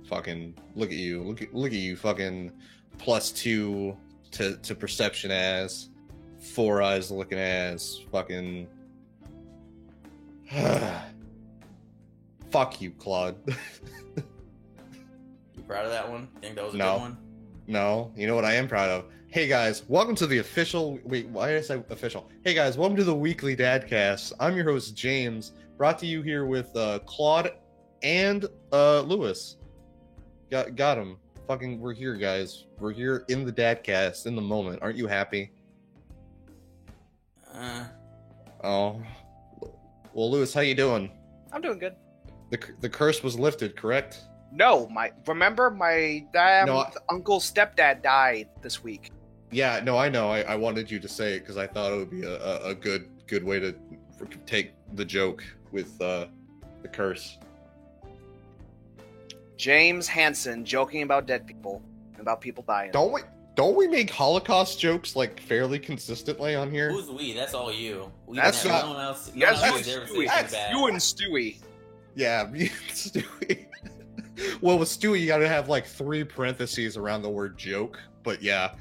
Fucking look at you. Look at you. Fucking +2 to perception as 4 eyes looking as fucking. Fuck you, Claude. You proud of that one? Think that was a No. good one? No, you know what I am proud of? Hey guys, welcome to the official. Wait, why did I say official? Hey guys, welcome to the weekly Dadcast. I'm your host James, brought to you here with Claude and Lewis. Got him. Fucking, we're here, guys. We're here in the Dadcast in the moment. Aren't you happy? Oh, well, Lewis, how you doing? I'm doing good. The curse was lifted, correct? No, my uncle's stepdad died this week. Yeah, no, I know. I wanted you to say it because I thought it would be a good way to take the joke with the curse. James Hansen joking about dead people, about people dying. Don't we make Holocaust jokes like fairly consistently on here? Who's we? That's all you. That's not. No one else. Yes, No one else has ever said anything bad. you and Stewie. Yeah, me and Stewie. Well, with Stewie, you gotta have like 3 parentheses around the word joke. But yeah.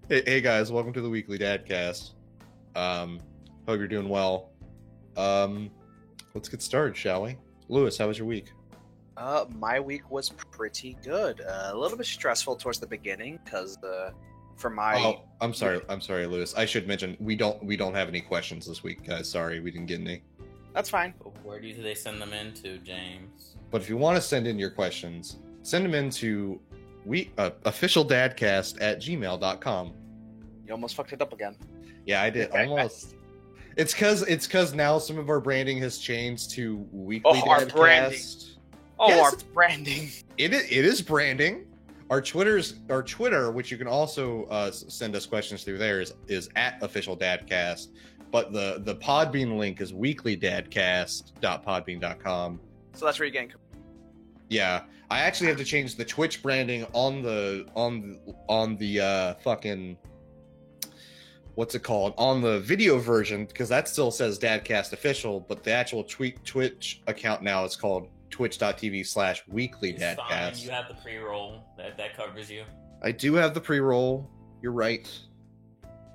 Hey guys, welcome to the weekly Dadcast. Hope you're doing well. Let's get started, shall we? Lewis, how was your week? My week was pretty good. A little bit stressful towards the beginning because for my. Oh, I'm sorry, Lewis. I should mention we don't have any questions this week, guys. Sorry, we didn't get any. That's fine. Where do they send them into, James? But if you want to send in your questions, send them in to officialdadcast@gmail.com. You almost fucked it up again. Yeah, I did almost. It's because now some of our branding has changed to weekly our Dadcast. branding. Oh, Yes, our branding. It is branding. Our Twitter, which you can also send us questions through there, is @officialdadcast. But the Podbean link is weeklydadcast.podbean.com. So that's where you're getting. Yeah, I actually have to change the Twitch branding on the fucking, what's it called, on the video version, because that still says Dadcast Official, but the actual Twitch account now is called twitch.tv/weeklydadcast. Fine, you have the pre-roll that covers you. I do have the pre-roll. You're right.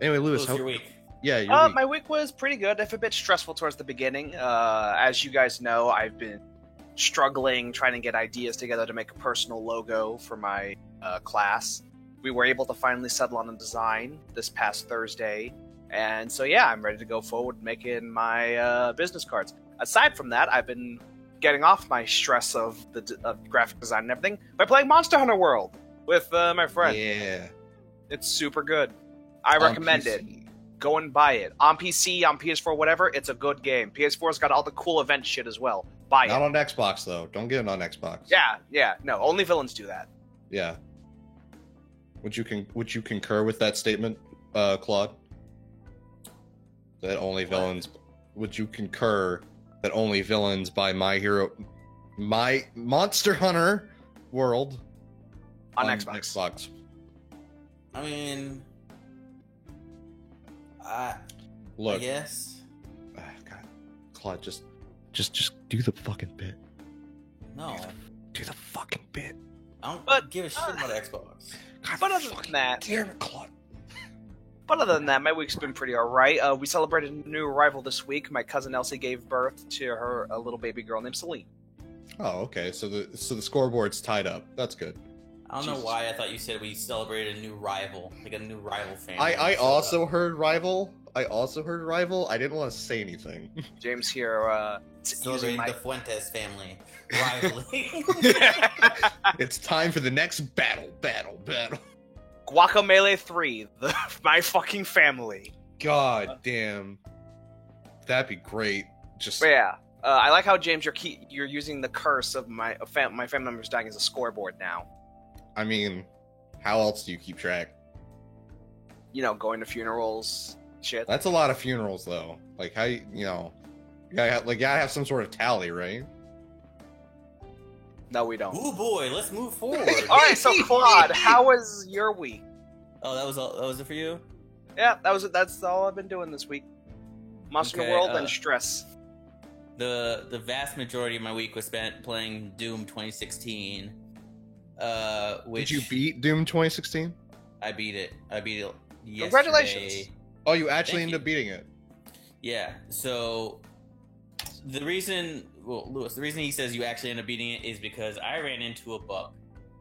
Anyway, Lewis, What's your week? Yeah, your week. My week was pretty good, if a bit stressful towards the beginning. As you guys know, I've been struggling trying to get ideas together to make a personal logo for my class. We were able to finally settle on a design this past Thursday, and so yeah, I'm ready to go forward making my business cards. Aside from that, I've been getting off my stress of graphic design and everything by playing Monster Hunter World with my friend. Yeah. It's super good. I recommend it. Go and buy it. On PC, on PS4, whatever, it's a good game. PS4's got all the cool event shit as well. Buy it. Not on Xbox, though. Don't get it on Xbox. Yeah. No, only villains do that. Yeah. Would you concur with that statement, Claude? That only villains... Would you concur that only villains buy My Monster Hunter World On Xbox. I mean, Look. I guess. God, Claude, just do the fucking bit. No. Do the fucking bit. I don't give a shit about Xbox. God, But other than that, damn it, Claude. But other than that, my week's been pretty alright. We celebrated a new arrival this week. My cousin Elsie gave birth to a little baby girl named Celine. Oh, okay. So the scoreboard's tied up. That's good. I don't know why I thought you said we celebrated a new rival, like a new rival family. I also heard rival. I didn't want to say anything. James here, celebrating the Fuentes family rivalry. It's time for the next battle. Guacamelee 3, my fucking family. God damn. That'd be great. But yeah, I like how, James, you're using the curse of my family members dying as a scoreboard now. I mean, how else do you keep track? You know, going to funerals, shit. That's a lot of funerals, though. Like, how you gotta have some sort of tally, right? No, we don't. Ooh boy, let's move forward. All right, so Claude, how was your week? Oh, that was it for you? Yeah, that's all I've been doing this week. Monster Hunter World and stress. the vast majority of my week was spent playing Doom 2016. Which Did you beat Doom 2016? I beat it. I beat it yesterday. Congratulations. Oh, you actually Thank ended up beating it. Yeah. So the reason, Lewis, the reason he says you actually end up beating it is because I ran into a bug.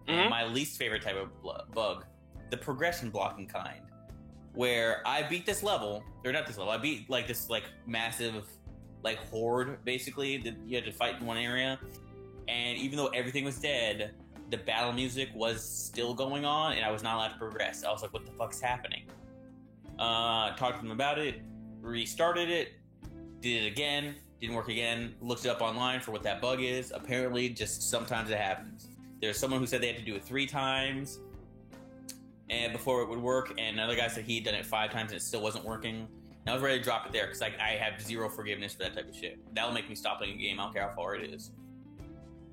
Mhm. My least favorite type of bug, the progression blocking kind, where I beat this level, or not this level, I beat like this like massive like horde basically that you had to fight in one area, and even though everything was dead, the battle music was still going on, and I was not allowed to progress. I was like, what the fuck's happening? Talked to them about it, restarted it, did it again, didn't work again, looked it up online for what that bug is. Apparently, just sometimes it happens. There's someone who said they had to do it 3 times and before it would work, and another guy said he'd done it 5 times and it still wasn't working. And I was ready to drop it there because I have zero forgiveness for that type of shit. That'll make me stop playing a game. I don't care how far it is.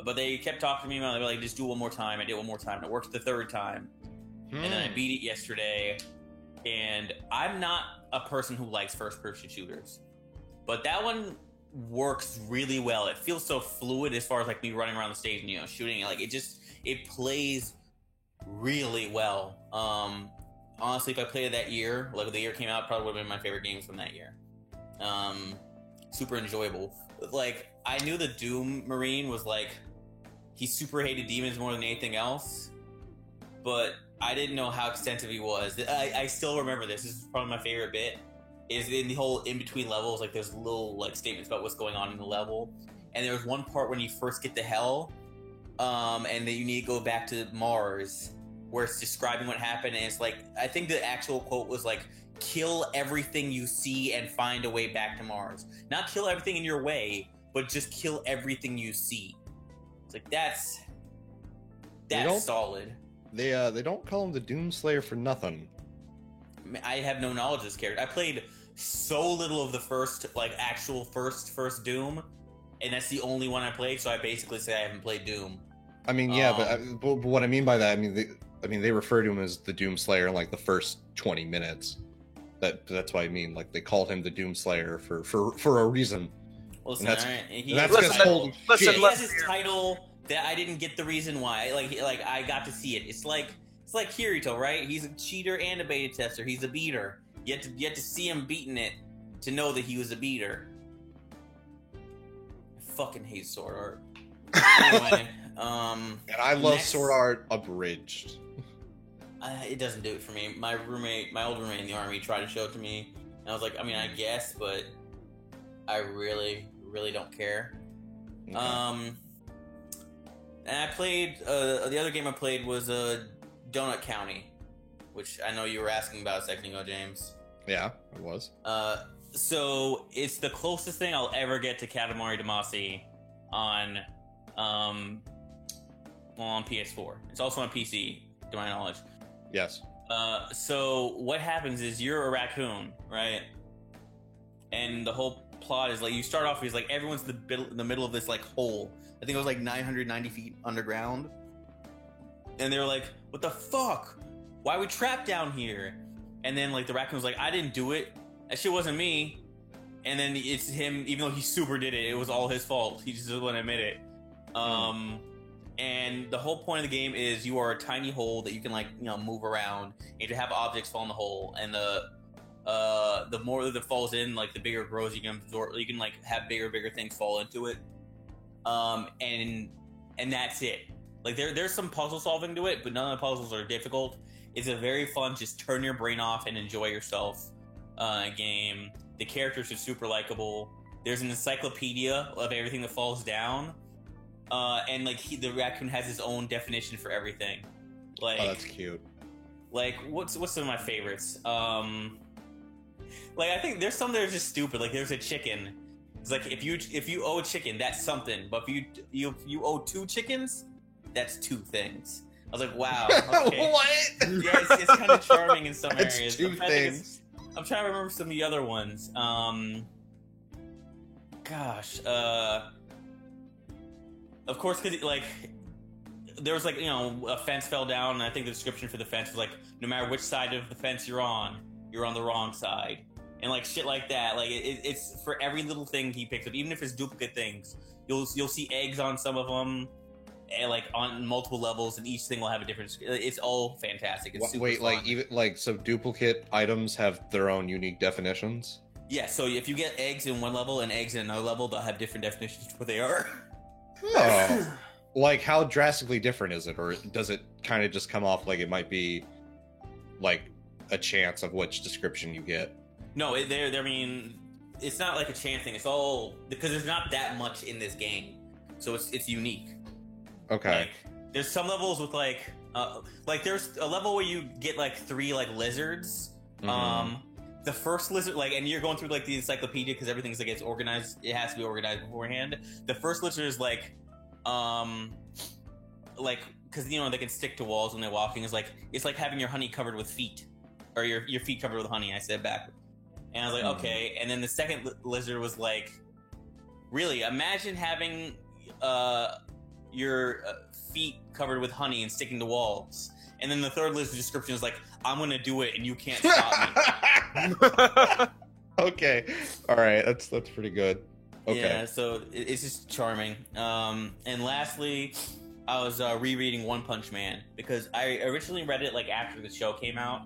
But they kept talking to me about it. They were like, just do one more time. I did one more time. And it worked the 3rd time. And then I beat it yesterday. And I'm not a person who likes first-person shooters. But that one works really well. It feels so fluid as far as like me running around the stage and, you know, shooting it. Like it plays really well. Honestly, if I played it that year, like when the year came out, it probably would have been my favorite games from that year. Super enjoyable. Like, I knew the Doom Marine was like, he super hated demons more than anything else, but I didn't know how extensive he was. I still remember this. This is probably my favorite bit. Is in the whole in-between levels, like there's little like statements about what's going on in the level. And there's one part when you first get to hell, and then you need to go back to Mars, where it's describing what happened, and it's like, I think the actual quote was like, kill everything you see and find a way back to Mars. Not kill everything in your way, but just kill everything you see. It's like, that's solid. They don't call him the Doomslayer for nothing. I have no knowledge of this character. I played so little of the first, like, actual first Doom, and that's the only one I played, so I basically say I haven't played Doom. I mean, yeah, but what I mean by that, I mean they refer to him as the Doomslayer in like the first 20 minutes. That's what I mean. Like they called him the Doomslayer for a reason. Well, listen, He has his title that I didn't get the reason why. Like I got to see it. It's like Kirito, right? He's a cheater and a beta tester. He's a beater. You have to see him beating it to know that he was a beater. I fucking hate Sword Art. Anyway, and I love Sword Art Abridged. It doesn't do it for me. My old roommate in the army, tried to show it to me, and I was like, I mean, I guess, but I really, really don't care. Okay. And I played the other game I played was Donut County, which I know you were asking about a second ago, James. Yeah, it was. So it's the closest thing I'll ever get to Katamari Damacy on PS4. It's also on PC, to my knowledge. Yes. So what happens is you're a raccoon, right? And the whole plot is like you start off, he's like everyone's in the middle of this like hole. I think it was like 990 feet underground. And they were like, what the fuck? Why are we trapped down here? And then like the raccoon was like, I didn't do it. That shit wasn't me. And then it's him, even though he super did it, it was all his fault. He just doesn't want to admit it. And the whole point of the game is you are a tiny hole that you can like, you know, move around and to have objects fall in the hole. And the more that it falls in, like the bigger it grows, you can absorb, you can like have bigger things fall into it. And that's it. Like there's some puzzle solving to it, but none of the puzzles are difficult. It's a very fun, just turn your brain off and enjoy yourself game. The characters are super likable. There's an encyclopedia of everything that falls down. And like the raccoon has his own definition for everything. Like, oh, that's cute. Like what's some of my favorites? Like I think there's some that are just stupid. Like there's a chicken. It's like if you owe a chicken, that's something. But if you owe 2 chickens, that's 2 things. I was like, wow. Okay. What? Yeah, it's kind of charming in some that's areas. 2 things. I'm trying to remember some of the other ones. Of course, because like there was like, you know, a fence fell down, and I think the description for the fence was like, no matter which side of the fence you're on the wrong side. and like shit like that. Like it's for every little thing he picks up, even if it's duplicate things. You'll see eggs on some of them, and like on multiple levels, and each thing will have a different. It's all fantastic. It's super fun. like even like so duplicate items have their own unique definitions. Yeah, so if you get eggs in one level and eggs in another level, they'll have different definitions for what they are. Oh. Like, how drastically different is it? Or does it kind of just come off like it might be, like, a chance of which description you get? No, I mean, it's not like a chance thing. It's all... Because there's not that much in this game. So it's unique. Okay. Like, there's some levels with, like there's a level where you get, like, 3, like, lizards. Mhm. The first lizard, like, and you're going through, like, the encyclopedia because everything's, like, it's organized. It has to be organized beforehand. The first lizard is, like, because, you know, they can stick to walls when they're walking. It's like having your honey covered with feet. Or your feet covered with honey, I said backward. And I was like, okay. And then the second lizard was, like, really, imagine having, your feet covered with honey and sticking to walls. And then the third lizard description is like, I'm gonna do it and you can't stop me. Okay. All right. That's pretty good. Okay. Yeah, so it's just charming. And lastly, I was rereading One Punch Man because I originally read it like after the show came out.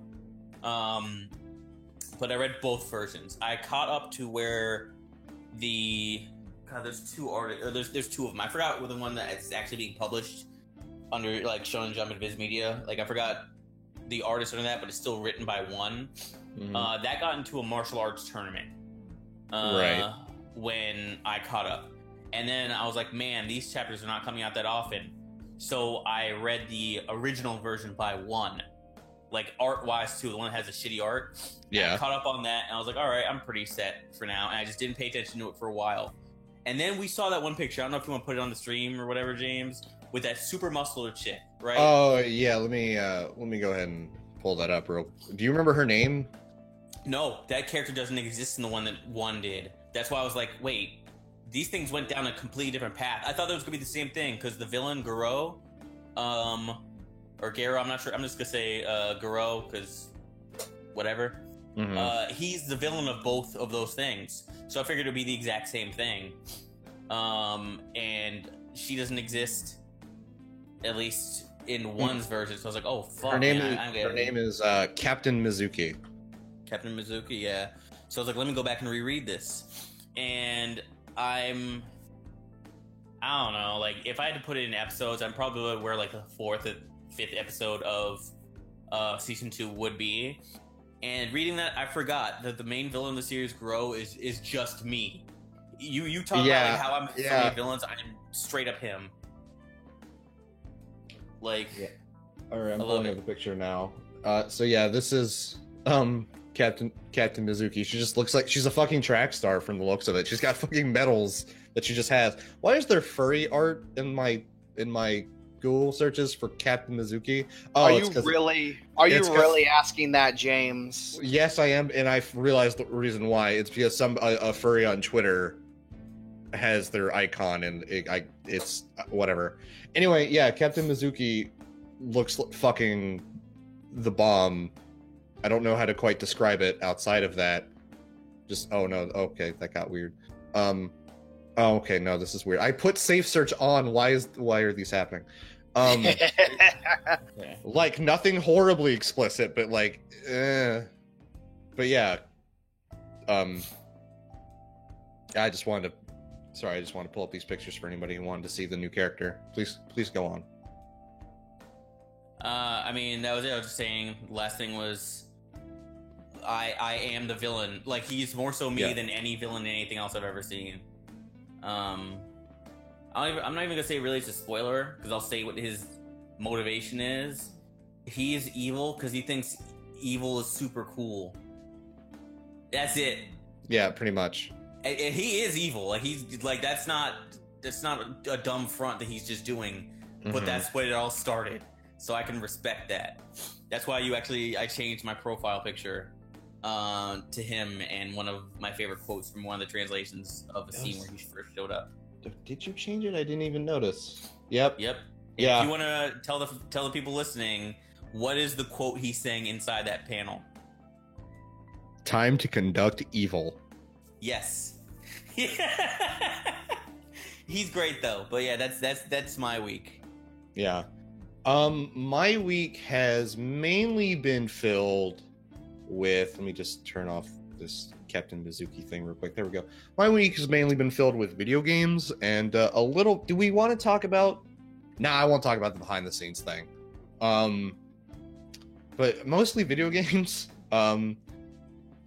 But I read both versions. I caught up to where there's two artists, or there's two of them. I forgot the one that it's actually being published under like Shonen Jump and Viz Media. Like I forgot the artist under that, but it's still written by one. Mhm. That got into a martial arts tournament. Right. When I caught up. And then I was like, man, these chapters are not coming out that often. So I read the original version by one. Like art-wise too, the one that has a shitty art. Yeah. I caught up on that and I was like, all right, I'm pretty set for now. And I just didn't pay attention to it for a while. And then we saw that one picture. I don't know if you want to put it on the stream or whatever, James, with that super muscular chick, right? Oh yeah. Let me go ahead and pull that up real. Do you remember her name? No, that character doesn't exist in the one that one did. That's why I was like, wait, these things went down a completely different path. I thought that was going to be the same thing, because the villain, Garo, or Garo, I'm not sure. I'm just going to say Garo, because whatever. Mhm. He's the villain of both of those things. So I figured it would be the exact same thing. And she doesn't exist, at least in one's version. So I was like, oh, fuck. Her name is Captain Mizuki. Captain Mizuki, yeah. So I was like, let me go back and reread this. And I don't know, like, if I had to put it in episodes, I'm probably where, like, the 4th or 5th episode of Season 2 would be. And reading that, I forgot that the main villain of the series, Gro, is just me. You talk about, like, how I'm so many villains, I'm straight up him. Like, yeah. All right, I'm I love pulling it. up the picture now. So yeah, this is Captain Mizuki. She just looks like she's a fucking track star from the looks of it. She's got fucking medals that she just has. Why is there furry art in my Google searches for Captain Mizuki? Oh, Are you really asking that, James? Yes, I am, and I realized the reason why. It's because a furry on Twitter has their icon, and it's whatever. Anyway, yeah, Captain Mizuki looks fucking the bomb. I don't know how to quite describe it outside of that. Just okay, that got weird. Okay, no, this is weird. I put safe search on. Why are these happening? okay. Like nothing horribly explicit, but like, but yeah. I just wanted to pull up these pictures for anybody who wanted to see the new character. Please go on. I mean, that was it. I was just saying, the last thing was, I am the villain. Like, he's more so me than any villain in anything else I've ever seen. I'm not even gonna say really it's a spoiler, because I'll say what his motivation is. He is evil because he thinks evil is super cool. That's it. Yeah, pretty much. And he is evil. Like, he's like, that's not a dumb front that he's just doing, but that's what it all started. So I can respect that. That's why I changed my profile picture to him, and one of my favorite quotes from one of the translations of a scene where he first showed up. Did you change it? I didn't even notice. Yep. Yeah. If you want to tell the people listening, what is the quote he's saying inside that panel? Time to conduct evil. Yes. He's great though, but yeah, that's my week. Yeah. My week has mainly been filled with, let me just turn off this Captain Mizuki thing real quick. There we go. My week has mainly been filled with video games and a little, do we want to talk about, nah, I won't talk about the behind the scenes thing. But mostly video games.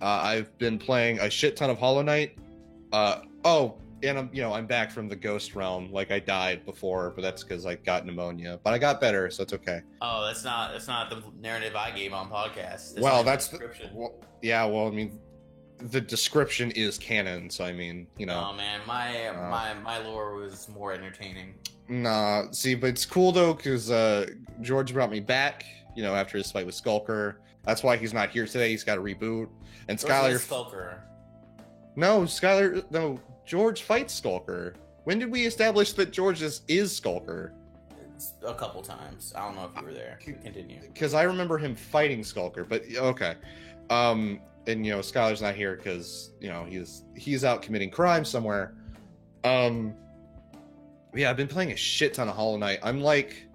I've been playing a shit ton of Hollow Knight. And I'm back from the Ghost Realm. Like, I died before, but that's because I got pneumonia. But I got better, so it's okay. Oh, that's not the narrative I gave on podcast. Well, that's the description. I mean, the description is canon, so I mean, Oh man, my lore was more entertaining. Nah, see, but it's cool though, because George brought me back. After his fight with Skulker. That's why he's not here today. He's got to reboot. And Skylar. Skulker. No, George fights Skulker. When did we establish that George is Skulker? A couple times. I don't know if you were there. Continue. Because I remember him fighting Skulker, but okay. And Skylar's not here because he's out committing crime somewhere. Yeah, I've been playing a shit ton of Hollow Knight. I'm like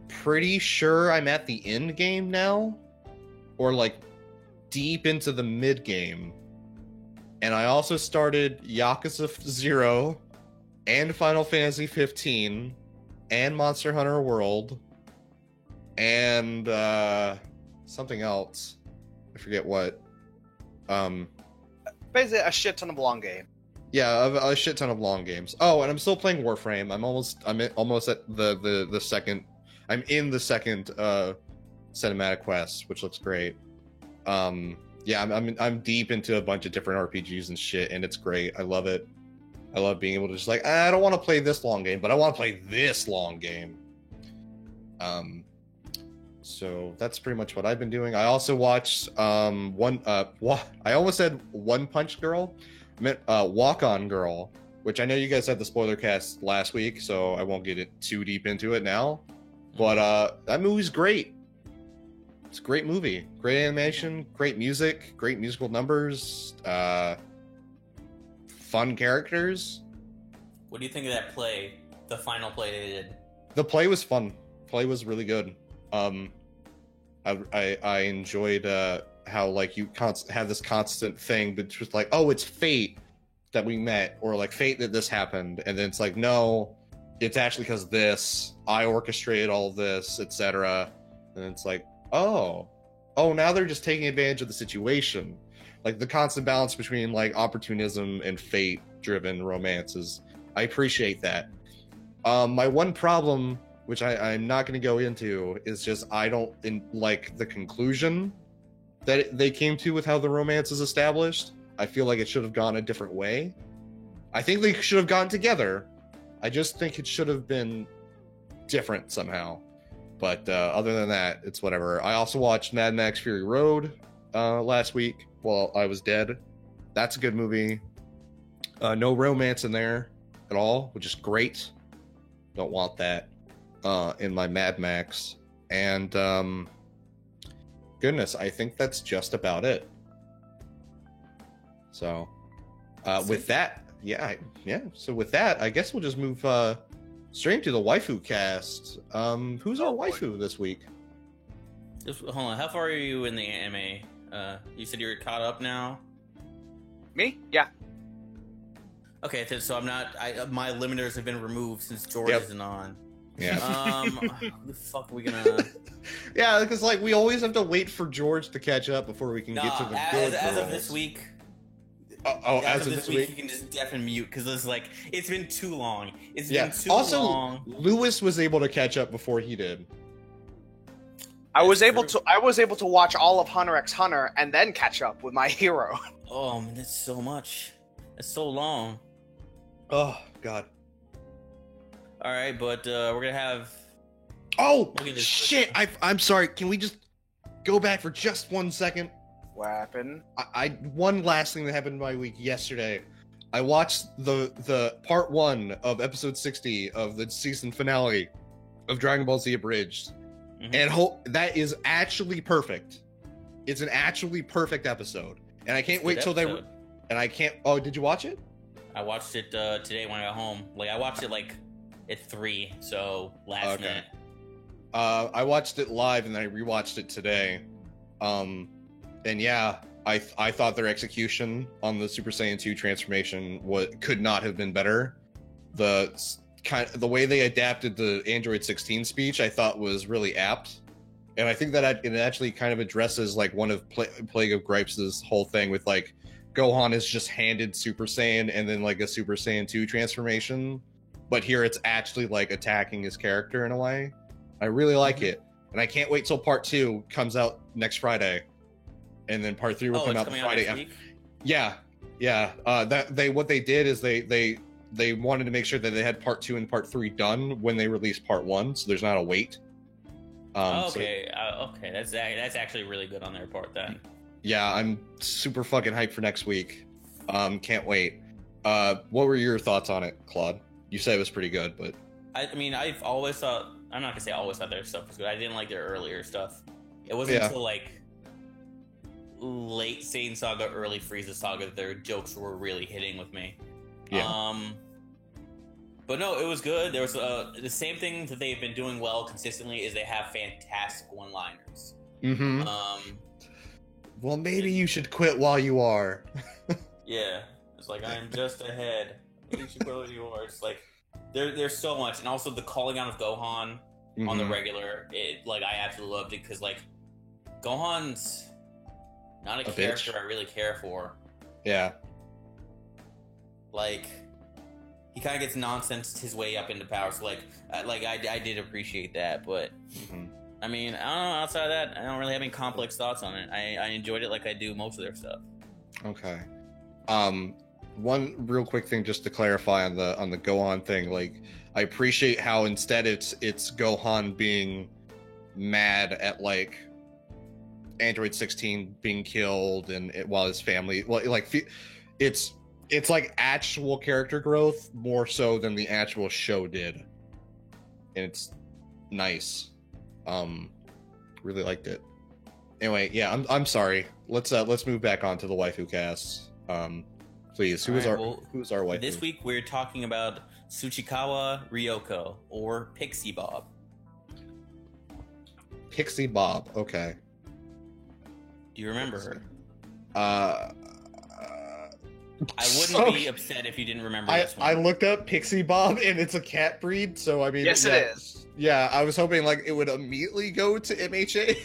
pretty sure I'm at the end game now, or like deep into the mid game. And I also started Yakuza 0 and Final Fantasy 15 and Monster Hunter World and something else. I forget what. Basically a shit ton of long game. Yeah, a shit ton of long games. Oh, and I'm still playing Warframe. I'm almost at the second. I'm in the second cinematic quest, which looks great. Yeah, I'm deep into a bunch of different RPGs and shit, and it's great. I love it. I love being able to just like, I don't want to play this long game, but I want to play this long game. So that's pretty much what I've been doing. I also watched I almost said One Punch Girl, I meant Walk On Girl, which I know you guys had the spoiler cast last week, so I won't get it too deep into it now. But that movie's great. It's a great movie. Great animation, great music, great musical numbers, fun characters. What do you think of that play? The final play they did? The play was fun. Play was really good. I enjoyed how like you have this constant thing, but just like, oh, it's fate that we met, or like fate that this happened, and then it's like, no, it's actually because this, I orchestrated all of this, etc. And it's like, oh, now they're just taking advantage of the situation. Like the constant balance between like opportunism and fate-driven romances. I appreciate that. My one problem, which I'm not going to go into, is just I don't like the conclusion that they came to with how the romance is established. I feel like it should have gone a different way. I think they should have gone together. I just think it should have been different somehow. But other than that, it's whatever. I also watched Mad Max Fury Road last week while I was dead. That's a good movie. No romance in there at all, which is great. Don't want that in my Mad Max. And goodness, I think that's just about it. So with that, yeah. So with that, I guess we'll just move straight to the waifu cast. Who's our waifu this week? Hold on, how far are you in the anime? You said you're caught up now? Me? Yeah. Okay, so I'm not. My limiters have been removed since George isn't on. Yeah. Who the fuck are we gonna? Yeah, because like we always have to wait for George to catch up before we can get to the good as girls. of this week. As of this week, you can just deaf and mute because it's like it's been too long. It's yeah. been too also, long. Lewis was able to catch up before he did. I was able to watch all of Hunter x Hunter and then catch up with My Hero. Oh man, that's so much. That's so long. Oh God. All right, but we're gonna have. Oh shit! I'm sorry. Can we just go back for just 1 second? What happened? One last thing that happened in my week yesterday. I watched the part 1 of episode 60 of the season finale of Dragon Ball Z Abridged, and that is actually perfect. It's an actually perfect episode. and I can't Good wait till they. episode. And I can't. Oh, did you watch it? I watched it today when I got home. Like I watched it like at 3, so last Okay. minute. I watched it live and then I rewatched it today. And yeah, I thought their execution on the Super Saiyan 2 transformation could not have been better. The way they adapted the Android 16 speech, I thought was really apt, and I think that it actually kind of addresses like one of Plague of Gripes' whole thing with like Gohan is just handed Super Saiyan and then like a Super Saiyan 2 transformation, but here it's actually like attacking his character in a way. I really like it, and I can't wait till part 2 comes out next Friday, and then part 3 will come it's out the coming Friday next after. week? Yeah. What they did is they wanted to make sure that they had part 2 and part 3 done when they released part 1, so there's not a wait. Okay, that's actually really good on their part then. Yeah, I'm super fucking hyped for next week. Can't wait. What were your thoughts on it, Claude? You said it was pretty good, but I mean, I've always thought. I'm not gonna say always thought their stuff was good. I didn't like their earlier stuff. It wasn't until like late Saiyan Saga, early Frieza Saga that their jokes were really hitting with me. yeah. But no, it was good. There was the same thing that they've been doing well consistently is they have fantastic one-liners. Mm-hmm. Well, maybe you should quit while you are. Yeah, it's like I'm just ahead. Maybe you should quit while you are. It's like there's so much, and also the calling out of Gohan on the Mhm. regular. I absolutely loved it because like Gohan's not a A character bitch. I really care for. Yeah. Like he kind of gets nonsense his way up into power. So I did appreciate that, but Mhm. I mean, I don't know. Outside of that, I don't really have any complex thoughts on it. I enjoyed it like I do most of their stuff. Okay. One real quick thing just to clarify on the Gohan thing, like I appreciate how instead it's Gohan being mad at like Android 16 being killed and while his family it's like actual character growth more so than the actual show did. And it's nice. Really liked it. Anyway, yeah, I'm sorry. Let's move back on to the waifu cast. Please, who's All right, our waifu? This week we're talking about Tsuchikawa Ryoko or Pixie Bob. Pixie Bob. Okay. Do you remember her? I I wouldn't be upset if you didn't remember this one. I looked up Pixie Bob and it's a cat breed, so I mean, Yes, yeah, it is. Yeah, I was hoping like it would immediately go to MHA,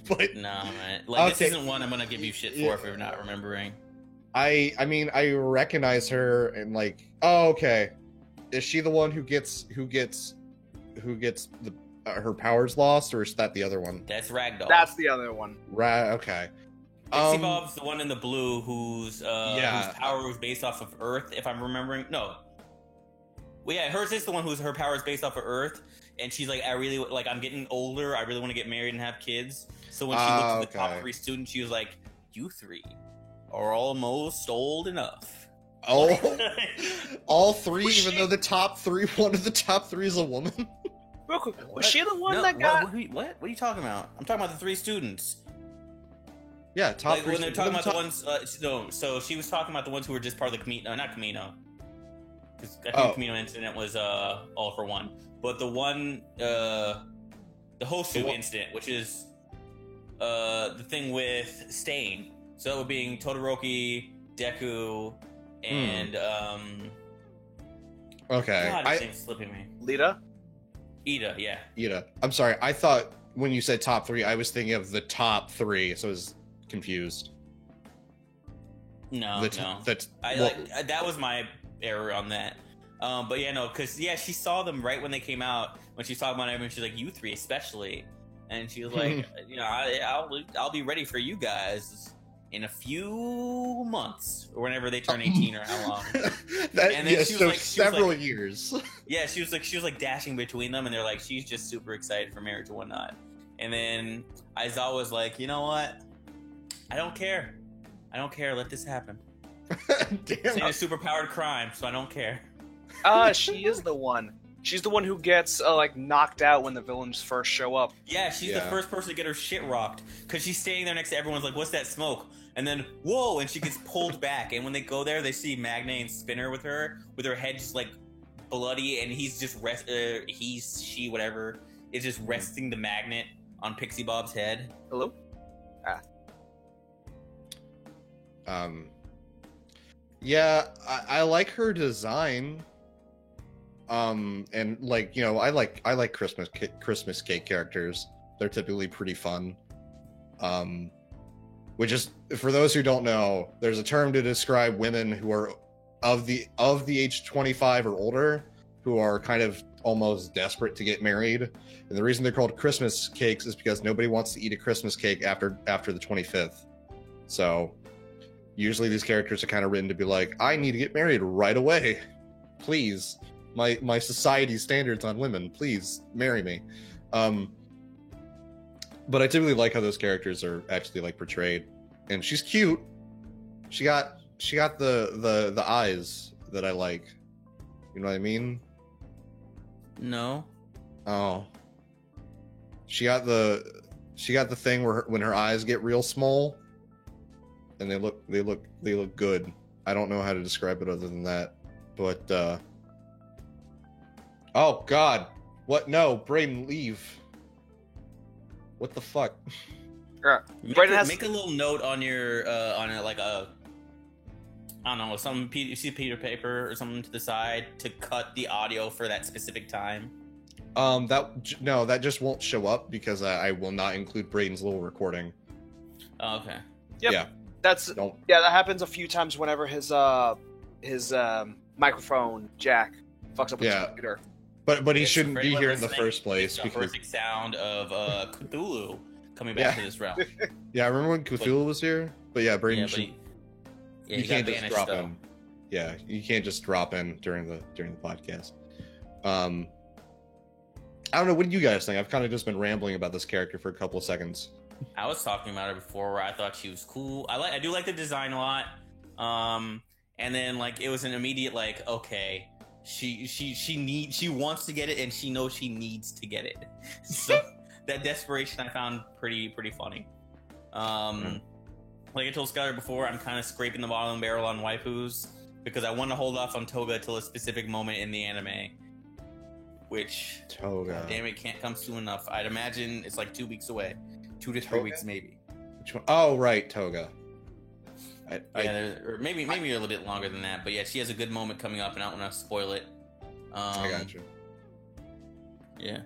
but Nah, man. Like Okay. this isn't one I'm gonna give you shit for Yeah. if you're not remembering. I mean I recognize her and like, oh, okay, is she the one who gets the her powers lost, or is that the other one? That's Ragdoll. That's the other one. Right. Okay. Pixie Bob's the one in the blue whose Yeah. power was based off of Earth, if I'm remembering. No. Well, yeah, hers is the one whose her power is based off of Earth, and she's like, I'm getting older. I really want to get married and have kids. So when she looked at the top Okay. 3 students, she was like, "You 3 are almost old enough." Oh, all 3, Was even she- though the top 3, one of the top 3 is a woman. Real quick, was What? she the one No, that got? What are you talking about? I'm talking about the 3 students. Yeah, top Like 3. when they're talking about the ones, no. So she was talking about the ones who were just part of the Camino, not Camino, because I think Oh. the Camino incident was all for one. But the one, the Hosu incident, which is the thing with Stain. So that would being Todoroki, Deku, and Okay. God, his name's slipping me. Lita? Ida, yeah. Ida. I'm sorry. I thought when you said top 3, I was thinking of the top 3, so I was confused. No, no. That's That was my error on that. But yeah, no, because she saw them right when they came out. When she's talking about everyone, she's like, "You 3 especially," and she was like, I'll be ready for you guys in a few months or whenever they turn 18 or how long." that, And then yeah, she was so like- several years. Yeah, she was like dashing between them, and they're like, she's just super excited for marriage and whatnot. And then Aizawa was like, "You know what? I don't care. Let this happen. Damn. It's a super powered crime, so I don't care." She is the one. She's the one who gets like knocked out when the villains first show up. Yeah, she's the first person to get her shit rocked because she's standing there next to everyone's like, "What's that smoke?" And then whoa, and she gets pulled back. And when they go there, they see Magne and Spinner with her head just like bloody, and he's just she whatever is just resting the magnet on Pixie Bob's head. Hello. Yeah, I like her design. And like, you know, I like Christmas cake characters. They're typically pretty fun. Which is, for those who don't know, there's a term to describe women who are of the age 25 or older, who are kind of almost desperate to get married. And the reason they're called Christmas cakes is because nobody wants to eat a Christmas cake after the 25th. So usually these characters are kind of written to be like, I need to get married right away. Please. My society's standards on women, please marry me. But I typically like how those characters are actually like portrayed. And she's cute. She got the eyes that I like. You know what I mean? No. Oh. She got the thing where when her eyes get real small and they look good. I don't know how to describe it other than that. But oh God. What? No, Brayden, leave. What the fuck? Make a little note on your on a, like a, I don't know, some you see a piece of paper or something to the side to cut the audio for that specific time. That just won't show up because I will not include Brayden's little recording. Oh, okay. Yep. Yeah. That happens a few times whenever his microphone jack fucks up with his computer. But he shouldn't be here in the first place the because perfect sound of Cthulhu coming back to this realm. Yeah, I remember when Cthulhu was here. But yeah, Brayden you can't just drop in. Yeah, you can't just drop in during the podcast. I don't know. What do you guys think? I've kind of just been rambling about this character for a couple of seconds. I was talking about her before, where I thought she was cool. I do like the design a lot. And then like it was an immediate like, okay, she wants to get it, and she knows she needs to get it. So that desperation I found pretty funny. Like I told Skylar before, I'm kind of scraping the bottom barrel on waifus because I want to hold off on Toga till a specific moment in the anime. Which, Toga, damn it, can't come soon enough. I'd imagine it's like 2 weeks away, 2 to 3 weeks maybe. Which one? Oh, right, Toga. Or maybe a little bit longer than that. But yeah, she has a good moment coming up, and I don't want to spoil it. I got you. Yeah.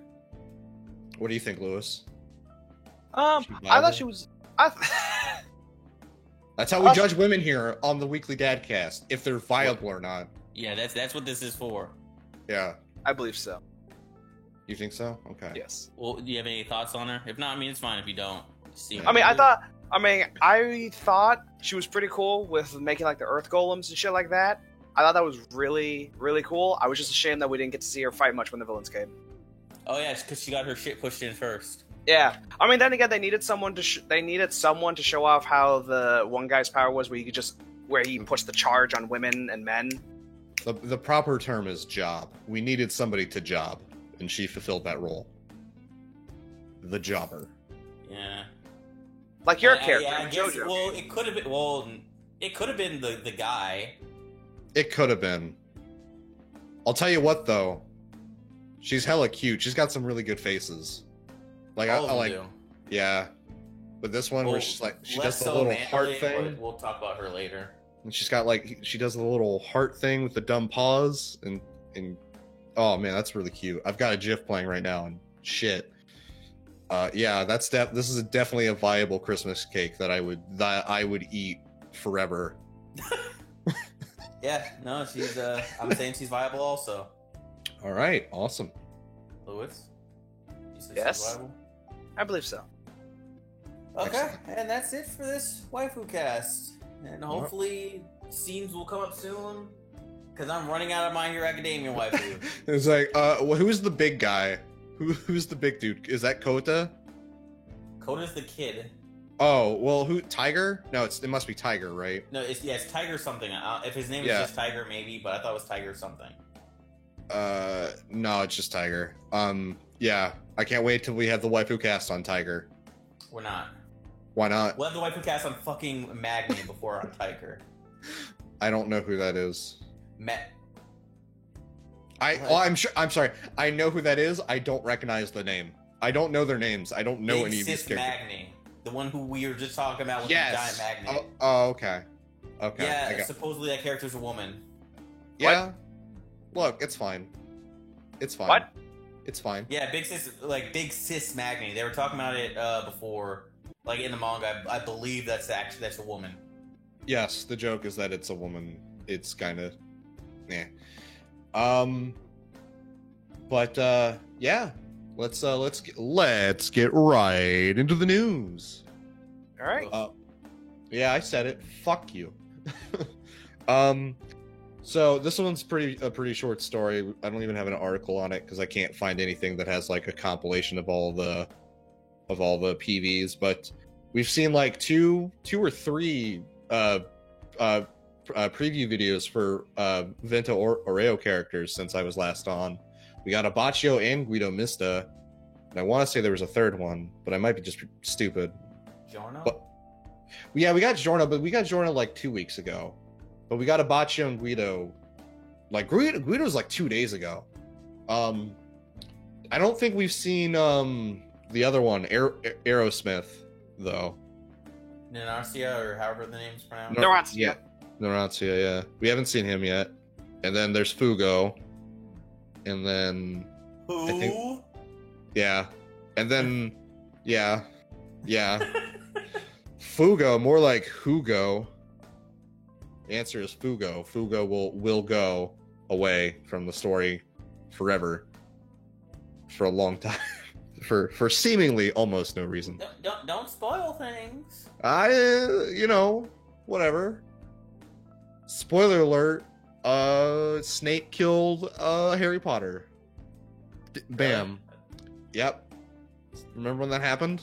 What do you think, Lewis? I thought she was. That's how we judge women here on the Weekly Dadcast, if they're viable or not. Yeah, that's what this is for. Yeah. I believe so. You think so? Okay. Yes. Well, do you have any thoughts on her? If not, I mean, it's fine if you don't. I thought she was pretty cool with making like the earth golems and shit like that. I thought that was really, really cool. I was just ashamed that we didn't get to see her fight much when the villains came. Oh yeah, because she got her shit pushed in first. Yeah, I mean, then again, they needed someone to show off how the one guy's power was, where he puts the charge on women and men. The proper term is job. We needed somebody to job, and she fulfilled that role. The jobber. Yeah. Like your character, I guess, JoJo. Well, it could have been. Well, it could have been the guy. It could have been. I'll tell you what, though. She's hella cute. She's got some really good faces. Like I like. Do. Yeah. But this one, where she's like, she does the little heart thing. We'll talk about her later. And she's got like, she does the little heart thing with the dumb paws, and oh man, that's really cute. I've got a GIF playing right now, and shit. Yeah, this is definitely a viable Christmas cake that I would eat forever. Yeah, no, she's. I'm saying she's viable also. All right, awesome. Lewis, yes, she's viable? I believe so. Okay, excellent. And that's it for this waifu cast. And hopefully scenes will come up soon, because I'm running out of My Hero Academia waifu. It's like, who's the big guy? Who's the big dude? Is that Kota? Kota's the kid. Oh, well, who? Tiger? No, it must be Tiger, right? No, it's Tiger something. If his name is just Tiger, maybe, but I thought it was Tiger something. No, it's just Tiger. Yeah, I can't wait till we have the waifu cast on Tiger. We're not. Why not? We'll have the waifu cast on fucking Magni before on Tiger. I don't know who that is. Met. I'm sure. I'm sorry. I know who that is. I don't recognize the name. I don't know their names. I don't know Big any of these Sis characters. Magni, the one who we were just talking about with Yes. the giant Magni. Oh, okay. Okay. Yeah, supposedly that character's a woman. Yeah. Look, it's fine. It's fine. What? It's fine. Yeah, Big Sis Magni. They were talking about it before, like in the manga. I believe that's a woman. Yes, the joke is that it's a woman. It's kind of, yeah. But yeah, let's get right into the news. All right. Yeah, I said it. Fuck you. So this one's a pretty short story. I don't even have an article on it because I can't find anything that has like a compilation of all the PVs. But we've seen like two or three preview videos for Vento Oreo characters since I was last on. We got Abaccio and Guido Mista, and I want to say there was a third one, but I might be just stupid. Giorno? But yeah, we got Giorno, but we got Giorno like 2 weeks ago. But we got Abaccio and Guido. Like Guido's like 2 days ago. I don't think we've seen the other one, Aerosmith, though. Nanarcia, or however the name's pronounced. Narantia. Yeah. Narantia, yeah. We haven't seen him yet. And then there's Fugo. And then Who? I think- yeah. And then yeah. Fugo, more like Hugo. The answer is Fugo. Fugo will go away from the story forever. For a long time. for seemingly almost no reason. Don't spoil things. Whatever. Spoiler alert. Snape killed Harry Potter. Bam. Yep. Remember when that happened?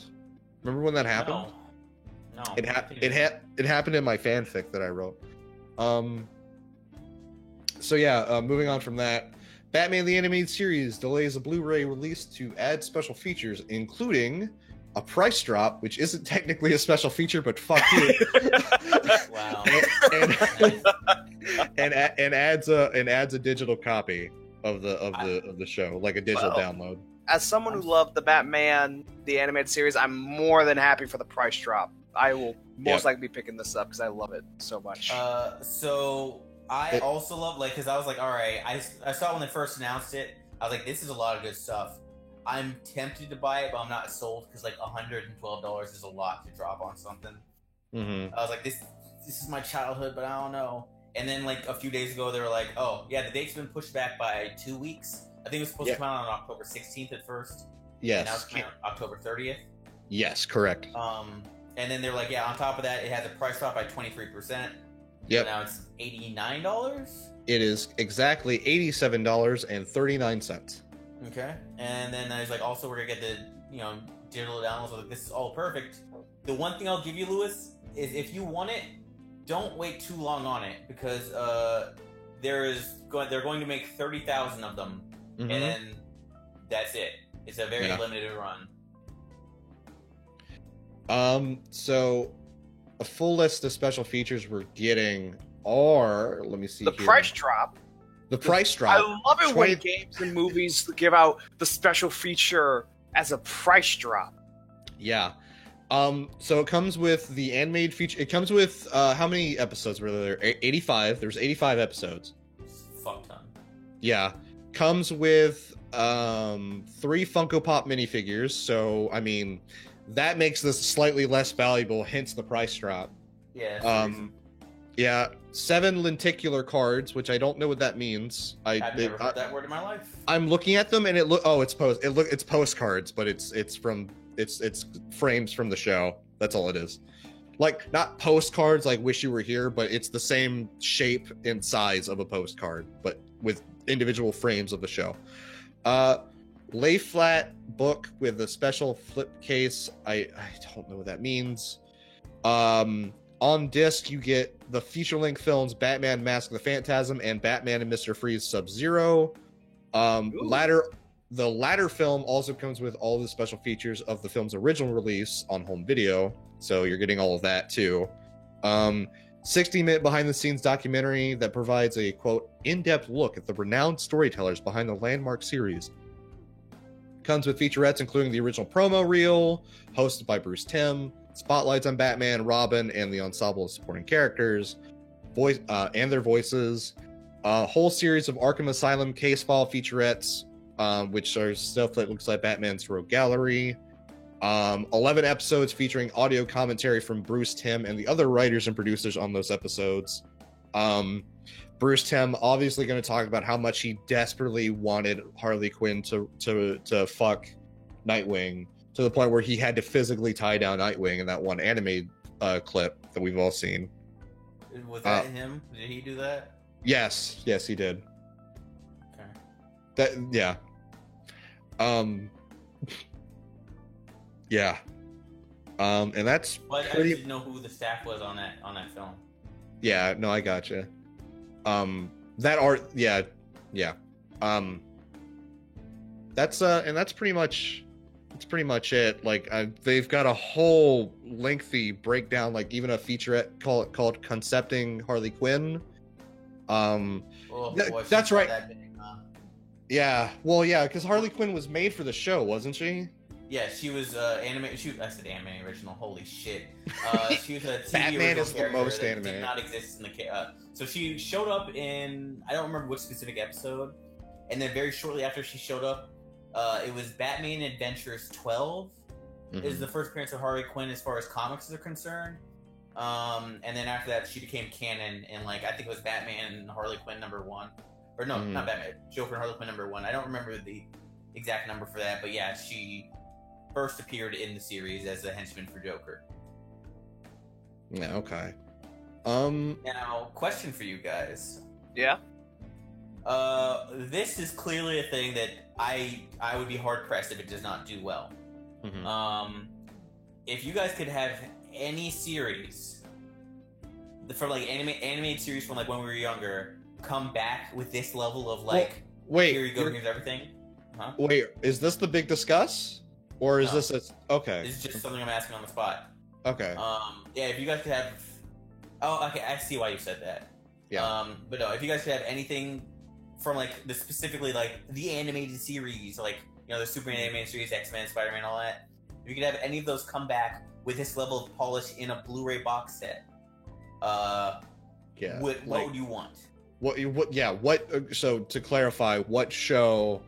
No. It happened in my fanfic that I wrote. So yeah, moving on from that, Batman the Animated Series delays a Blu-ray release to add special features, including a price drop, which isn't technically a special feature, but fuck you. Wow. and adds a digital copy of the show, like a digital download. As someone who loved the Batman, the animated series, I'm more than happy for the price drop. I will most likely be picking this up because I love it so much. So I also love, because I was like, all right, I saw when they first announced it, I was like, this is a lot of good stuff. I'm tempted to buy it, but I'm not sold because like $112 is a lot to drop on something. Mm-hmm. I was like, this is my childhood, but I don't know. And then like a few days ago, they were like, oh yeah, the date's been pushed back by 2 weeks. I think it was supposed to come out on October 16th at first. Yes. And now it's coming out October 30th. Yes, correct. And then they're like, yeah, on top of that, it has a price drop by 23%. Yep. So now it's $89. It is exactly $87.39. Okay. And then there's like, also we're gonna get the digital downloads. So like, this is all perfect. The one thing I'll give you, Lewis, is if you want it, don't wait too long on it because they're going to make 30,000 of them, Mm-hmm. and then that's it. It's a very limited run. So a full list of special features we're getting are, let me see the here. price drop. The price drop. I love it when games and movies give out the special feature as a price drop. Yeah. So it comes with the animated feature. It comes with how many episodes were there? 85. There's 85 episodes. Fuck ton. Yeah. Comes with 3 Funko Pop minifigures. So I mean, that makes this slightly less valuable. Hence the price drop. Yeah. Yeah. 7 lenticular cards, which I don't know what that means. I've never heard that word in my life. I'm looking at them and it's postcards, but it's frames from the show. That's all it is. Like, not postcards like Wish You Were Here, but it's the same shape and size of a postcard, but with individual frames of the show. Lay flat book with a special flip case. I don't know what that means. On disc, you get the feature-length films Batman Mask of the Phantasm and Batman and Mr. Freeze Sub-Zero. Ooh. The latter film also comes with all the special features of the film's original release on home video, so you're getting all of that too. 60-minute behind-the-scenes documentary that provides a, quote, in-depth look at the renowned storytellers behind the landmark series. Comes with featurettes including the original promo reel, hosted by Bruce Timm, spotlights on Batman, Robin, and the ensemble of supporting characters, and their voices. A whole series of Arkham Asylum case file featurettes, which are stuff that looks like Batman's Rogue Gallery. 11 episodes featuring audio commentary from Bruce Timm and the other writers and producers on those episodes. Bruce Timm obviously going to talk about how much he desperately wanted Harley Quinn to fuck Nightwing, to the point where he had to physically tie down Nightwing in that one anime clip that we've all seen. Was that him? Did he do that? Yes, he did. Okay. Yeah. Yeah. And that's But I didn't know who the staff was on that film. Yeah, no, I gotcha. That art, yeah. That's and that's pretty much it. Like, they've got a whole lengthy breakdown, like even a featurette called Concepting Harley Quinn. That's right. Yeah, well, yeah, because Harley Quinn was made for the show, wasn't she? Yeah, she was anime. I said anime original. Holy shit! She was a TV Batman original is the character most that anime. did not exist in the. So she showed up in, I don't remember which specific episode, and then very shortly after she showed up, it was Batman Adventures 12. Mm-hmm. Is the first appearance of Harley Quinn as far as comics are concerned. And then after that, she became canon in, like, I think it was Batman and Harley Quinn #1, or no, not Batman, Joker and Harley Quinn #1. I don't remember the exact number for that, but yeah, she first appeared in the series as a henchman for Joker. Yeah, okay. Now, question for you guys. Yeah. This is clearly a thing that I would be hard pressed if it does not do well. Mm-hmm. If you guys could have any series from, like, animated series from, like, when we were younger come back with this level of, like, wait, here you go, here's everything. Huh? Wait, is this the big discuss, or is No. this okay? This is just something I'm asking on the spot. Okay. Yeah, if you guys could have. Oh, okay, I see why you said that. Yeah. But no, if you guys could have anything from, like, the specifically, like, the animated series, like, you know, the Superman animated series, X-Men, Spider-Man, all that. If you could have any of those come back with this level of polish in a Blu-ray box set, Yeah. what would you want? So to clarify, what show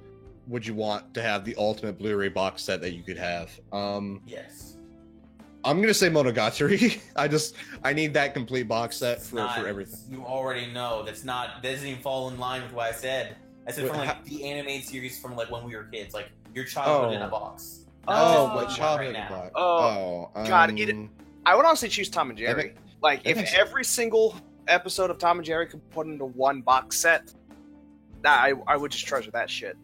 would you want to have the ultimate Blu-ray box set that you could have? Yes. I'm gonna say Monogatari. I need that complete box set for everything. You already know that doesn't even fall in line with what I said. I said from, like, the animated series from, like, when we were kids, like your childhood in a box. My childhood box. God, I would honestly choose Tom and Jerry. If so. every single episode of Tom and Jerry could be put into one box set, I would just treasure that shit.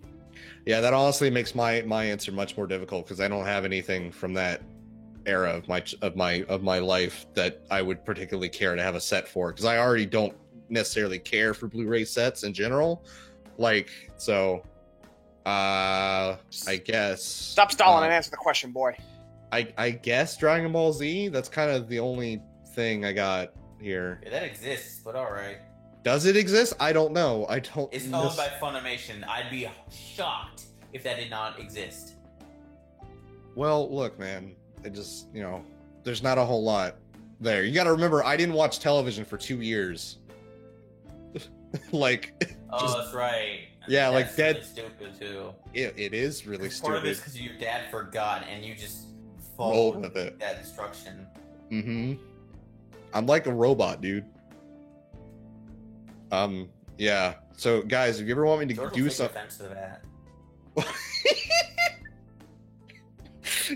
Yeah, that honestly makes my answer much more difficult, because I don't have anything from that era of my life that I would particularly care to have a set for, because I already don't necessarily care for Blu-ray sets in general. I guess Stop stalling and answer the question, boy. I guess Dragon Ball Z. That's kind of the only thing I got here. Yeah, that exists, but all right. Does it exist? I don't know. It's owned by Funimation. I'd be shocked if that did not exist. Well, look, man. It just, there's not a whole lot there. You got to remember, I didn't watch television for 2 years. That's right. Yeah, That's dead. Really stupid too. It is really stupid. Part of it's because your dad forgot, and you just Roll followed with it. that instruction. Mm-hmm. I'm like a robot, dude. Yeah. So, guys, if you ever want me to George do will take something, offense to that.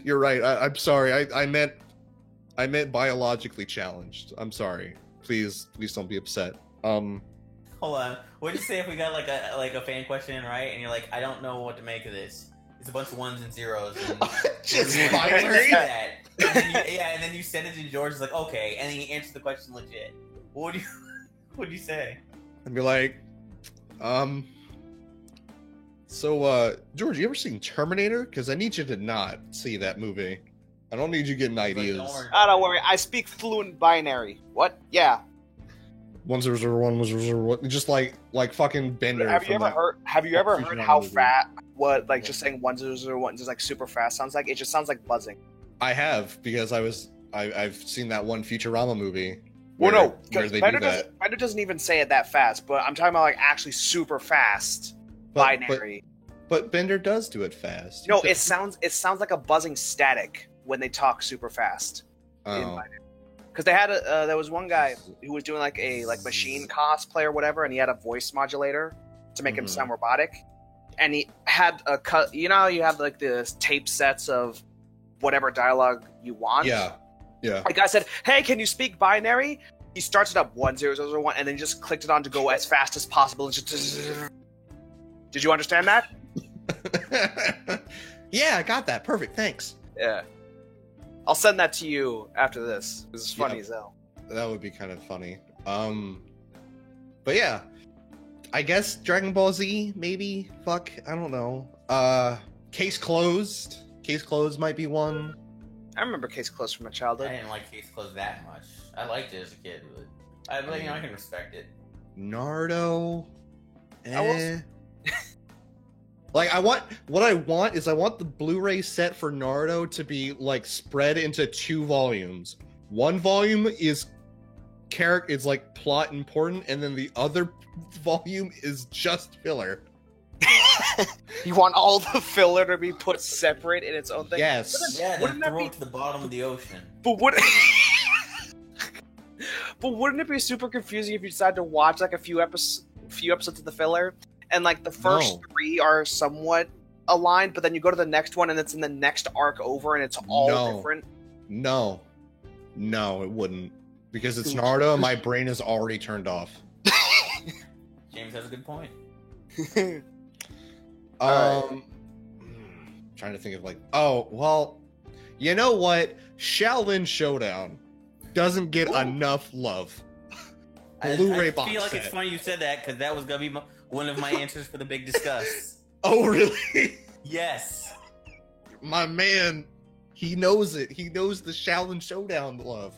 you're right. I'm sorry. I meant biologically challenged. I'm sorry. Please don't be upset. Hold on. What'd you say if we got like a fan question, right? And you're like, I don't know what to make of this. It's a bunch of ones and zeros. And Just and binary? and then you send it to George. Is like, okay, and then he answers the question legit. What would you say? I'd be like, So, George, you ever seen Terminator? Because I need you to not see that movie. I don't need you getting ideas. Don't worry. I speak fluent binary. What? Yeah. 1001 was just like fucking Bender. Have you ever heard how movie. fast? What just saying 1001 just like super fast sounds like? It just sounds like buzzing. I have because I've seen that one Futurama movie. Well, no, where because they Bender do that. doesn't even say it that fast. But I'm talking about like actually super fast binary. But Bender does do it fast. No, it sounds like a buzzing static when they talk super fast. Oh. Because they had there was one guy who was doing like a machine cosplay or whatever, and he had a voice modulator to make him sound robotic. And he had a cut. You know, you have like the tape sets of whatever dialogue you want. Yeah. The guy said, "Hey, can you speak binary?" He starts it up 1001, and then just clicked it on to go as fast as possible. Did you understand that? Yeah, I got that. Perfect. Thanks. Yeah. I'll send that to you after this. This is funny as hell. That would be kind of funny. But yeah, I guess Dragon Ball Z, maybe. Fuck, I don't know. Case Closed. Case Closed might be one. I remember Case Closed from my childhood. I didn't like Case Closed that much. I liked it as a kid, but I can respect it. Naruto. I Like I want the Blu-ray set for Naruto to be like spread into 2 volumes. One volume is it's like plot important, and then the other volume is just filler. You want all the filler to be put separate in its own thing? Yes. Yeah, Wouldn't then that throw be- it to the bottom of the ocean. But wouldn't it be super confusing if you decided to watch like a few episodes of the filler, and like the first 3 are somewhat aligned, but then you go to the next one and it's in the next arc over and it's all different? No, it wouldn't. Because it's Naruto and my brain is already turned off. James has a good point. Trying to think of like, oh, well, you know what? Shaolin Showdown doesn't get enough love. Blu-ray box I feel like set. it's funny you said that because that was gonna be one of my answers for the big discuss. Oh, really? Yes. My man, he knows it. He knows the Shaolin Showdown love.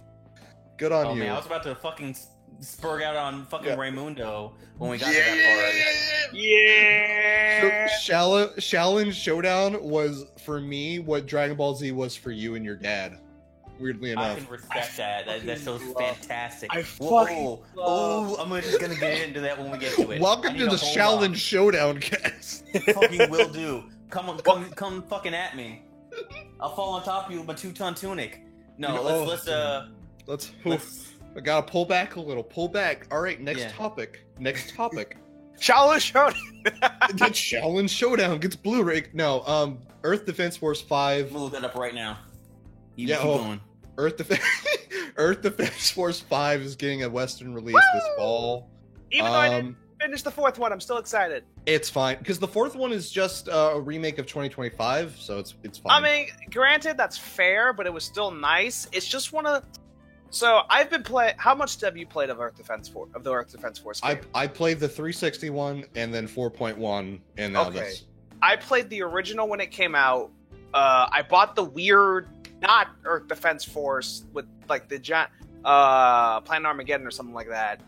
Good on you. Man, I was about to fucking spurg out on fucking Raymundo when we got to Yeah. that part. Yeah. So, Shaolin Showdown was for me what Dragon Ball Z was for you and your dad. Weirdly I enough. can respect that. That show's fantastic. I fucking love- I'm just gonna get into that when we get to it. Welcome I to need the to hold Shaolin off. Showdown cast. Fucking will do. Come fucking at me. I'll fall on top of you with my 2-ton tunic. No, let's I gotta pull back a little. Pull back. All right, next Yeah. topic. Next topic. Shaolin Showdown. The Shaolin Showdown gets Blu-ray. No, Earth Defense Force 5. I'm gonna look that up right now. You Yeah, keep going. Earth Defense Force 5 is getting a Western release this fall. Even though I didn't finish the 4th one, I'm still excited. It's fine because the 4th one is just a remake of 2025, so it's fine. I mean, granted, that's fair, but it was still nice. It's just one of. So I've been playing. How much have you played of the Earth Defense Force? Game? I played the 360 one and then 4.1 and now Okay. this. I played the original when it came out. I bought the weird, not Earth Defense Force with like the giant Planet Armageddon or something like that,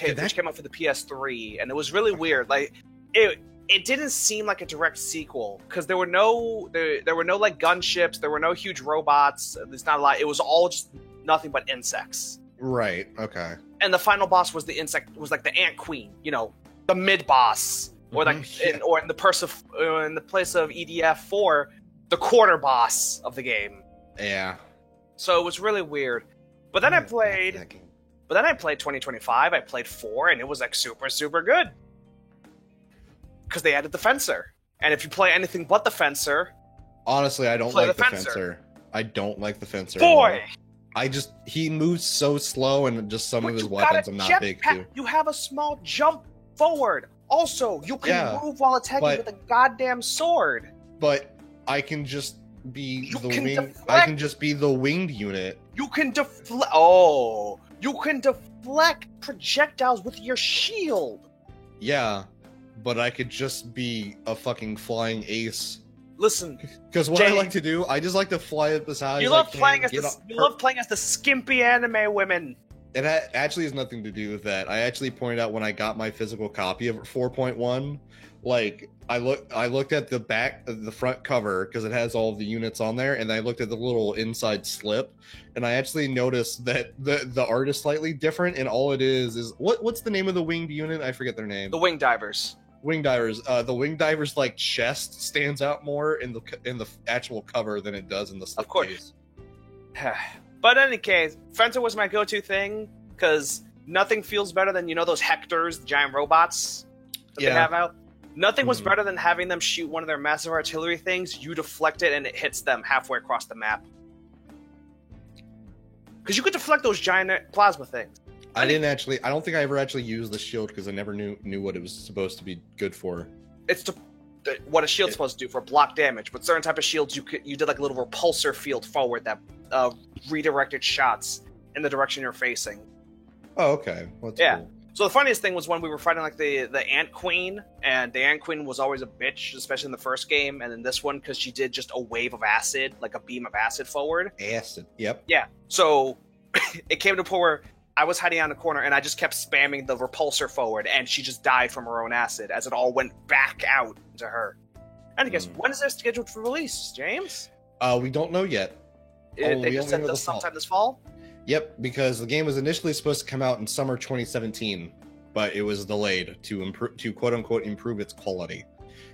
which came out for the PS3, and it was really weird. Like it didn't seem like a direct sequel because there were no like gunships, there were no huge robots. There's not a lot. It was all just nothing but insects. Right. Okay. And the final boss was the insect, was like the Ant Queen, the mid boss, or like in the place of EDF 4, the quarter boss of the game. Yeah. So it was really weird. But then I played 2025. I played 4, and it was like super super good because they added the Fencer. And if you play anything but the Fencer, Honestly, I don't Play like the the Fencer. Fencer. I don't like the Fencer. boy, He moves so slow, and just some but of his you weapons got a I'm not big jetpack. to. You have a small jump forward. Also, you can Yeah, move while attacking but- with a goddamn sword. But I can just be You the can wing. I deflect. can just be the winged unit. You can deflect. Oh, you can deflect projectiles with your shield. Yeah. but I could just be a fucking flying ace. Listen, Because what I like to do, I just like to fly up as high you as love I can. playing as love playing as the skimpy anime women. It actually has nothing to do with that. I actually pointed out when I got my physical copy of 4.1, like I looked at the back, the front cover, because it has all of the units on there, and I looked at the little inside slip, and I actually noticed that the art is slightly different, and all it is what's the name of the winged unit? I forget their name. The wing divers. Wing divers. The wing divers like chest stands out more in the actual cover than it does in the slip. Of course. But in any case, Fenter was my go-to thing because nothing feels better than those Hectors, the giant robots that they have out. Nothing was better than having them shoot one of their massive artillery things. You deflect it and it hits them halfway across the map. Because you could deflect those giant plasma things. I don't think I ever actually used the shield because I never knew what it was supposed to be good for. It's what a shield's supposed to do for block damage, but certain type of shields you did like a little repulsor field forward that redirected shots in the direction you're facing. Oh, okay. That's cool. So the funniest thing was when we were fighting like the Ant Queen, and the Ant Queen was always a bitch, especially in the first game, and in this one because she did just a wave of acid, like a beam of acid forward. Acid. Yep. Yeah. So it came to a point where I was hiding out in the corner, and I just kept spamming the repulsor forward, and she just died from her own acid as it all went back out to her. And I guess when is this scheduled for release, James? We don't know yet. They just said this sometime this fall? Yep, because the game was initially supposed to come out in summer 2017, but it was delayed to quote unquote improve its quality.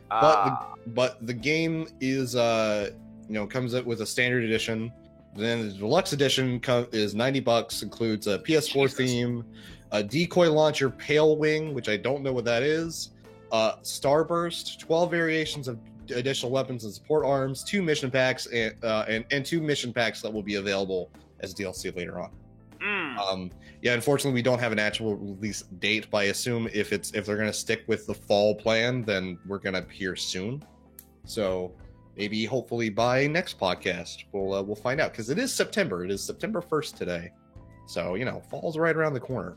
But the game is comes out with a standard edition. Then the deluxe edition is $90, includes a PS4 theme, a decoy launcher Pale Wing, which I don't know what that is, Starburst, 12 variations of additional weapons and support arms, 2 mission packs, and 2 mission packs that will be available as DLC later on. Unfortunately, we don't have an actual release date, but I assume if they're going to stick with the fall plan, then we're going to hear soon. So maybe, hopefully, by next podcast, we'll find out, because it is September. It is September 1st today, so fall's right around the corner.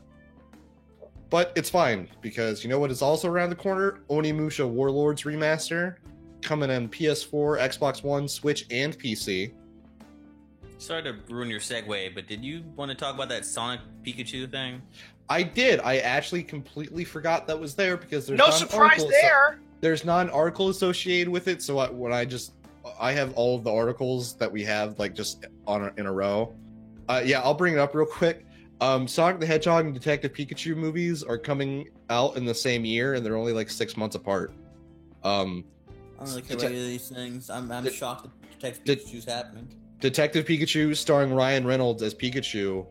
But it's fine, because you know what is also around the corner? Onimusha Warlords Remaster, coming on PS4, Xbox One, Switch, and PC. Sorry to ruin your segue, but did you want to talk about that Sonic Pikachu thing? I did. I actually completely forgot that was there, because there's no surprise there. There's not an article associated with it, so I have all of the articles that we have like just in a row. I'll bring it up real quick. Sonic the Hedgehog and Detective Pikachu movies are coming out in the same year, and they're only like 6 months apart. I don't really care about these things. I'm shocked that Detective Pikachu's happening. Detective Pikachu, starring Ryan Reynolds as Pikachu,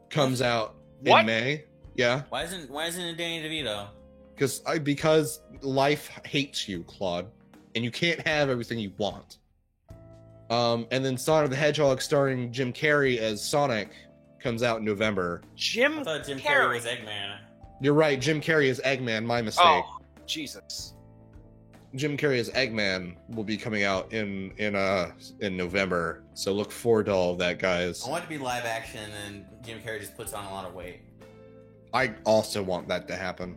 comes out in May. Yeah. Why isn't it Danny DeVito? Because life hates you, Claude, and you can't have everything you want. And then Sonic the Hedgehog, starring Jim Carrey as Sonic, comes out in November. I thought Jim Carrey was Eggman. You're right, Jim Carrey is Eggman. My mistake. Oh, Jesus. Jim Carrey as Eggman will be coming out in November, so look forward to all of that, guys. I want it to be live action, and Jim Carrey just puts on a lot of weight. I also want that to happen.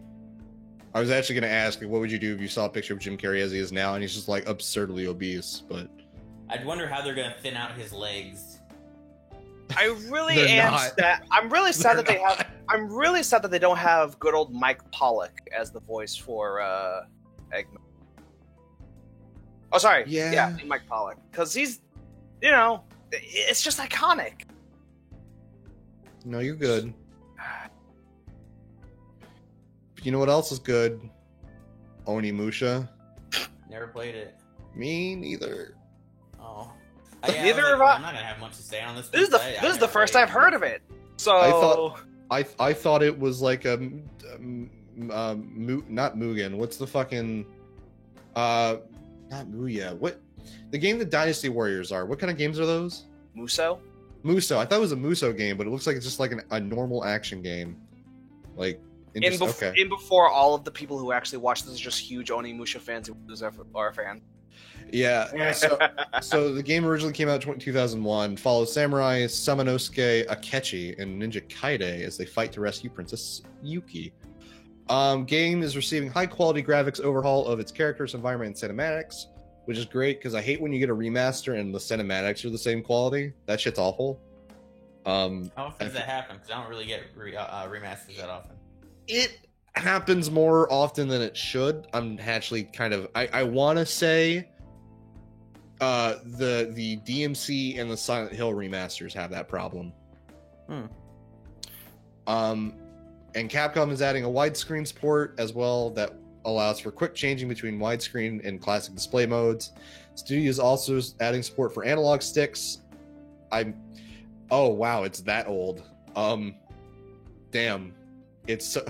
I was actually going to ask, what would you do if you saw a picture of Jim Carrey as he is now, and he's just like absurdly obese? But I'd wonder how they're going to thin out his legs. I really am sad. I'm really sad that they have. I'm really sad that they don't have good old Mike Pollock as the voice for Eggman. Oh, sorry. Yeah, Mike Pollock, because he's, it's just iconic. No, you're good. You know what else is good? Onimusha. Never played it. Me neither. Oh. Neither have I. I'm not gonna have much to say on this. This is the first I've heard of it. So I thought it was like a not Mugen. What's the fucking not Muya? What the game that Dynasty Warriors are? What kind of games are those? Muso. I thought it was a Muso game, but it looks like it's just like a normal action game. Like before all of the people who actually watch this are just huge Onimusha fans who are a fan. Yeah. So the game originally came out in 2001, follows Samurai Samanosuke Akechi and Ninja Kaide as they fight to rescue Princess Yuki. Game is receiving high quality graphics overhaul of its characters, environment, and cinematics, which is great because I hate when you get a remaster and the cinematics are the same quality. That shit's awful. How often does that happen? Because I don't really get remasters that often. It happens more often than it should. I'm actually kind of I want to say the DMC and the Silent Hill remasters have that problem. And Capcom is adding a widescreen support as well that allows for quick changing between widescreen and classic display modes. Studio is also adding support for analog sticks. Oh wow, it's that old. Damn, it's so,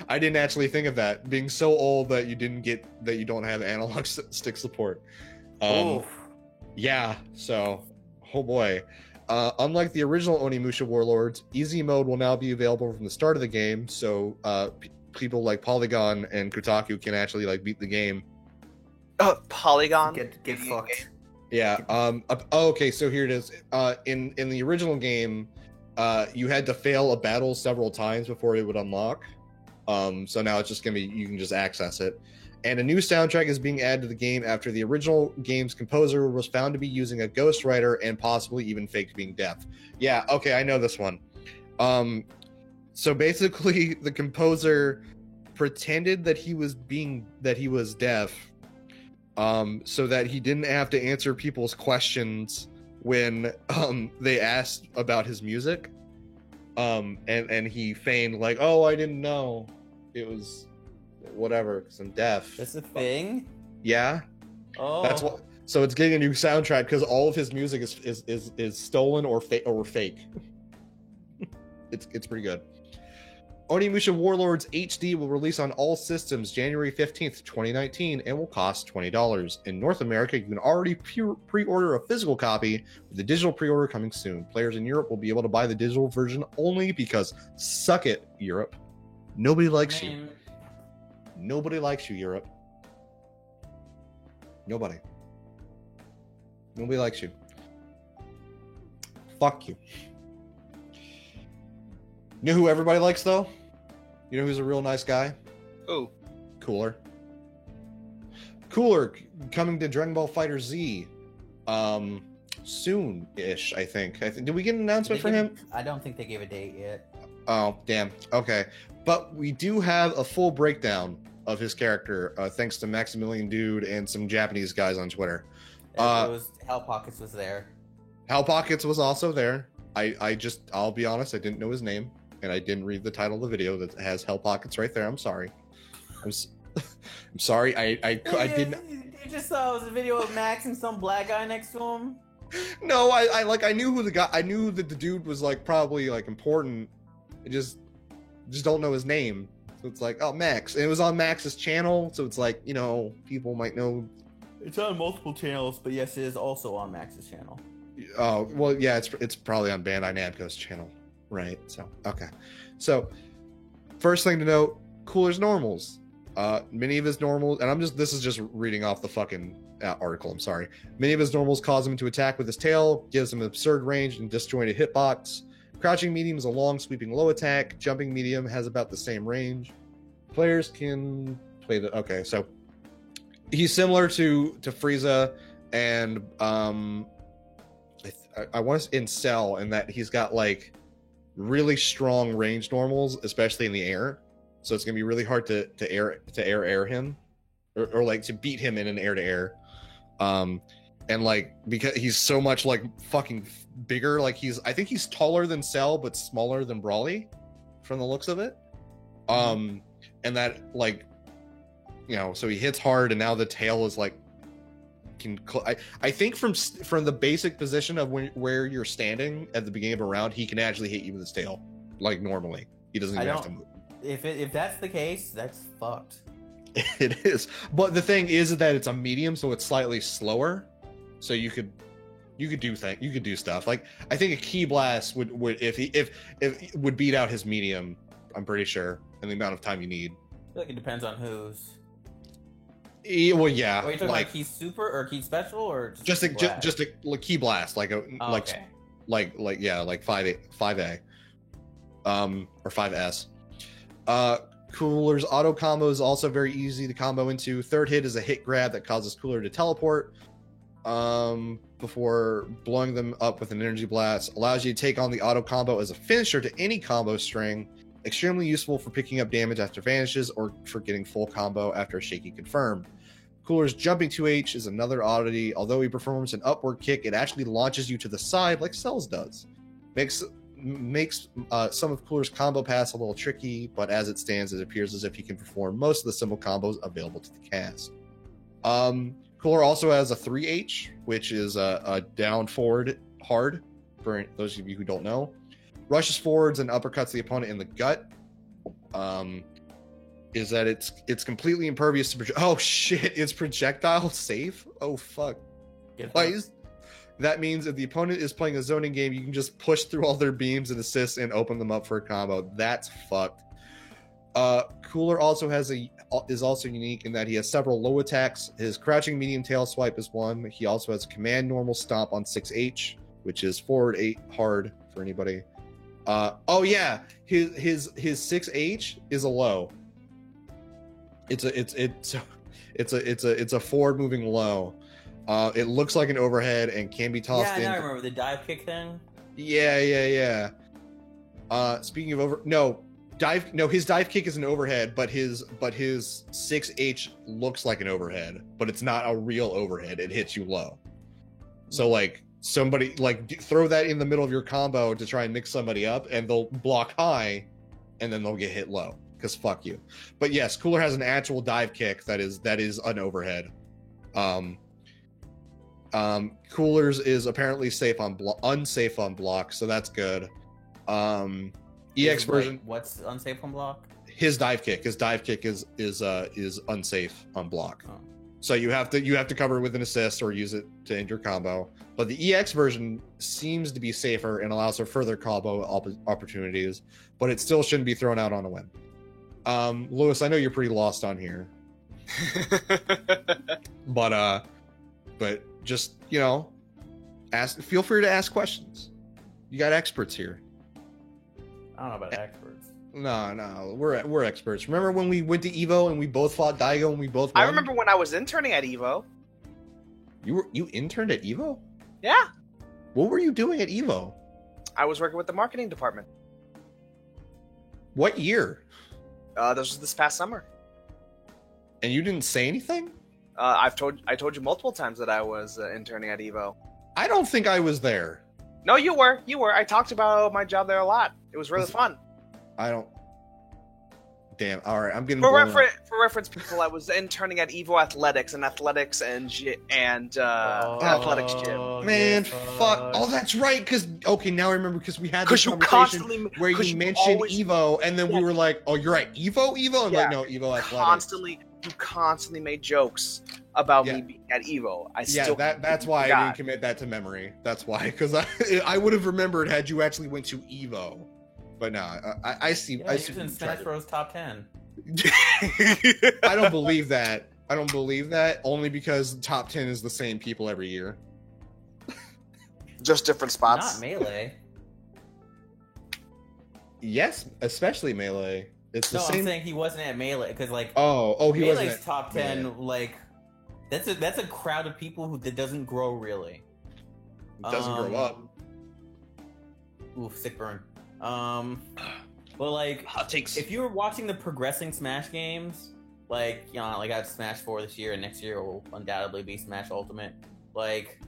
I didn't actually think of that being so old that you don't have analog stick support. Yeah, so oh boy. Unlike the original Onimusha Warlords, easy mode will now be available from the start of the game, so people like Polygon and Kotaku can actually like beat the game. Polygon? Get fucked. Yeah. Okay, so here it is. In the original game, you had to fail a battle several times before it would unlock. So now it's just gonna be you can just access it. And a new soundtrack is being added to the game after the original game's composer was found to be using a ghostwriter and possibly even faked being deaf. Yeah, okay, I know this one. So basically the composer pretended that he was deaf, so that he didn't have to answer people's questions when they asked about his music. And he feigned like, oh, I didn't know. It was whatever, because I'm deaf. That's a thing? Yeah. Oh. That's what. So it's getting a new soundtrack because all of his music is stolen or fake. It's pretty good. Onimusha Warlords HD will release on all systems January 15th, 2019, and will cost $20. In North America, you can already pre-order a physical copy, with the digital pre-order coming soon. Players in Europe will be able to buy the digital version only because suck it, Europe. Nobody likes you. Nobody likes you, Europe. Nobody likes you. Fuck you. You know who everybody likes, though? You know who's a real nice guy? Who? Cooler. Cooler coming to Dragon Ball Fighter Z. Soon-ish, I think. Did we get an announcement for him? I don't think they gave a date yet. Oh, damn. Okay. But we do have a full breakdown of his character, thanks to Maximilian Dude and some Japanese guys on Twitter. Hell Pockets was there. Hell Pockets was also there. I'll be honest, I didn't know his name, and I didn't read the title of the video that has Hell Pockets right there. I'm sorry. I'm sorry. I didn't. You just saw it was a video of Max and some black guy next to him. No, I knew who the guy. I knew that the dude was like probably like important. I just don't know his name. So it's like, oh, Max. And it was on Max's channel, so it's like, you know, people might know. It's on multiple channels, but yes, it is also on Max's channel. Oh, well, yeah, it's probably on Bandai Namco's channel, right? So, okay. So, first thing to note, Cooler's normals. Many of his normals, and this is just reading off the fucking article, I'm sorry. Many of his normals cause him to attack with his tail, gives him absurd range and disjointed hitbox. Crouching medium is a long, sweeping low attack. Jumping medium has about the same range. Players can play the... Okay, so he's similar to Frieza and I want to in Cell in that he's got like really strong range normals, especially in the air. So it's gonna be really hard to air him, or like to beat him in an air to air. And like because he's so much like fucking bigger, like I think he's taller than Cell but smaller than Brawly, from the looks of it. And that like, you know, so he hits hard, and now the tail is like I think from the basic position of where you're standing at the beginning of a round, he can actually hit you with his tail like normally. He doesn't even have to move. If that's the case, that's fucked. It is, but the thing is that it's a medium, so it's slightly slower. So you could do stuff like I think a Key Blast would if would beat out his medium. I'm pretty sure, and the amount of time you need. I feel like it depends on whose. Well, yeah. Are you talking like Key Super or Key Special or just a Key Blast, like a okay. like 5A, or 5S. Cooler's auto combo is also very easy to combo into. Third hit is a hit grab that causes Cooler to teleport before blowing them up with an energy blast. Allows you to take on the auto combo as a finisher to any combo string. Extremely useful for picking up damage after vanishes or for getting full combo after a shaky confirm. Cooler's jumping 2H is another oddity. Although he performs an upward kick, it actually launches you to the side like Cells does. Makes some of Cooler's combo paths a little tricky, but as it stands, it appears as if he can perform most of the simple combos available to the cast. Cooler also has a 3H, which is a down forward hard, for those of you who don't know. Rushes forwards and uppercuts the opponent in the gut. Is that it's completely impervious to oh shit, it's projectile safe? Oh fuck. That means if the opponent is playing a zoning game, you can just push through all their beams and assists and open them up for a combo. That's fucked. Cooler also is also unique in that he has several low attacks. His crouching medium tail swipe is one. He also has command normal stomp on 6H, which is forward 8 hard for anybody. Oh yeah, his 6H is a low. It's a forward moving low. It looks like an overhead and can be tossed in. Yeah, I remember the dive kick thing. Yeah. Speaking of his dive kick is an overhead, but his 6H looks like an overhead, but it's not a real overhead. It hits you low. So like somebody like throw that in the middle of your combo to try and mix somebody up, and they'll block high, and then they'll get hit low because fuck you. But yes, Cooler has an actual dive kick that is an overhead. Cooler's is apparently unsafe on block, so that's good. EX version. What's unsafe on block? His dive kick is unsafe on block. Oh. So you have to cover it with an assist or use it to end your combo. But the EX version seems to be safer and allows for further combo opportunities, but it still shouldn't be thrown out on a whim. Lewis, I know you're pretty lost on here. but just, feel free to ask questions. You got experts here. I don't know about experts. No, we're experts. Remember when we went to Evo and we both fought Daigo and we both won? I remember when I was interning at Evo. You interned at Evo? Yeah. What were you doing at Evo? I was working with the marketing department. What year? This was this past summer. And you didn't say anything? I told you multiple times that I was interning at Evo. I don't think I was there. No, you were. I talked about my job there a lot. It was really fun. I don't. Damn. All right, I'm getting. For reference, people, I was interning at Evo Athletics and Athletics Athletics Gym. Man, fuck. Oh, that's right. Because now I remember because we had this you conversation constantly where you mentioned Evo, and then we were like, "Oh, you're at Evo." I'm like, "No, Evo Athletics." You constantly made jokes about me being at Evo. That's why I didn't commit that to memory. That's why, because I would have remembered had you actually went to Evo. But no, I see. Yeah, he was in Smash Bros. Top 10. I don't believe that. Only because the top 10 is the same people every year. Just different spots. Not Melee. Yes, especially Melee. It's the same. I'm saying he wasn't at Melee because he wasn't Melee's at top 10. Like that's a crowd of people that doesn't grow really. It doesn't grow up. Oof, sick burn. Well, like hot takes. If you were watching the progressing Smash games, like I have Smash 4 this year, and next year will undoubtedly be Smash Ultimate. Like,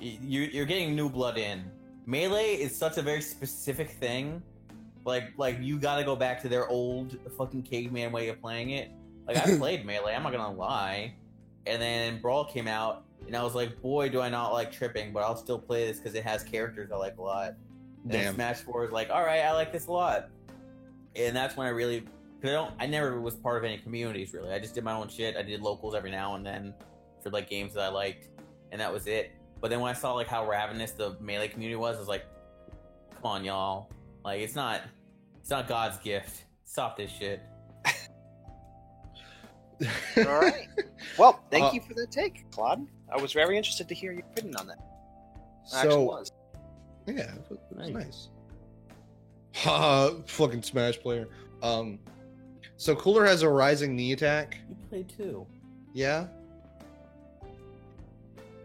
you're getting new blood in. Melee is such a very specific thing. Like you got to go back to their old fucking caveman way of playing it. Like I played Melee, I'm not gonna lie, and then Brawl came out, and I was like, boy, do I not like tripping, but I'll still play this because it has characters I like a lot. And Smash 4 is like, all right, I like this a lot. And that's when I never was part of any communities really. I just did my own shit. I did locals every now and then for like games that I liked, and that was it. But then when I saw like how ravenous the Melee community was, I was like, come on, y'all. Like it's not God's gift. Stop this shit. All right. Well, thank you for that take, Claude. I was very interested to hear your opinion on that. I actually was. Yeah, it was nice. Fucking Smash player. So Cooler has a rising knee attack. You played 2. Yeah.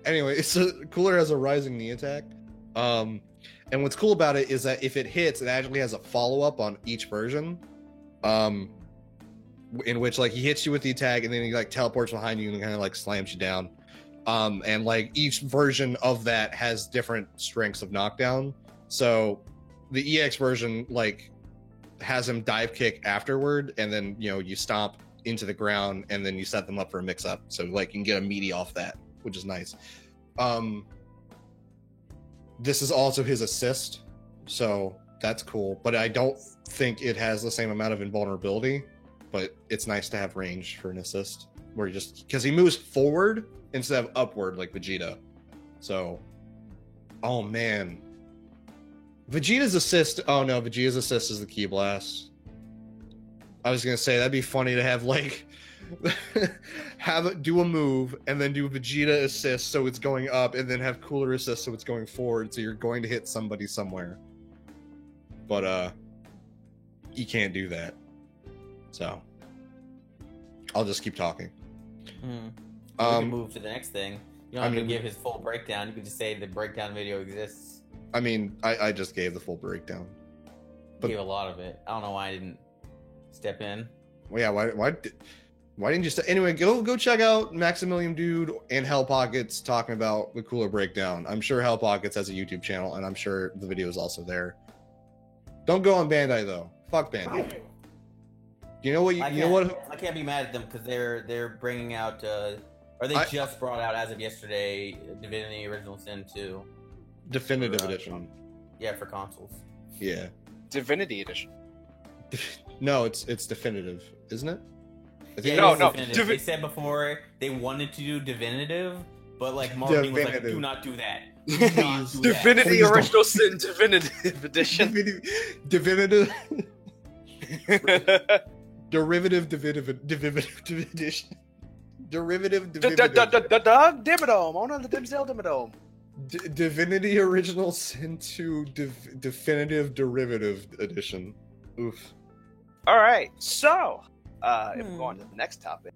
Anyway, so Cooler has a rising knee attack. And what's cool about it is that if it hits, it actually has a follow-up on each version. In which like he hits you with the attack and then he like teleports behind you and kind of like slams you down. And like each version of that has different strengths of knockdown. So the EX version like has him dive kick afterward, and then you stomp into the ground and then you set them up for a mix up. So like you can get a meaty off that, which is nice. This is also his assist, so that's cool. But I don't think it has the same amount of invulnerability. But it's nice to have range for an assist, where he just because he moves forward instead of upward like Vegeta. So, oh man, Vegeta's assist. Oh no, Vegeta's assist is the Ki Blast. I was gonna say that'd be funny to have like have it do a move and then do Vegeta assist so it's going up, and then have Cooler assist so it's going forward. So you're going to hit somebody somewhere. But you can't do that. So I'll just keep talking. We can move to the next thing. You don't have to give his full breakdown. You can just say the breakdown video exists. I mean, I just gave the full breakdown. But gave a lot of it. I don't know why I didn't step in. Well, yeah, why didn't you anyway, go check out Maximilian Dude and Hell Pockets talking about the Cooler breakdown. I'm sure Hell Pockets has a YouTube channel, and I'm sure the video is also there. Don't go on Bandai though. Fuck Bandai. You know what? I can't be mad at them because they're bringing out, or they just brought out as of yesterday, Divinity Original Sin 2. Definitive Edition. Yeah, for consoles. Yeah. Divinity Edition. No, it's definitive, isn't it? No. They said before they wanted to do Divinitive, but like marketing was like, do not do that. Divinity Original Sin Definitive Edition. Derivative edition. Derivative. Doug Dimmadome. Oh no, the Dimsdale Dimmadome. Divinity Original Sin 2 Definitive Derivative Edition. Oof. All right, so if we go on to the next topic.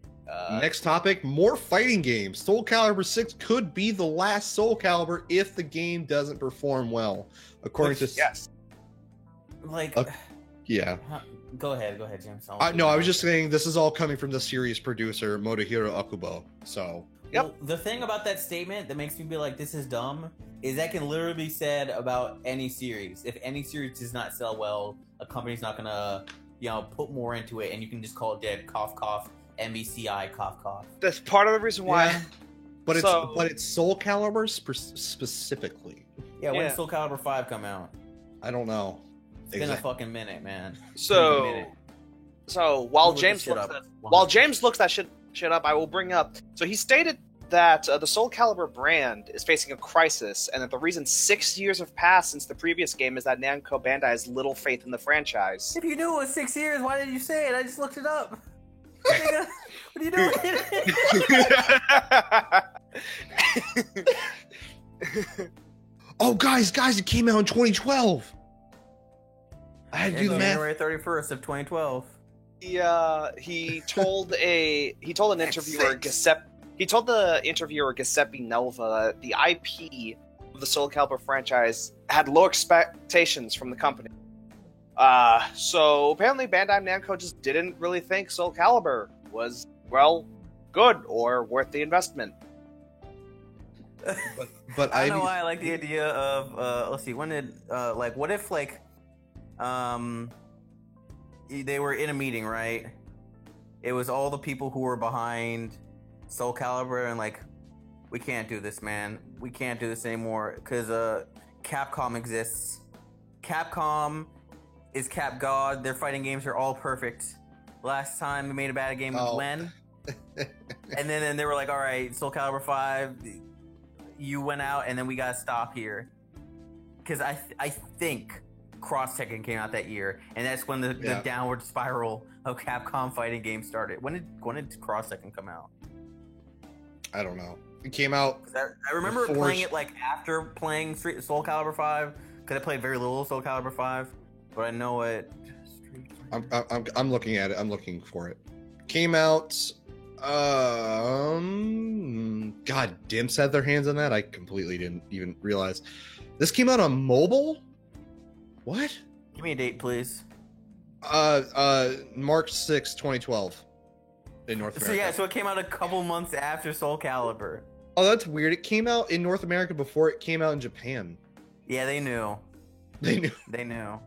Next topic: more fighting games. Soul Calibur 6 could be the last Soul Calibur if the game doesn't perform well, according to yes. Like, yeah. Go ahead, James. No, I was just saying this is all coming from the series producer Motohiro Akubo. So, well, the thing about that statement that makes me be like, this is dumb, is that can literally be said about any series. If any series does not sell well, a company's not gonna, put more into it, and you can just call it dead. Cough, cough. MBCI, cough, cough. That's part of the reason why. Yeah. But it's Soul Calibur specifically. Yeah, when did Soul Calibur 5 come out? I don't know. It's been a fucking minute, man. So while James looks that shit up, I will bring up. So he stated that the Soul Calibur brand is facing a crisis, and that the reason 6 years have passed since the previous game is that Namco Bandai has little faith in the franchise. If you knew it was 6 years, why did you say it? I just looked it up. What are you doing? Oh, guys, it came out in 2012. I had to do the math. January 31st of 2012. He told an interviewer Giuseppe Nova that the IP of the Soul Calibur franchise had low expectations from the company. So apparently Bandai Namco just didn't really think Soul Calibur was, good or worth the investment. But I don't know why I like the idea of, let's see, when did, what if, they were in a meeting, right? It was all the people who were behind Soul Calibur and we can't do this, man. We can't do this anymore because, Capcom exists. Capcom is Cap God. Their fighting games are all perfect. Last time we made a bad game with when? And then they were like, all right, Soul Calibur 5, you went out, and then we gotta stop here. Because I think Cross Tekken came out that year, and that's when the downward spiral of Capcom fighting games started. When did Cross Tekken come out? I don't know. It came out. I remember playing it after playing Soul Calibur 5, because I played very little Soul Calibur 5. But I know it. I'm looking at it. I'm looking for it. Came out. God, Dimps had their hands on that. I completely didn't even realize. This came out on mobile. What? Give me a date, please. March 6, 2012, in North America. So yeah, so it came out a couple months after Soul Calibur. Oh, that's weird. It came out in North America before it came out in Japan. Yeah, they knew. They knew. They knew.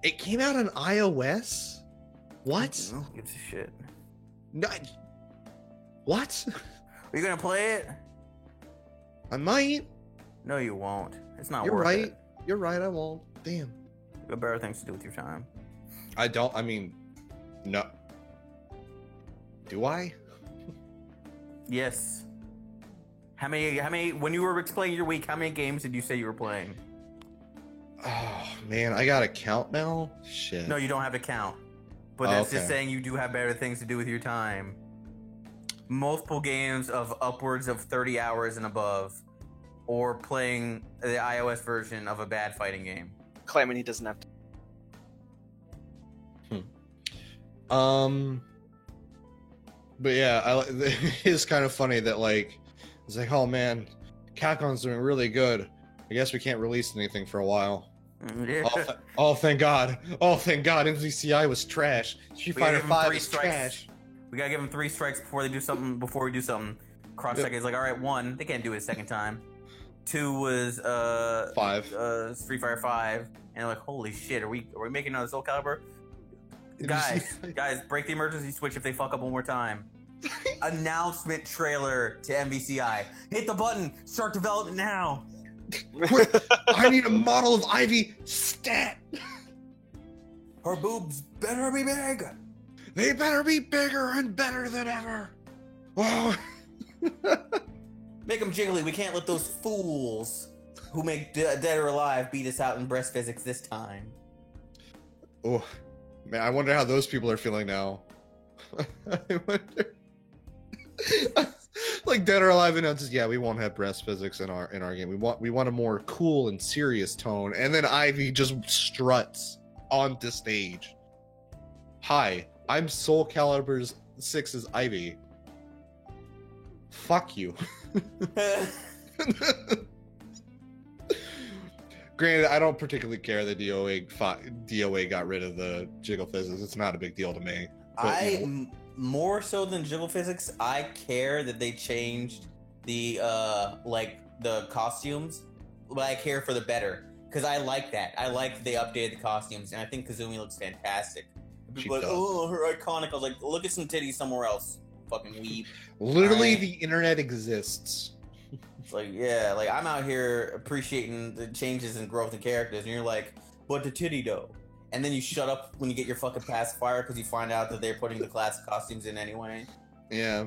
It came out on iOS. What? Who gives a shit? No. What? Are you gonna play it? I might. No, you won't. It's not You're worth right. it. You're right. I won't. Damn. You got better things to do with your time. I don't. I mean, no. Do I? Yes. How many? When you were explaining your week, how many games did you say you were playing? Oh man, I got to count now. Shit. No, you don't have to count. But that's just saying you do have better things to do with your time. Multiple games of upwards of 30 hours and above, or playing the iOS version of a bad fighting game. Claiming he doesn't have to. But yeah, it's kind of funny that like it's like, oh man, Capcom's doing really good. I guess we can't release anything for a while. Yeah. Oh, thank God. Oh, thank God. MVCI was trash. Street Fighter 5 is trash. We gotta give them 3 strikes before they do something. Before we do something, Cross Second is like, all right, 1, they can't do it a second time. 2 was 5. Street Fighter 5, and they're like, holy shit, are we making another Soul Calibur? Guys, break the emergency switch if they fuck up one more time. Announcement trailer to MVCI. Hit the button. Start development now. I need a model of Ivy stat. Her boobs better be big. They better be bigger and better than ever. Oh. Make them jiggly. We can't let those fools who make Dead or Alive beat us out in breast physics this time. Oh, man, I wonder how those people are feeling now. I wonder. Like Dead or Alive announces, yeah, we won't have breast physics in our game. We want a more cool and serious tone, and then Ivy just struts onto stage. Hi, I'm Soul Calibur 6's Ivy. Fuck you. Granted, I don't particularly care that DOA got rid of the jiggle physics. It's not a big deal to me. But, more so than jiggle physics, I care that they changed the the costumes, but I care for the better because I like that. I like they updated the costumes, and I think Kazumi looks fantastic. People are like, oh, her iconic. I was like, look at some titties somewhere else. Fucking weeb. Literally, right. The internet exists. It's like, yeah, like I'm out here appreciating the changes and growth in characters, and you're like, but the titty though. And then you shut up when you get your fucking pacifier because you find out that they're putting the classic costumes in anyway. Yeah.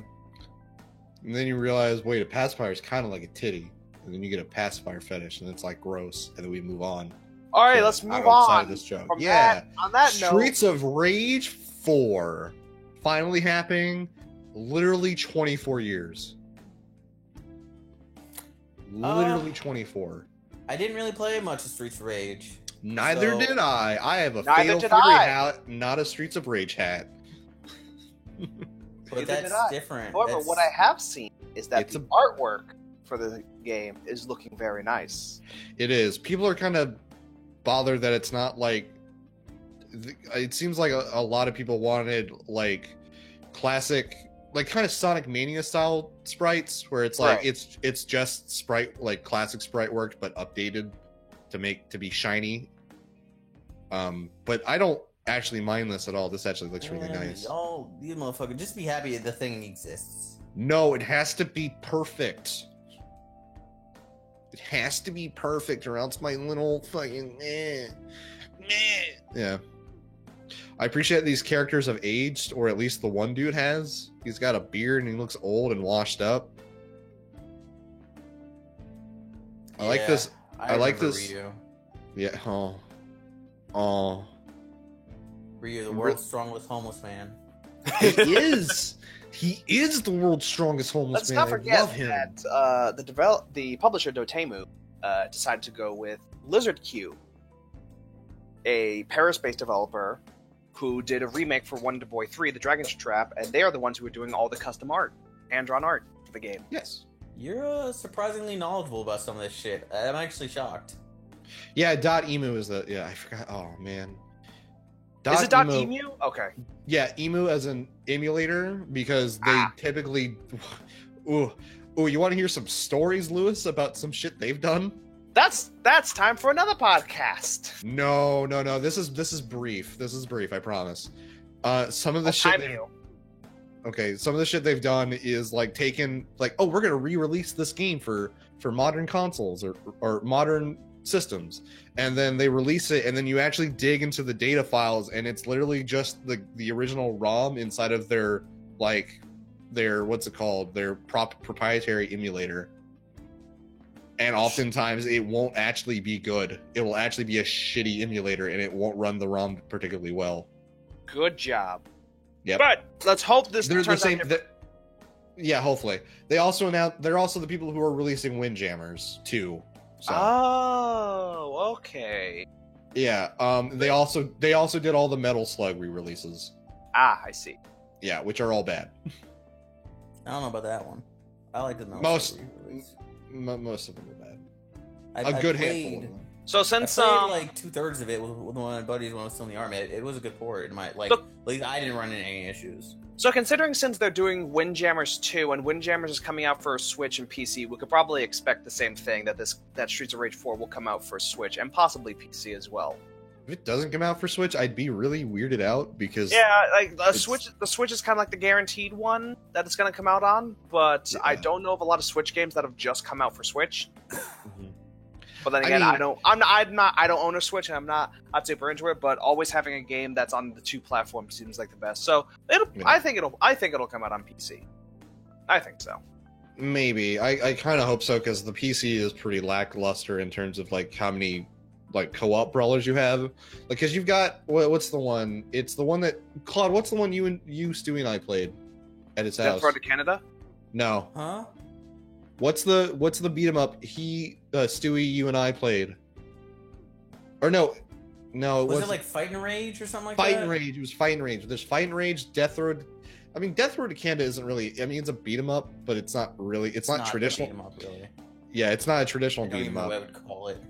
And then you realize, wait, a pacifier is kind of like a titty. And then you get a pacifier fetish, and it's like gross. And then we move on. All right, let's move on. Of this joke. From Yeah. on that note, Streets of Rage 4 finally happening. Literally 24 years. Literally 24. I didn't really play much of Streets of Rage. Neither So- did I. I have a Neither Fatal did Fury I. hat, not a Streets of Rage hat. But Neither that's did I. different. however, That's- what I have seen is that It's the a- artwork for the game is looking very nice. It is. People are kind of bothered that it's not like. It seems like a lot of people wanted like classic, like kind of Sonic Mania style sprites, where it's like Right. it's just sprite, like classic sprite work, but updated to be shiny. But I don't actually mind this at all. This actually looks really nice. Oh, you motherfucker! Just be happy that the thing exists. No, it has to be perfect. It has to be perfect, or else my little fucking yeah. I appreciate these characters have aged, or at least the one dude has. He's got a beard and he looks old and washed up. I like this. I like remember this- Ryu. Yeah. Oh. Ryu, the world's strongest homeless man. He is. He is the world's strongest homeless Let's man. not I forget love him. that the publisher Dotemu decided to go with Lizard Q, a Paris-based developer who did a remake for Wonder Boy 3, The Dragon's Trap, and they are the ones who are doing all the custom art, hand-drawn art for the game. Yes. You're surprisingly knowledgeable about some of this shit. I'm actually shocked. Yeah, .emu is the I forgot. Oh man. Is it .emu? Okay. Yeah, emu as an emulator because they typically. Ooh, you want to hear some stories, Lewis, about some shit they've done? That's time for another podcast. No. This is brief. This is brief. I promise. Some of the some of the shit they've done is like taken like, oh, we're gonna re-release this game for modern consoles or modern systems, and then they release it, and then you actually dig into the data files, and it's literally just the original ROM inside of their what's it called, their proprietary emulator. And oftentimes it won't actually be good. It will actually be a shitty emulator, and it won't run the ROM particularly well. Good job. Yep. But let's hope this They're turns the same. out Yeah, hopefully. They're also the people who are releasing Windjammers too. So. Oh, okay. Yeah. They also did all the Metal Slug re-releases. I see. Yeah, which are all bad. I don't know about that one. I like the Most of of them are bad. I good played, handful of them. So I since played like 2/3 of it with one of my buddies when I was still in the army. It was a good port. At least I didn't run into any issues. So considering since they're doing Windjammers 2 and Windjammers is coming out for Switch and PC, we could probably expect the same thing, that Streets of Rage 4 will come out for Switch and possibly PC as well. If it doesn't come out for Switch, I'd be really weirded out because the Switch is kind of like the guaranteed one that it's going to come out on, but Yeah. I don't know of a lot of Switch games that have just come out for Switch. Mhm. But then again, I I don't own a Switch, and I'm not super into it. But always having a game that's on the two platforms seems like the best. So I think it'll come out on PC. I think so. Maybe. I kind of hope so because the PC is pretty lackluster in terms of like how many like co-op brawlers you have. Like, because you've got what's the one? It's the one that Claude. What's the one you, Stewie, and I played at his house? Death Road to Canada. No. Huh? What's the beat 'em up? Stewie, you and I played. Or no, it Was it like Fight and Rage or something like Fight that? and Rage. It was Fight and Rage. There's Fight and Rage, Death Road. I mean, Death Road to Canada isn't really. I mean, it's a beat 'em up, but it's not really. It's not traditional. Beat 'em up, really. Yeah, it's not a I traditional don't beat even 'em know up. what I would call it.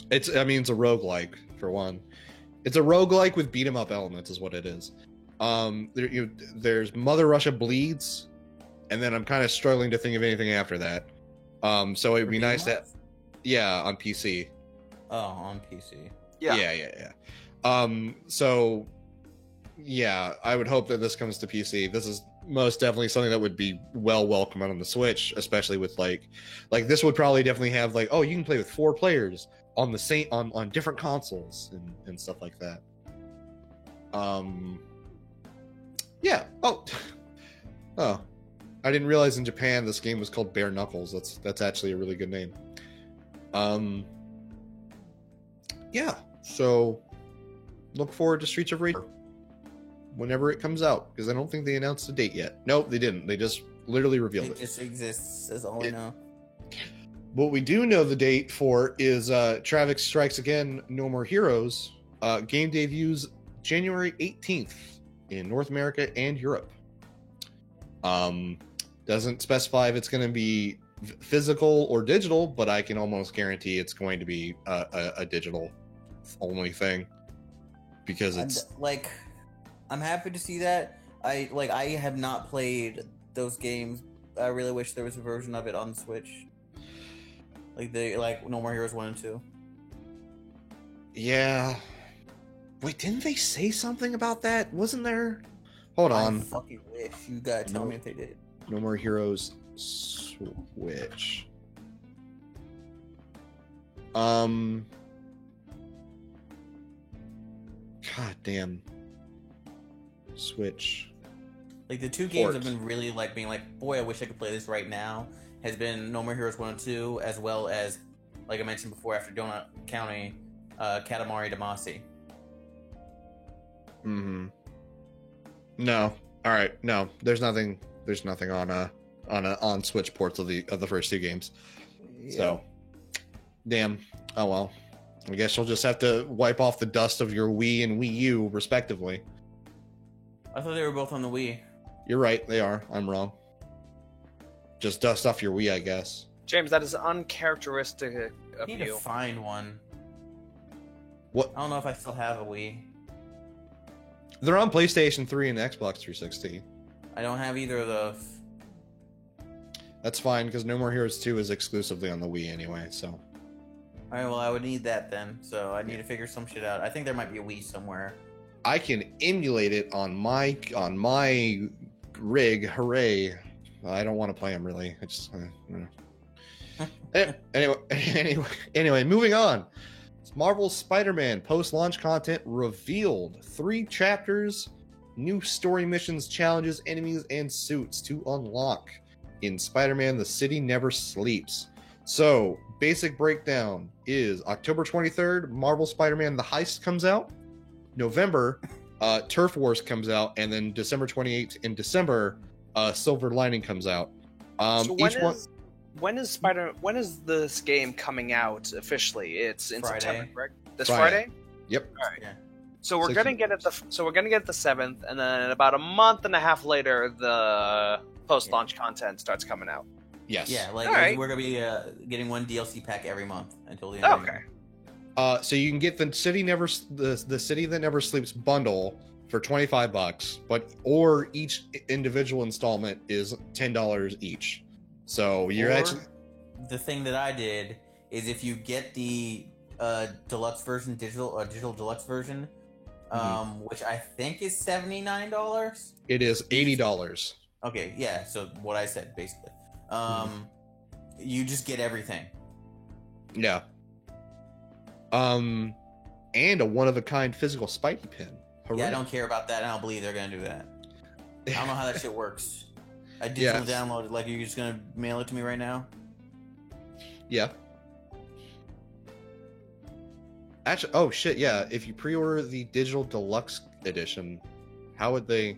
It's a roguelike for one. It's a roguelike with beat 'em up elements, is what it is. There's Mother Russia Bleeds, and then I'm kind of struggling to think of anything after that. So it'd be nice to, on PC. Oh, on PC. Yeah. So yeah, I would hope that this comes to PC. This is most definitely something that would be well welcome on the Switch, especially with like this would probably definitely have like, oh, you can play with 4 players on the same on different consoles and stuff like that. Yeah. Oh, I didn't realize in Japan this game was called Bare Knuckles. That's actually a really good name. Yeah. So look forward to Streets of Rage whenever it comes out, because I don't think they announced a date yet. Nope, they didn't. They just literally revealed It just exists, is all I know. What we do know the date for is Travis Strikes Again, No More Heroes. Game debuts January 18th in North America and Europe. Doesn't specify if it's going to be physical or digital, but I can almost guarantee it's going to be a digital only thing, because it's I'm happy to see that. I have not played those games. I really wish there was a version of it on Switch. Like No More Heroes 1 and 2. Yeah. Wait, didn't they say something about that? Wasn't there? Hold on. I fucking wish. You gotta tell me if they did. No More Heroes Switch. God damn. Switch. Like the two games Port. have been really being boy, I wish I could play this right now. Has been No More Heroes 1 and 2, as well as, like I mentioned before, after Donut County, Katamari Damacy. Mm-hmm. No. All right. No. There's nothing on Switch ports of the first 2 games. So, damn. Oh well. I guess you'll just have to wipe off the dust of your Wii and Wii U, respectively. I thought they were both on the Wii. You're right, they are. I'm wrong. Just dust off your Wii, I guess. James, that is uncharacteristic I of need to you. find one. What? I don't know if I still have a Wii. They're on PlayStation 3 and Xbox 360. I don't have either of those. That's fine, because No More Heroes 2 is exclusively on the Wii anyway, so. Alright, well, I would need that then. So I need to figure some shit out. I think there might be a Wii somewhere. I can emulate it on my rig. Hooray! I don't want to play them really. I just anyway, moving on. Marvel's Spider-Man post-launch content revealed. 3 chapters, new story missions, challenges, enemies, and suits to unlock in Spider-Man: The City Never Sleeps. So, basic breakdown is October 23rd, Marvel Spider-Man: The Heist comes out. November, Turf Wars comes out, and then December 28th in December, Silver Lining comes out. So when is this game coming out officially? It's in Friday. September, correct? This Friday. Friday? Yep. All right. Yeah. So we're gonna get it the 7th, and then about a month and a half later, the post-launch content starts coming out. Yes. Yeah, like Alright. we're gonna be getting one DLC pack every month until the end of the Okay. year. So you can get the City That Never Sleeps bundle for $25, or each individual installment is $10 each. So you're Or actually the thing that I did is if you get the deluxe version, digital deluxe version, which I think is $79. it is $80. Okay, yeah. So what I said basically, you just get everything. Yeah. And a one-of-a-kind physical Spidey pin. Hooray. Yeah, I don't care about that. I don't believe they're gonna do that. I don't know how that shit works. I Yeah. digitally downloaded. Like, you're just gonna mail it to me right now? Yeah. Actually, oh shit, yeah. If you pre-order the digital deluxe edition, how would they?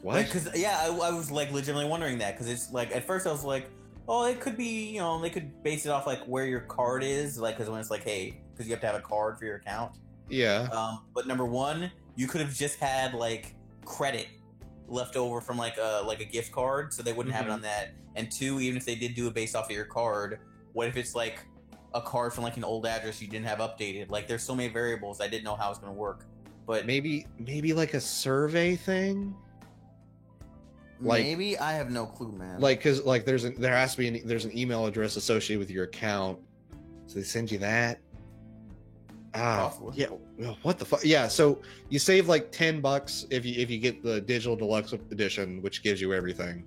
What? Because I was like legitimately wondering that because it's like at first I was like, oh, it could be, they could base it off like where your card is, like because when it's like, hey, because you have to have a card for your account. Yeah. But number one, you could have just had like credit left over from like a gift card, so they wouldn't have it on that. And two, even if they did do it based off of your card, what if it's like a card from like an old address you didn't have updated? Like, there's so many variables I didn't know how it was going to work. But maybe like a survey thing. Like, maybe I have no clue, man. like because like there has to be there's an email address associated with your account, so they send you that. Possibly. Yeah. Well, what the fuck? Yeah. So you save like $10 if you get the digital deluxe edition, which gives you everything.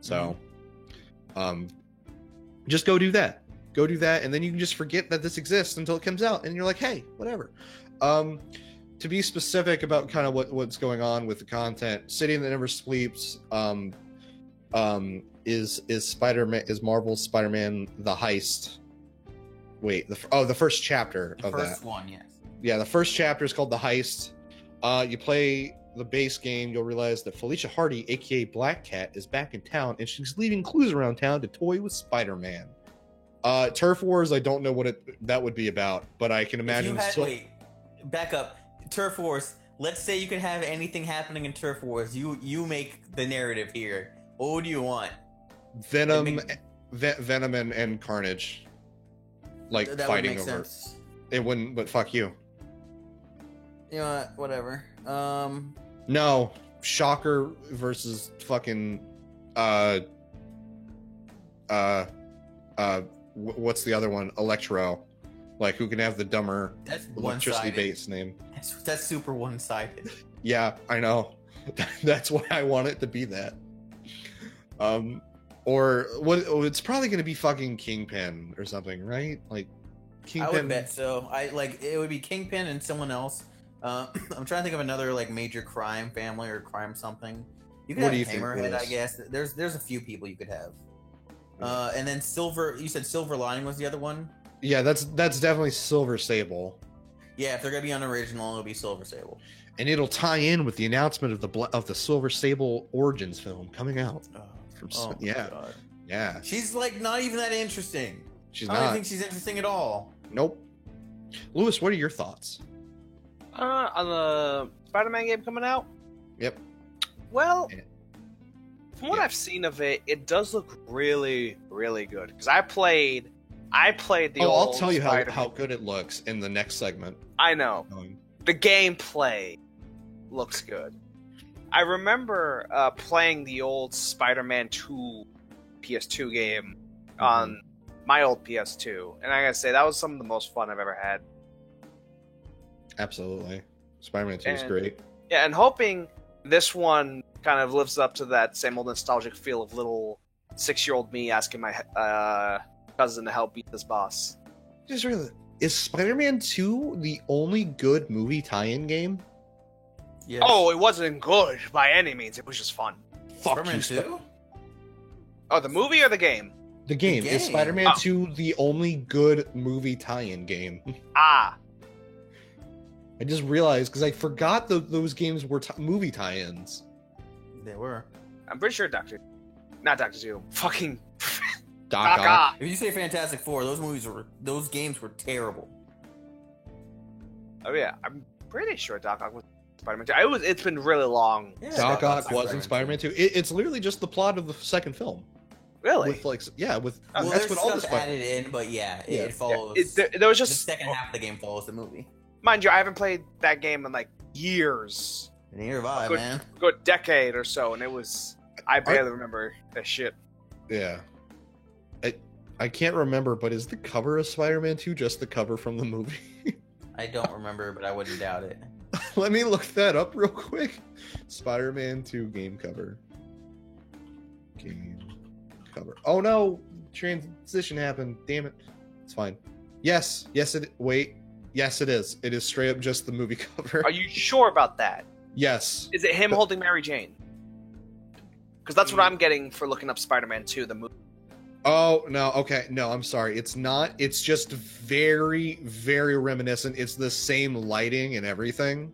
So, just go do that. Go do that, and then you can just forget that this exists until it comes out, and you're like, hey, whatever. To be specific about kind of what's going on with the content, City That Never Sleeps is Marvel's Spider-Man: The Heist. Wait, the first chapter the of first that. one, yes. Yeah, the first chapter is called The Heist. You play the base game, you'll realize that Felicia Hardy, aka Black Cat, is back in town, and she's leaving clues around town to toy with Spider-Man. Turf Wars, I don't know what that would be about, but I can imagine. Wait, back up. Turf Wars. Let's say you could have anything happening in Turf Wars. You make the narrative here. What do you want? Venom and Carnage, like That fighting would make over. sense. It wouldn't, but fuck you. You know what? Whatever. No, Shocker versus fucking what's the other one? Electro. Like, who can have the dumber That's electricity one-sided. based name? That's super one-sided. Yeah, I know. That's why I want it to be that. Or what? It's probably going to be fucking Kingpin or something, right? Like Kingpin. I would bet so. It would be Kingpin and someone else. I'm trying to think of another like major crime family or crime something. You could What do have you think Hammerhead, it I is? guess. There's a few people you could have. And then Silver. You said Silver Lining was the other one. Yeah, that's definitely Silver Sable, Yeah, if they're gonna be unoriginal, it'll be Silver Sable. and it'll tie in with the announcement of the Silver Sable Origins film coming out. Oh my yeah, God. yeah. She's like not even that interesting. She's I don't not. think she's interesting at all. Nope. Lewis, what are your thoughts? On the Spider-Man game coming out? Yep. Well, Yeah. from what Yeah. I've seen of it, it does look really, really good. Because I played the Oh, old I'll tell you Spider-Man. how good it looks in the next segment. I know. The gameplay looks good. I remember playing the old Spider-Man 2 PS2 game on my old PS2, and I gotta say that was some of the most fun I've ever had. Absolutely. Spider-Man 2 is And- great. Yeah, and hoping this one kind of lives up to that same old nostalgic feel of little 6-year-old me asking my cousin to help beat this boss. Just really, is Spider-Man 2 the only good movie tie-in game? Yes. Oh, it wasn't good by any means. It was just fun. Fuck Spider-Man you, 2? Oh, the movie or the game? The game. Is game. Spider-Man Oh. 2 the only good movie tie-in game? Ah, I just realized because I forgot those games were movie tie-ins. They were. I'm pretty sure not Doctor Doom. Fucking Doc Doc Ock. Ock. If you say Fantastic Four, those games were terrible. Oh yeah, I'm pretty sure Doc Ock was Spider-Man 2. It's been really long. Yeah, Doc Doc Ock Ock's was in Spider-Man 2. It's literally just the plot of the second film. Really? With like, yeah, with Oh, Well, that's there's what all the stuff Spider. added in, but yeah, Yeah. it follows. There was the just second half of the game follows the movie. mind you, I haven't played that game in like years, And neither have I, Good. man. a good decade or so, and I barely remember that shit. Yeah. I can't remember, but is the cover of Spider-Man 2 just the cover from the movie? I don't remember, but I wouldn't doubt it. Let me look that up real quick. Spider-Man 2 game cover. Game cover. Oh no! Transition happened. Damn it. It's fine. Yes. Wait. Yes, it is. It is straight up just the movie cover. Are you sure about that? Yes. Is it him But- holding Mary Jane? Because that's what I'm getting for looking up Spider-Man 2, the movie. Oh, no. Okay. No, I'm sorry. It's not. It's just very, very reminiscent. It's the same lighting and everything.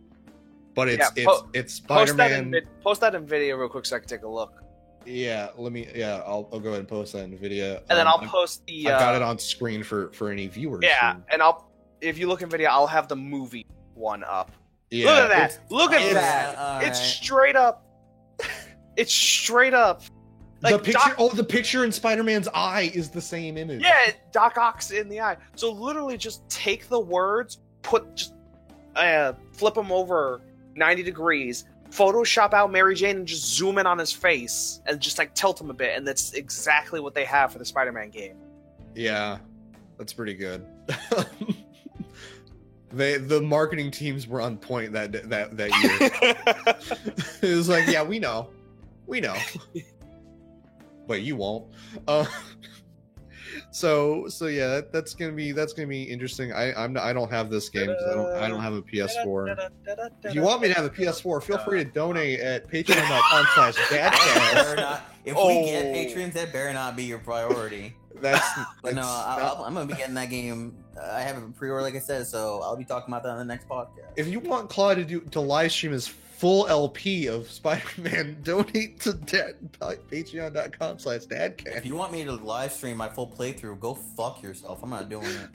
But it's Yeah, it's Post Spider-Man. post that in video real quick so I can take a look, Yeah, I'll go ahead and post that in video. and then I'll I've post the. got it on screen for any viewers. Yeah, who- and if you look in video, I'll have the movie one up. yeah. Look at that! it's- Look at it's- that! Alright. It's straight up. It's straight up. the Like picture. The picture in Spider-Man's eye is the same image. Yeah, Doc Ock's in the eye. So literally, just take the words, flip them over 90 degrees, Photoshop out Mary Jane, and just zoom in on his face and just like tilt him a bit, and that's exactly what they have for the Spider-Man game. Yeah, that's pretty good. The marketing teams were on point that year. It was like, yeah, we know, but you won't. So yeah, that's gonna be interesting. I don't have this game 'cause I don't have a PS4. If you want me to have a PS4, feel free to donate at patreon.com/dadcast. If Oh. we get patrons, that better not be your priority. That's But no, not- I'm gonna be getting that game. I have it pre-order, like I said, so I'll be talking about that on the next podcast. if you want Claude to live stream his full LP of Spider-Man, donate to patreon.com/dadcast. If you want me to live stream my full playthrough, go fuck yourself. I'm not doing it.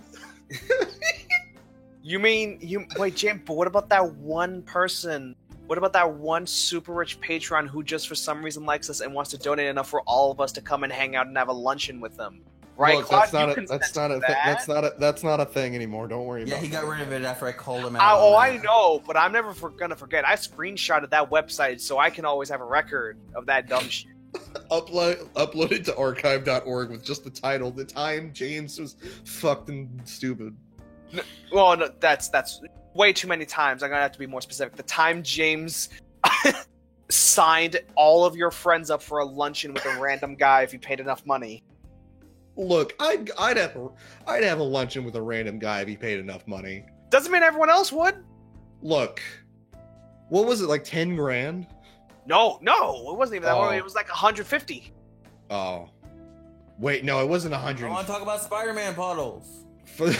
Wait, Jim, but what about that one person? What about that one super rich patron who just for some reason likes us and wants to donate enough for all of us to come and hang out and have a luncheon with them? Right, Look, Claude, that's not you a consent that's not to a that? that's not a thing anymore. Don't worry Yeah, about he got rid of it after I called him out. I know, but I'm never gonna forget. I screenshotted that website so I can always have a record of that dumb shit. Upload it to archive.org with just the title. The time James was fucking stupid. Well, no, that's way too many times. I'm gonna have to be more specific. The time James signed all of your friends up for a luncheon with a random guy if you paid enough money. Look, I'd have a luncheon with a random guy if he paid enough money. Doesn't mean everyone else would. Look, what was it, like 10 grand? No, it wasn't even that Oh. much. It was like 150. Oh, wait, no, it wasn't I 100. want to talk about Spider-Man puddles. Fine.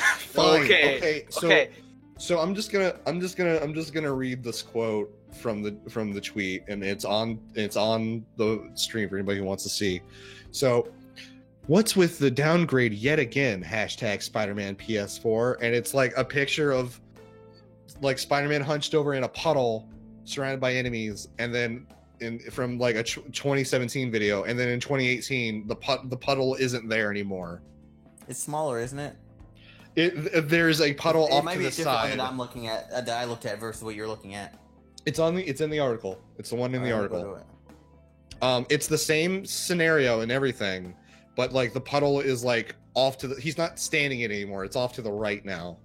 Okay, Okay. Okay, So I'm just gonna read this quote from the tweet, and it's on the stream for anybody who wants to see. So what's with the downgrade yet again? Hashtag Spider-Man PS4. And it's like a picture of like Spider-Man hunched over in a puddle surrounded by enemies. And then from like a 2017 video. And then in 2018, the puddle isn't there anymore. It's smaller, isn't it? There's a puddle off might to be the a different one side. that I'm looking at, that I looked at versus what you're looking at. It's in the article. It's the one in the Alright, article. go to it. It's the same scenario and everything, but like the puddle is like off to the. He's not standing in it anymore. It's off to the right now,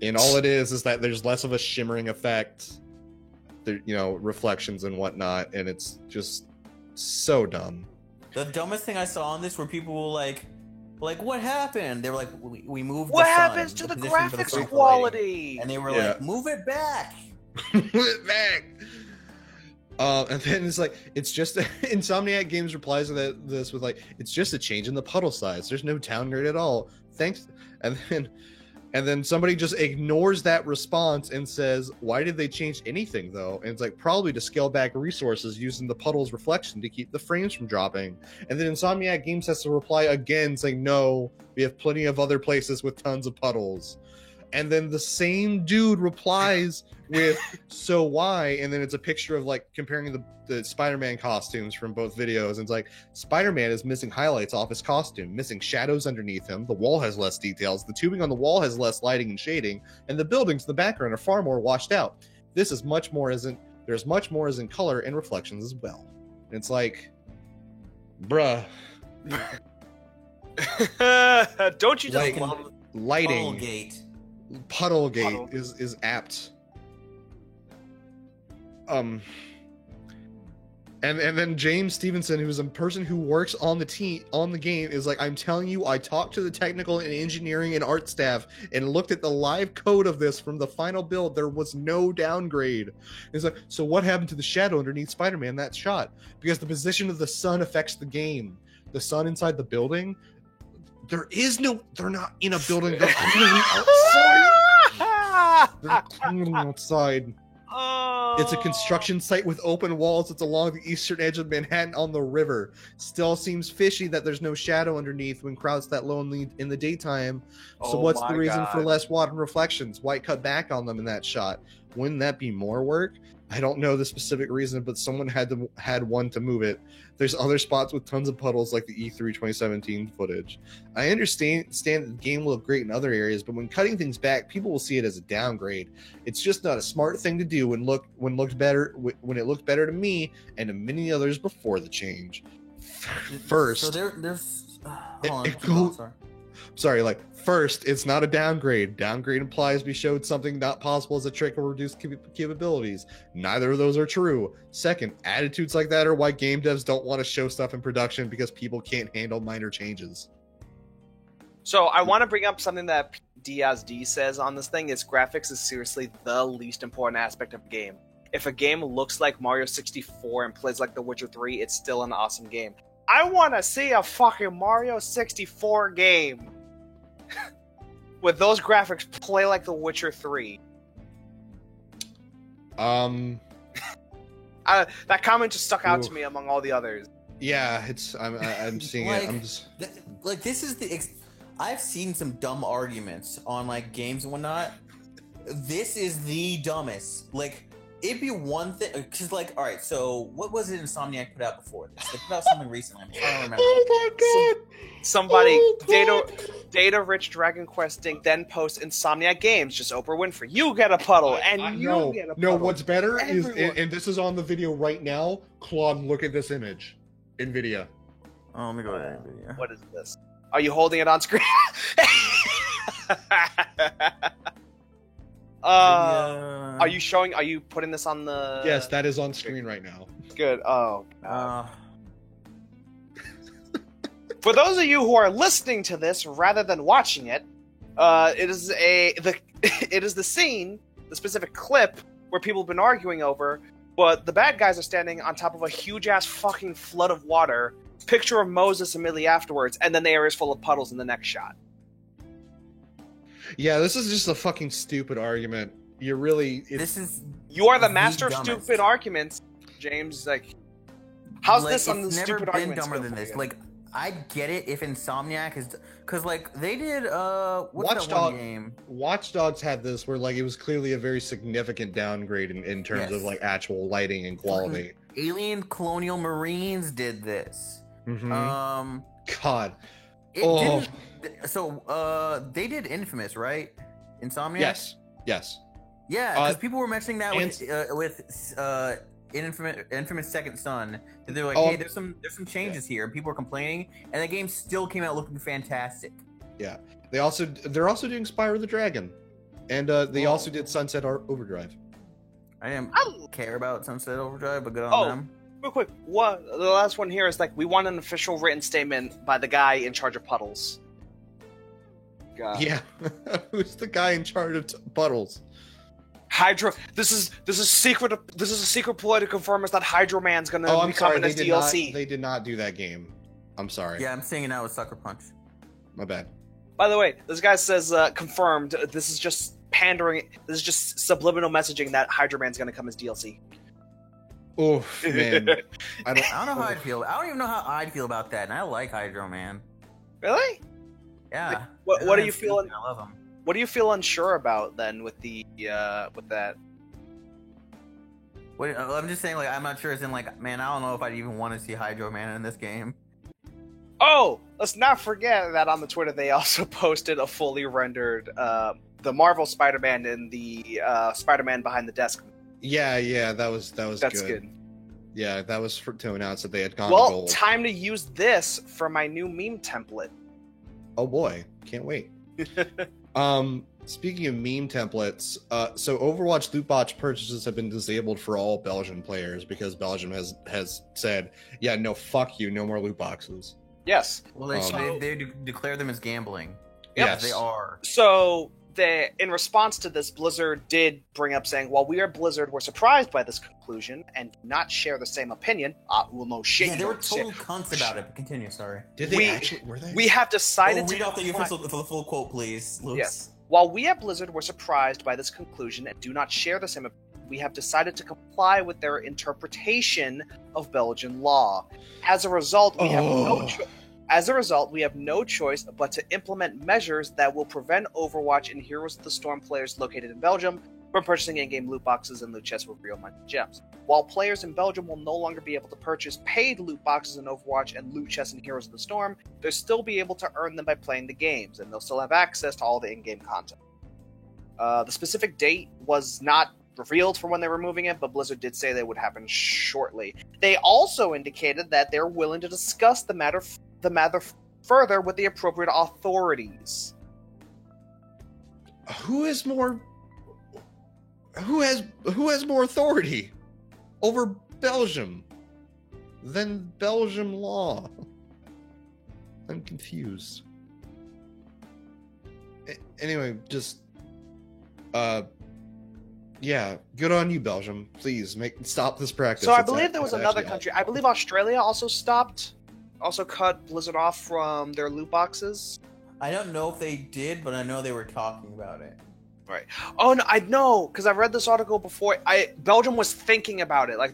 and all it is that there's less of a shimmering effect, there, reflections and whatnot, and it's just so dumb. The dumbest thing I saw on this were people were like, what happened? They were like, we moved. What the sun, happens to the position for graphics sun for lighting." quality? And they were Yeah. like, move it back. Put it back. And then it's like, it's just Insomniac Games replies to this with like, it's just a change in the puddle size. There's no downgrade at all. Thanks. And then somebody just ignores that response and says, why did they change anything though? And it's like, probably to scale back resources using the puddle's reflection to keep the frames from dropping. And then Insomniac Games has to reply again saying, no, we have plenty of other places with tons of puddles. And then the same dude replies with, so why? And then it's a picture of like comparing the Spider-Man costumes from both videos. And it's like, Spider-Man is missing highlights off his costume, missing shadows underneath him. The wall has less details. The tubing on the wall has less lighting and shading. And the buildings in the background are far more washed out. There's much more as in color and reflections as well. And it's like, bruh. Don't you just Like, love Lighting. Puddlegate. Puddlegate is apt. And then James Stevenson, who's a person who works on the game, is like, I'm telling you, I talked to the technical and engineering and art staff and looked at the live code of this from the final build. There was no downgrade. It's like, so what happened to the shadow underneath Spider-Man that shot? Because the position of the sun affects the game. The sun inside the building, they're not in a building. They're clearly outside. They're clearly outside. Oh. It's a construction site with open walls. It's along the eastern edge of Manhattan on the river. Still seems fishy that there's no shadow underneath when crowds that low in the daytime. So Oh what's my the reason for God. less water and reflections? Why cut back on them in that shot? Wouldn't that be more work? I don't know the specific reason, but someone had one to move it. There's other spots with tons of puddles like the E3 2017 footage. I understand that the game will look great in other areas, but when cutting things back, people will see it as a downgrade. It's just not a smart thing to do when it looked better to me and to many others before the change. First, So there's. Hold It on. go- Sorry. First, it's not a downgrade. Downgrade implies we showed something not possible as a trick or reduced capabilities. Neither of those are true. Second, attitudes like that are why game devs don't want to show stuff in production because people can't handle minor changes. So I want to bring up something that Diaz D says on this thing is graphics is seriously the least important aspect of a game. If a game looks like Mario 64 and plays like The Witcher 3, it's still an awesome game. I want to see a fucking Mario 64 game with those graphics play like The Witcher 3. That comment just stuck out to me among all the others. Yeah, I'm seeing it. I'm just This is the. I've seen some dumb arguments on like games and whatnot. This is the dumbest. Like, it'd be one thing because, like, all right. So, what was it Insomniac put out before this? They put out something recently. I'm trying to remember. oh my god! Somebody, Oh, Data Rich Dragon Quest Inc. then posts Insomniac Games, just Oprah Winfrey. You get a puddle, and you get a puddle. No, what's better is, Everyone. and this is on the video right now. Claude, look at this image. NVIDIA. Oh, let me go to that video. What is this? Are you holding it on screen? Are you showing? Are you putting this on the? Yes, that is on screen right now. Good. Oh. God. For those of you who are listening to this rather than watching it, it is the scene, the specific clip where people have been arguing over, but the bad guys are standing on top of a huge ass fucking flood of water. Picture of Moses immediately afterwards, and then the area is full of puddles in the next shot. Yeah, this is just a fucking stupid argument. You really. You are the the master of dumbest. stupid arguments, James. Like, how's Like, this on the it's never stupid been argument? dumber skill than for this. you? Like, I get it if Insomniac is, because like they did what's that Watchdog- one game? Watch Dogs had this where like it was clearly a very significant downgrade in terms of Yes. like actual lighting and quality. Alien Colonial Marines did this. Mhm. God. It Oh. didn't. So they did Infamous, right? Insomniac. Yes. Yeah, because people were mentioning that and- with Infamous Second Son. That they're like, Oh, hey, there's some changes here, and people were complaining, and the game still came out looking fantastic. They're also doing Spyro the Dragon, and they Whoa. also did Sunset Overdrive. I didn't Oh. care about Sunset Overdrive, but good on Oh. them. Real quick, what the last one here is like we want an official written statement by the guy in charge of puddles. God. Yeah, who's the guy in charge of Puddles? Hydro. This is secret. This is a secret ploy to confirm us that Hydro Man's gonna Oh, I'm be sorry. coming as DLC. They did not do that game. I'm sorry. Yeah, I'm seeing it now with Sucker Punch. My bad. By the way, this guy says confirmed. This is just pandering. This is just subliminal messaging that Hydro Man's gonna come as DLC. Oof, man. I don't. I don't know how I'd feel. I don't even know how I'd feel about that, and I like Hydro Man. Really? Yeah. What are you feeling? I love him. What do you feel unsure about then with the with that? I'm just saying, like, I'm not sure. It's in like, man, I don't know if I'd even want to see Hydro Man in this game. Oh, let's not forget that on the Twitter they also posted a fully rendered the Marvel Spider-Man and the Spider-Man behind the desk. Yeah. That was That's good. Yeah, that was to announce that they had gone Well, gold. time to use this for my new meme template. Oh boy, can't wait. Speaking of meme templates, so Overwatch loot box purchases have been disabled for all Belgian players because Belgium has said, yeah, no, fuck you, no more loot boxes. Yes. Well, they declare them as gambling. Yes. They are. So in response to this, Blizzard did bring up saying, while we are Blizzard, we're surprised by this conclusion and do not share the same opinion. Well, no shit. Yeah, you they were don't share. total cunts about it. But continue, sorry. Did they We- actually? Were they? We have decided to Read off the comply- full quote, please, Luke. Yes. While we at Blizzard were surprised by this conclusion and do not share the same opinion, we have decided to comply with their interpretation of Belgian law. As a result, we have no choice but to implement measures that will prevent Overwatch and Heroes of the Storm players located in Belgium from purchasing in-game loot boxes and loot chests with real money gems. While players in Belgium will no longer be able to purchase paid loot boxes in Overwatch and loot chests in Heroes of the Storm, they'll still be able to earn them by playing the games, and they'll still have access to all the in-game content. The specific date was not revealed for when they were moving it, but Blizzard did say that it would happen shortly. They also indicated that they're willing to discuss the matter further with the appropriate authorities. Who has more authority over Belgium than Belgium law? I'm confused. Anyway, just yeah, good on you, Belgium. Please stop this practice. So I It's believe there was it's another actually country. I believe Australia also cut Blizzard off from their loot boxes. I don't know if they did, but I know they were talking about it. Oh no, I know because I've read this article before. Belgium was thinking about it. Like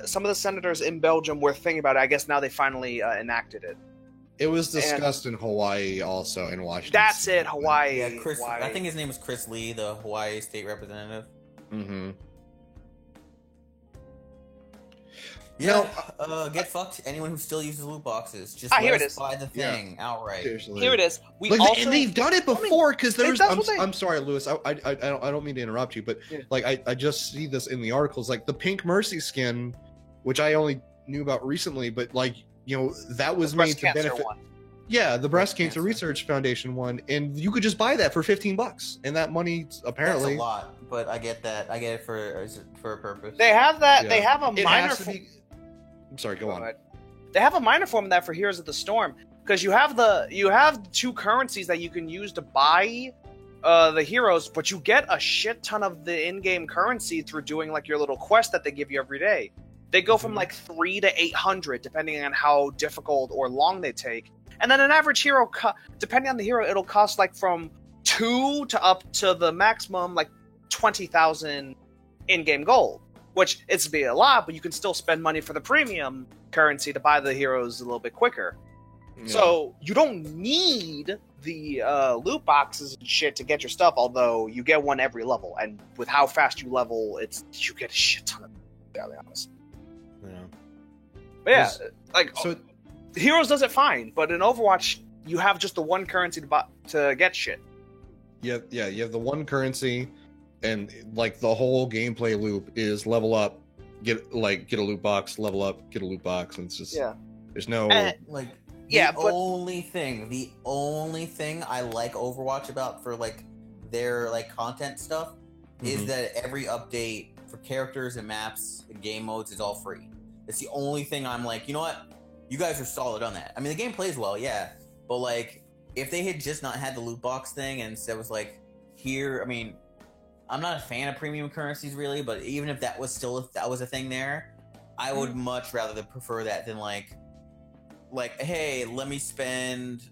some of the senators in Belgium were thinking about it. I guess now they finally enacted it. It was discussed in Hawaii also in Washington. That's State. it, Hawaii. Yeah, Chris. Hawaii. I think his name was Chris Lee, the Hawaii state representative. Mm-hmm. Yeah. Get fucked. Anyone who still uses loot boxes, just here let it us is. buy the thing outright. Seriously. Here it is. We Like, also and they've done it before because there's. that's what they- I'm sorry, Lewis. I don't mean to interrupt you, but Yeah. like I just see this in the articles, like the Pink Mercy skin, which I only knew about recently, but like that was made breast to cancer benefit. one. Yeah, the Breast Breast Cancer cancer. Research Foundation one, and you could just buy that for $15, and that money apparently That's a lot, but I get that. I get it for a purpose. They have that. Yeah. They have a it minor. has to be. I'm sorry. Go on. They have a minor form of that for Heroes of the Storm because you have two currencies that you can use to buy the heroes, but you get a shit ton of the in-game currency through doing like your little quest that they give you every day. They go from like 3 to 800 depending on how difficult or long they take. And then an average hero, depending on the hero, it'll cost like from 2 to up to the maximum like 20,000 in-game gold, which it's be a lot, but you can still spend money for the premium currency to buy the heroes a little bit quicker. Yeah. So you don't need the loot boxes and shit to get your stuff, although you get one every level, and with how fast you level, you get a shit ton of them, to be honest. Yeah. But yeah, Is- like So Heroes does it fine, but in Overwatch you have just the one currency to get shit. you have the one currency, and like the whole gameplay loop is level up, get a loot box, level up, get a loot box, and it's just there's no Like Yeah, the but- only thing I like Overwatch about for like their like content stuff is Mhm. that every update for characters and maps and game modes is all free. It's the only thing I'm like, you know what? You guys are solid on that. I mean, the game plays well, yeah, but like if they had just not had the loot box thing and instead was like here, I mean, I'm not a fan of premium currencies really, but even if that was a thing there, I would much rather prefer that than like hey, let me spend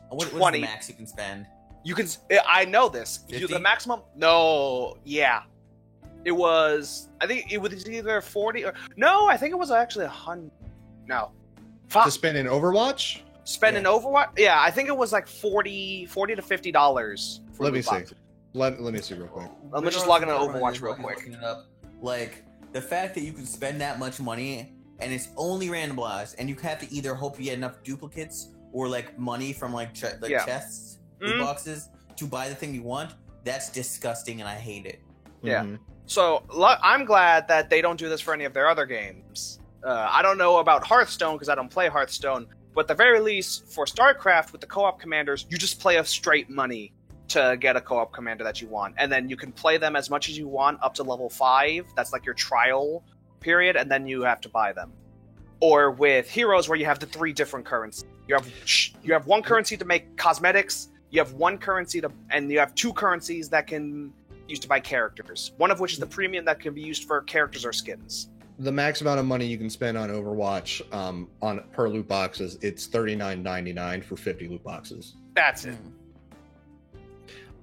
what's the 20. max you can spend? You can. I know this. The 50? maximum. No. Yeah. It was. I think it was either 40 or no. I think it was actually 100. No. Fuck. to spend in Overwatch. Spend an Overwatch. Yeah, I think it was like $40 to $50. For Let me loot see. boxes. Let me see real quick. Let me just log into Overwatch real quick. Looking it up. Like the fact that you can spend that much money and it's only randomized, and you have to either hope you get enough duplicates or like money from like Yeah. chests, loot Mhm. boxes to buy the thing you want. That's disgusting, and I hate it. Yeah. Mhm. So I'm glad that they don't do this for any of their other games. I don't know about Hearthstone because I don't play Hearthstone, but at the very least, for StarCraft with the co-op commanders, you just play a straight money to get a co-op commander that you want, and then you can play them as much as you want up to level 5. That's like your trial period, and then you have to buy them. Or with Heroes, where you have the 3 different currencies. You have one currency to make cosmetics. You have one currency and you have 2 currencies that can used to buy characters. One of which is the premium that can be used for characters or skins. The max amount of money you can spend on Overwatch on per loot boxes, it's $39.99 for 50 loot boxes. That's it.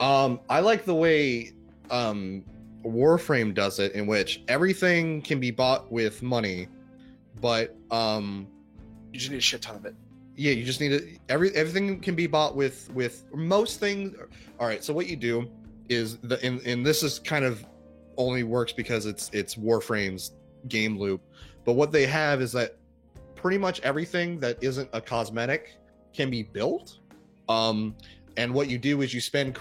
I like the way Warframe does it, in which everything can be bought with money, but You just need a shit ton of it. yeah, you just need to everything can be bought with most things. All right, so what you do is and this is kind of only works because it's Warframe's game loop, but what they have is that pretty much everything that isn't a cosmetic can be built. And what you do is you spend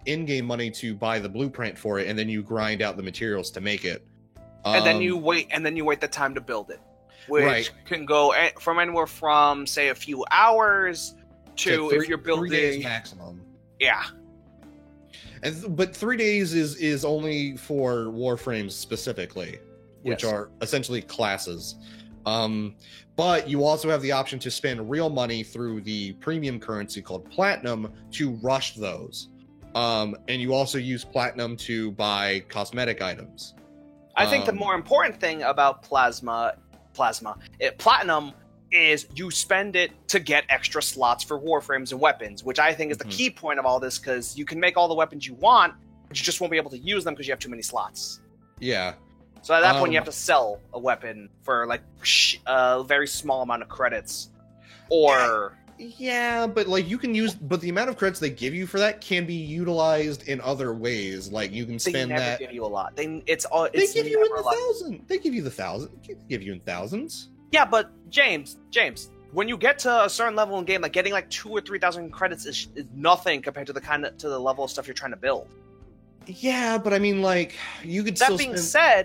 in-game money to buy the blueprint for it, and then you grind out the materials to make it. And then you wait the time to build it. Which Right. can go from anywhere from, say, a few hours to if you're 3 building. days maximum. Yeah. But 3 days is only for Warframes specifically, which Yes. are essentially classes. But you also have the option to spend real money through the premium currency called Platinum to rush those. And you also use Platinum to buy cosmetic items. I think the more important thing about Platinum is you spend it to get extra slots for Warframes and weapons, which I think is the Mhm. key point of all this, because you can make all the weapons you want, but you just won't be able to use them because you have too many slots. Yeah. So at that point, you Um, have to sell a weapon for like a very small amount of credits, or Yeah, but like but the amount of credits they give you for that can be utilized in other ways. Like you can they spend never that. give you a lot. It's They give you in never the a lot. thousand. They give you the thousand. They give you in thousands. Yeah, but James, when you get to a certain level in game, like getting like 2,000 or 3,000 credits is nothing compared to the level of stuff you're trying to build. Yeah, but I mean, like you could That still being spend.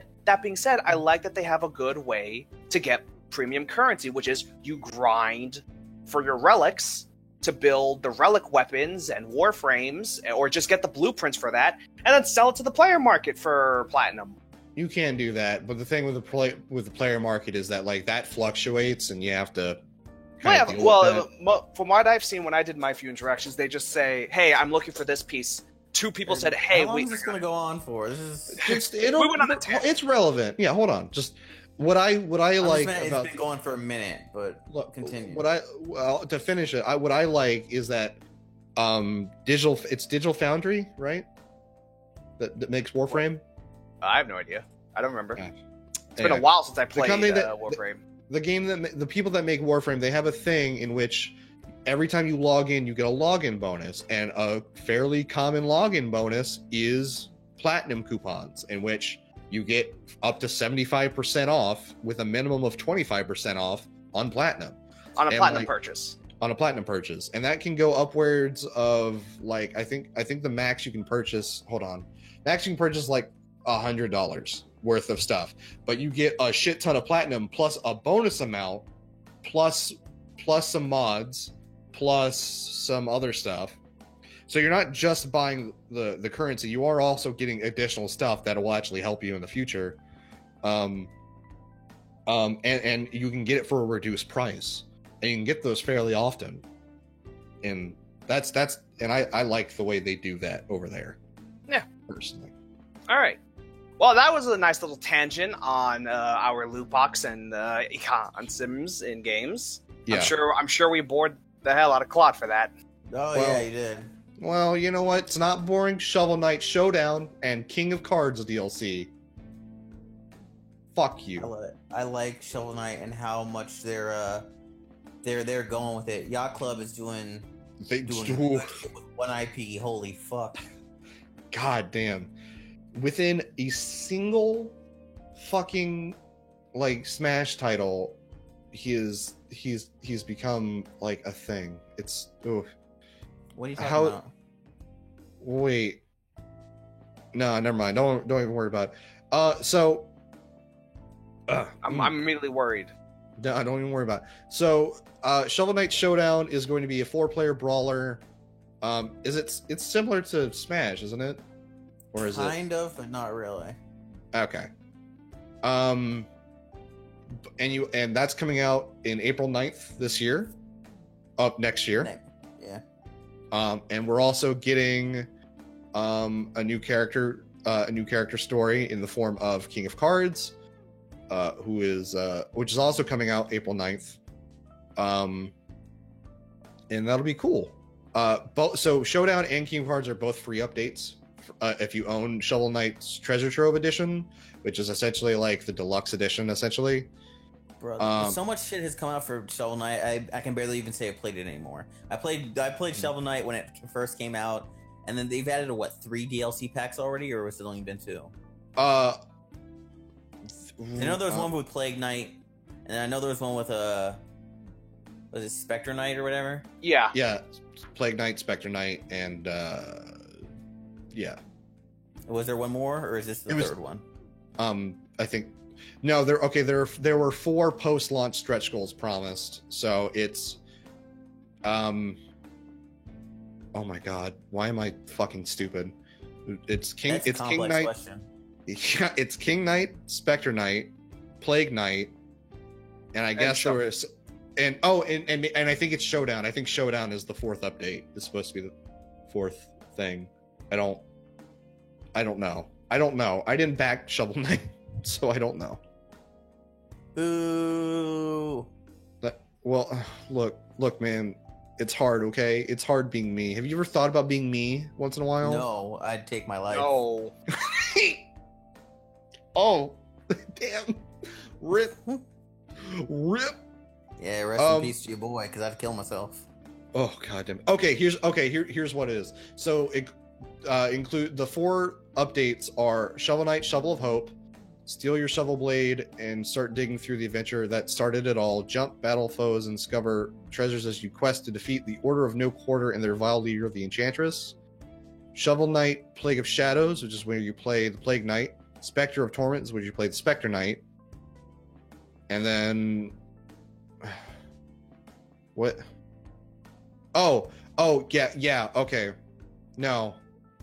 said, I like that they have a good way to get premium currency, which is you grind for your relics to build the relic weapons and warframes, or just get the blueprints for that, and then sell it to the player market for platinum. You can do that, but the thing with the player market is that like that fluctuates, and you have to. kinda deal with that. From what I've seen when I did my few interactions, they just say, "Hey, I'm looking for this piece." 2 people said, "Hey, how long wait, is this going to go on for? This is. It'll, went on a tangent. it's relevant. Yeah, hold on. Just what I like It's about been going for a minute, but look, continue. to finish it, what I like is that Digital Foundry, right? That makes Warframe. I have no idea. I don't remember. Yeah. It's been a Anyway, while since I played company that- Warframe. the people that make Warframe, they have a thing in which every time you log in, you get a login bonus, and a fairly common login bonus is platinum coupons, in which you get up to 75% off with a minimum of 25% off on platinum. On a And, platinum like, purchase. On a platinum purchase, and that can go upwards of like I think the max you can purchase. Hold on, max you can purchase like $100 worth of stuff, but you get a shit ton of platinum plus a bonus amount, plus some mods, plus some other stuff. So you're not just buying the currency; you are also getting additional stuff that will actually help you in the future. And you can get it for a reduced price. And you can get those fairly often, and that's and I like the way they do that over there. Yeah, personally. All right. Well, that was a nice little tangent on our loot box and econ sims in games. Yeah. I'm sure we bored the hell out of Claude for that. Oh Well- yeah, you did. Well, you know what? It's not boring. Shovel Knight Showdown and King of Cards DLC. Fuck I you. love it. I like Shovel Knight and how much they're going with it. Yacht Club is doing They good ooh, shit with one IP. Holy fuck! God damn. Within a single fucking like Smash title, he's become like a thing. It's ooh. What are you talking How- about? Wait. No, never mind. Don't even worry about it. I'm immediately worried. No, don't even worry about it. So, Shovel Knight Showdown is going to be a 4-player brawler. It's similar to Smash, isn't it? Or is Kind of, but not really. it? Okay. And that's coming out in April 9th this year. Up next year. Yeah. And we're also getting a new character story in the form of King of Cards, which is also coming out April 9th. And that'll be cool. So Showdown and King of Cards are both free updates if you own Shovel Knight's Treasure Trove Edition, which is essentially like the deluxe edition, essentially. Bro, so much shit has come out for Shovel Knight. I can barely even say I played it anymore. I played Shovel Knight when it first came out, and then they've added 3 DLC packs already, or has it only been 2? I I know there was one with Plague Knight, and I know there was one with was it Spectre Knight or whatever? Yeah. Yeah, Plague Knight, Spectre Knight, and yeah. Was there one more, or is this the It was- third one? I think no. There were 4 post-launch stretch goals promised, so it's oh my god, why am I fucking stupid? It's King. That's a It's King complex Knight. question. Yeah, it's King Knight, Spectre Knight, Plague Knight, and I guess there was, and I think it's Showdown. I think Showdown is the 4th update. It's supposed to be the 4th thing. I don't know. I didn't back Shovel Knight, so I don't know. Boo! Well, look, man, it's hard. Okay, it's hard being me. Have you ever thought about being me once in a while? No, I'd take my life. No. Oh, damn! Rip. Yeah, rest in peace to your boy, because I'd kill myself. Oh god damn. Okay, here's what it is. So include the 4 updates are Shovel Knight, Shovel of Hope, steal your shovel blade and start digging through the adventure that started it all, jump, battle foes, and discover treasures as you quest to defeat the Order of No Quarter and their vile leader, the Enchantress. Shovel Knight, Plague of Shadows, which is where you play the Plague Knight. Spectre of Torment is where you play the Spectre Knight. And then what? Oh, yeah, okay. No,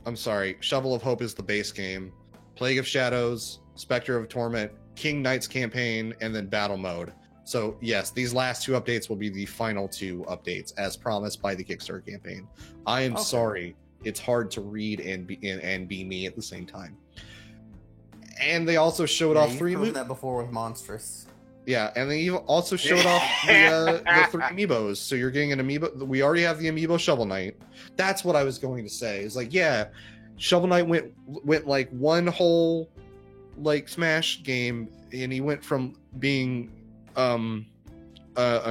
I'm sorry. Shovel of Hope is the base game. Plague of Shadows, Spectre of Torment, King Knight's campaign, and then battle mode. So yes, these last 2 updates will be the final 2 updates as promised by the Kickstarter campaign. I am sorry. It's hard to read and be me at the same time. And they also showed off 3 proven that before with Monstrous. Yeah, and they even also showed off the 3 amiibos. So you're getting an amiibo. We already have the amiibo Shovel Knight. That's what I was going to say. It's like, yeah, Shovel Knight went like one whole like Smash game, and he went from being an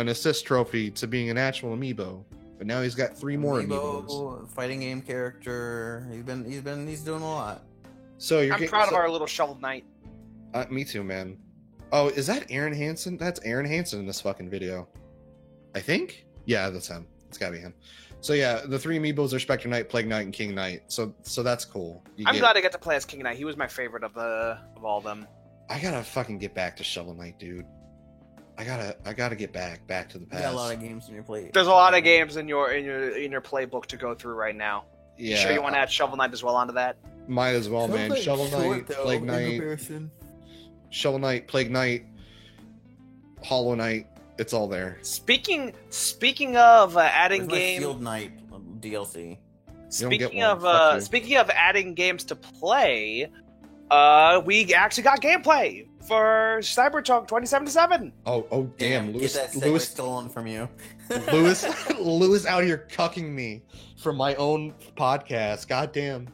assist trophy to being an actual amiibo, but now he's got 3 more amiibos. Fighting game character. He's doing a lot. So I'm proud of our little Shovel Knight. Me too, man. Oh, is that Aaron Hansen? That's Aaron Hansen in this fucking video. I think. Yeah, that's him. It's gotta be him. So yeah, the 3 amiibos are Spectre Knight, Plague Knight, and King Knight. So that's cool. I'm glad I get to play as King Knight. He was my favorite of all of them. I gotta fucking get back to Shovel Knight, dude. I gotta get back to the past. You got a lot of games in your plate. There's a lot of games in your playbook to go through right now. Yeah. Sure, you want to add Shovel Knight as well onto that? Might as well, man. Shovel Knight, Plague Knight, Shovel Knight, Plague Knight, Hollow Knight. It's all there. Speaking of adding Where's my game, Field Knight DLC. speaking of adding games to play, we actually got gameplay for Cyberpunk 2077. Oh damn, Get that segue Lewis stolen from you. Lewis out here cucking me from my own podcast. God damn.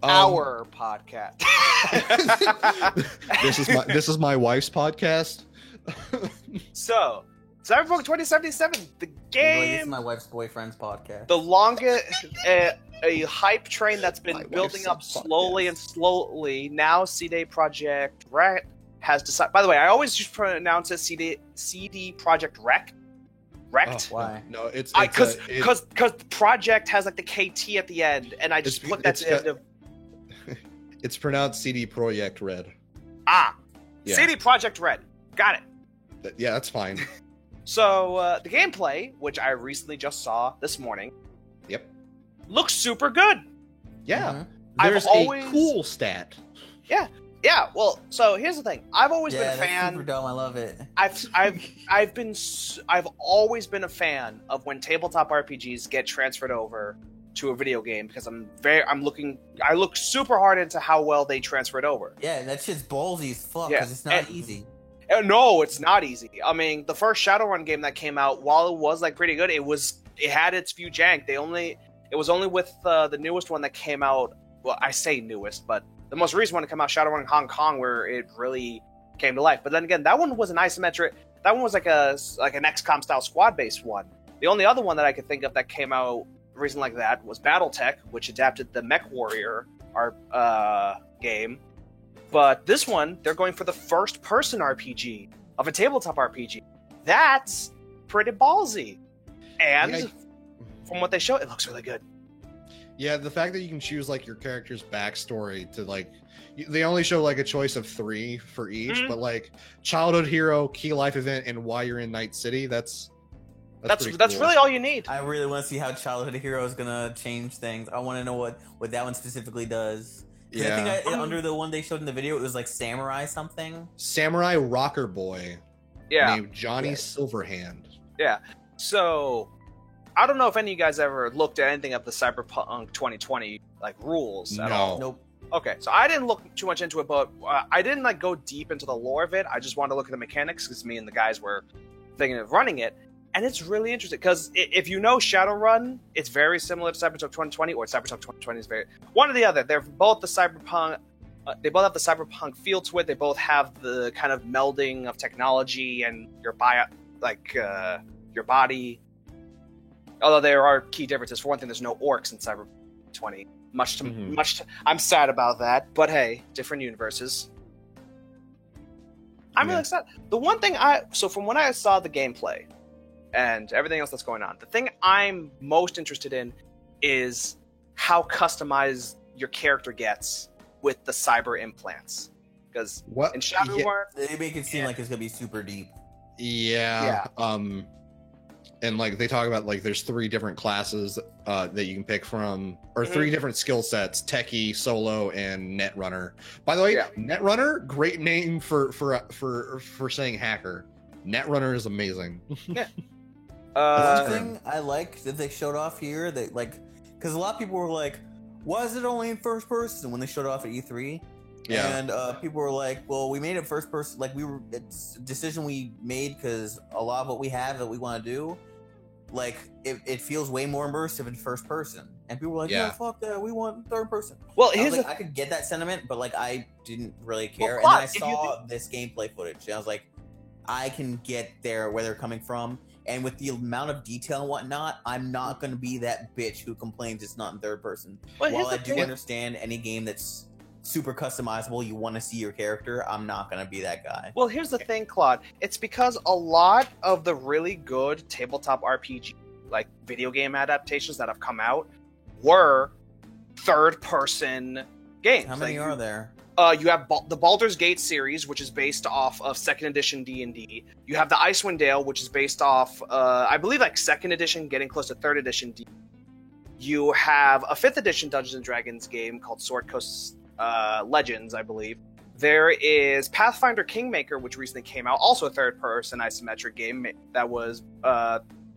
Our podcast. This is my wife's podcast. So, Cyberpunk 2077, the This game, is my wife's boyfriend's podcast. the longest, a hype train that's been My building wife's up podcast. slowly and slowly. Now, CD Projekt Red has decided. By the way, I always just pronounce it CD Projekt Rect. Wrecked. Oh, Why? No, it's Because project has like the KT at the end, and I just It's- put that it's to the end got- of it's pronounced CD Projekt Red. Yeah. CD Projekt Red. Got it. Yeah, that's fine. So the gameplay, which I recently just saw this morning, Yep. looks super good. Yeah. Mhm. I've There's always- a cool stat. Yeah. Well, so here's the thing. I've always been a Yeah, that's fan. super dumb. I love it. I've always been a fan of when tabletop RPGs get transferred over to a video game because I look super hard into how well they transfer it over. Yeah, that shit's ballsy as fuck Yeah, because it's not and- easy. No, it's not easy. I mean, the first Shadowrun game that came out, while it was like pretty good, it had its few jank. It was only with the newest one that came out. Well, I say newest, but the most recent one to come out, Shadowrun in Hong Kong, where it really came to life. But then again, that one was an isometric. That one was like an XCOM style squad based one. The only other one that I could think of that came out recently like that was BattleTech, which adapted the Mech Warrior game. But this one, they're going for the first person RPG of a tabletop RPG. That's pretty ballsy. And Yeah, from what they show, it looks really good. Yeah, the fact that you can choose like your character's backstory to like, they only show like a choice of 3 for each, Mhm. but like childhood hero, key life event, and why you're in Night City. That's pretty That's cool. really all you need. I really want to see how Childhood Hero is gonna change things. I want to know what that one specifically does. 'Cause Yeah. I think under the one they showed in the video, it was like Samurai something. Samurai rocker boy Yeah. named Johnny Yeah. Silverhand. So, I don't know if any of you guys ever looked at anything of the Cyberpunk 2020 like rules at No. all. Nope. Okay, so I didn't look too much into it, but I didn't like go deep into the lore of it. I just wanted to look at the mechanics because me and the guys were thinking of running it, and it's really interesting because if you know Shadowrun, it's very similar to Cyberpunk 2020, or Cyberpunk 2020 is very one or the other. They're both the Cyberpunk. They both have the Cyberpunk feel to it. They both have the kind of melding of technology and your body. Although there are key differences. For one thing, there's no orcs in Cyberpunk 20. Mhm. I'm sad about that, but hey, different universes. I'm really Yeah. excited. The one thing so from when I saw the gameplay and everything else that's going on, the thing I'm most interested in is how customized your character gets with the cyber implants. Because What? in Shadowrun, They make it seem like it's gonna be super deep. Yeah. And like they talk about like there's 3 different classes that you can pick from, or 3 different skill sets: techie, solo, and netrunner. By the way, Yeah. netrunner, great name for saying hacker. Netrunner is amazing. One thing I like that they showed off here, that like, because a lot of people were like, "Why is it only in first person?" When they showed it off at E3, Yeah. and people were like, "Well, we made it first person. Like it's a decision we made because a lot of what we have that we want to do, like it feels way more immersive in first person." And people were like, Yeah. "Yeah, fuck that. We want third person." well, I, here's was the like, I could get that sentiment, but like I didn't really care. Well, and then I Claude, if you saw this gameplay footage, and I was like, I can get there where they're coming from. And with the amount of detail and whatnot, I'm not going to be that bitch who complains it's not in third person. But While I here's the do thing. understand any game that's super customizable, you want to see your character, I'm not going to be that guy. Well, here's the thing, Claude. It's because a lot of the really good tabletop RPG, like video game adaptations that have come out, were third-person games. How many Like, are there? You have the Baldur's Gate series, which is based off of second edition D&D. You have the Icewind Dale, which is based off, I believe, like second edition, getting close to third edition D. You have a fifth edition Dungeons and Dragons game called Sword Coast Legends, I believe. There is Pathfinder Kingmaker, which recently came out, also a third-person isometric game that was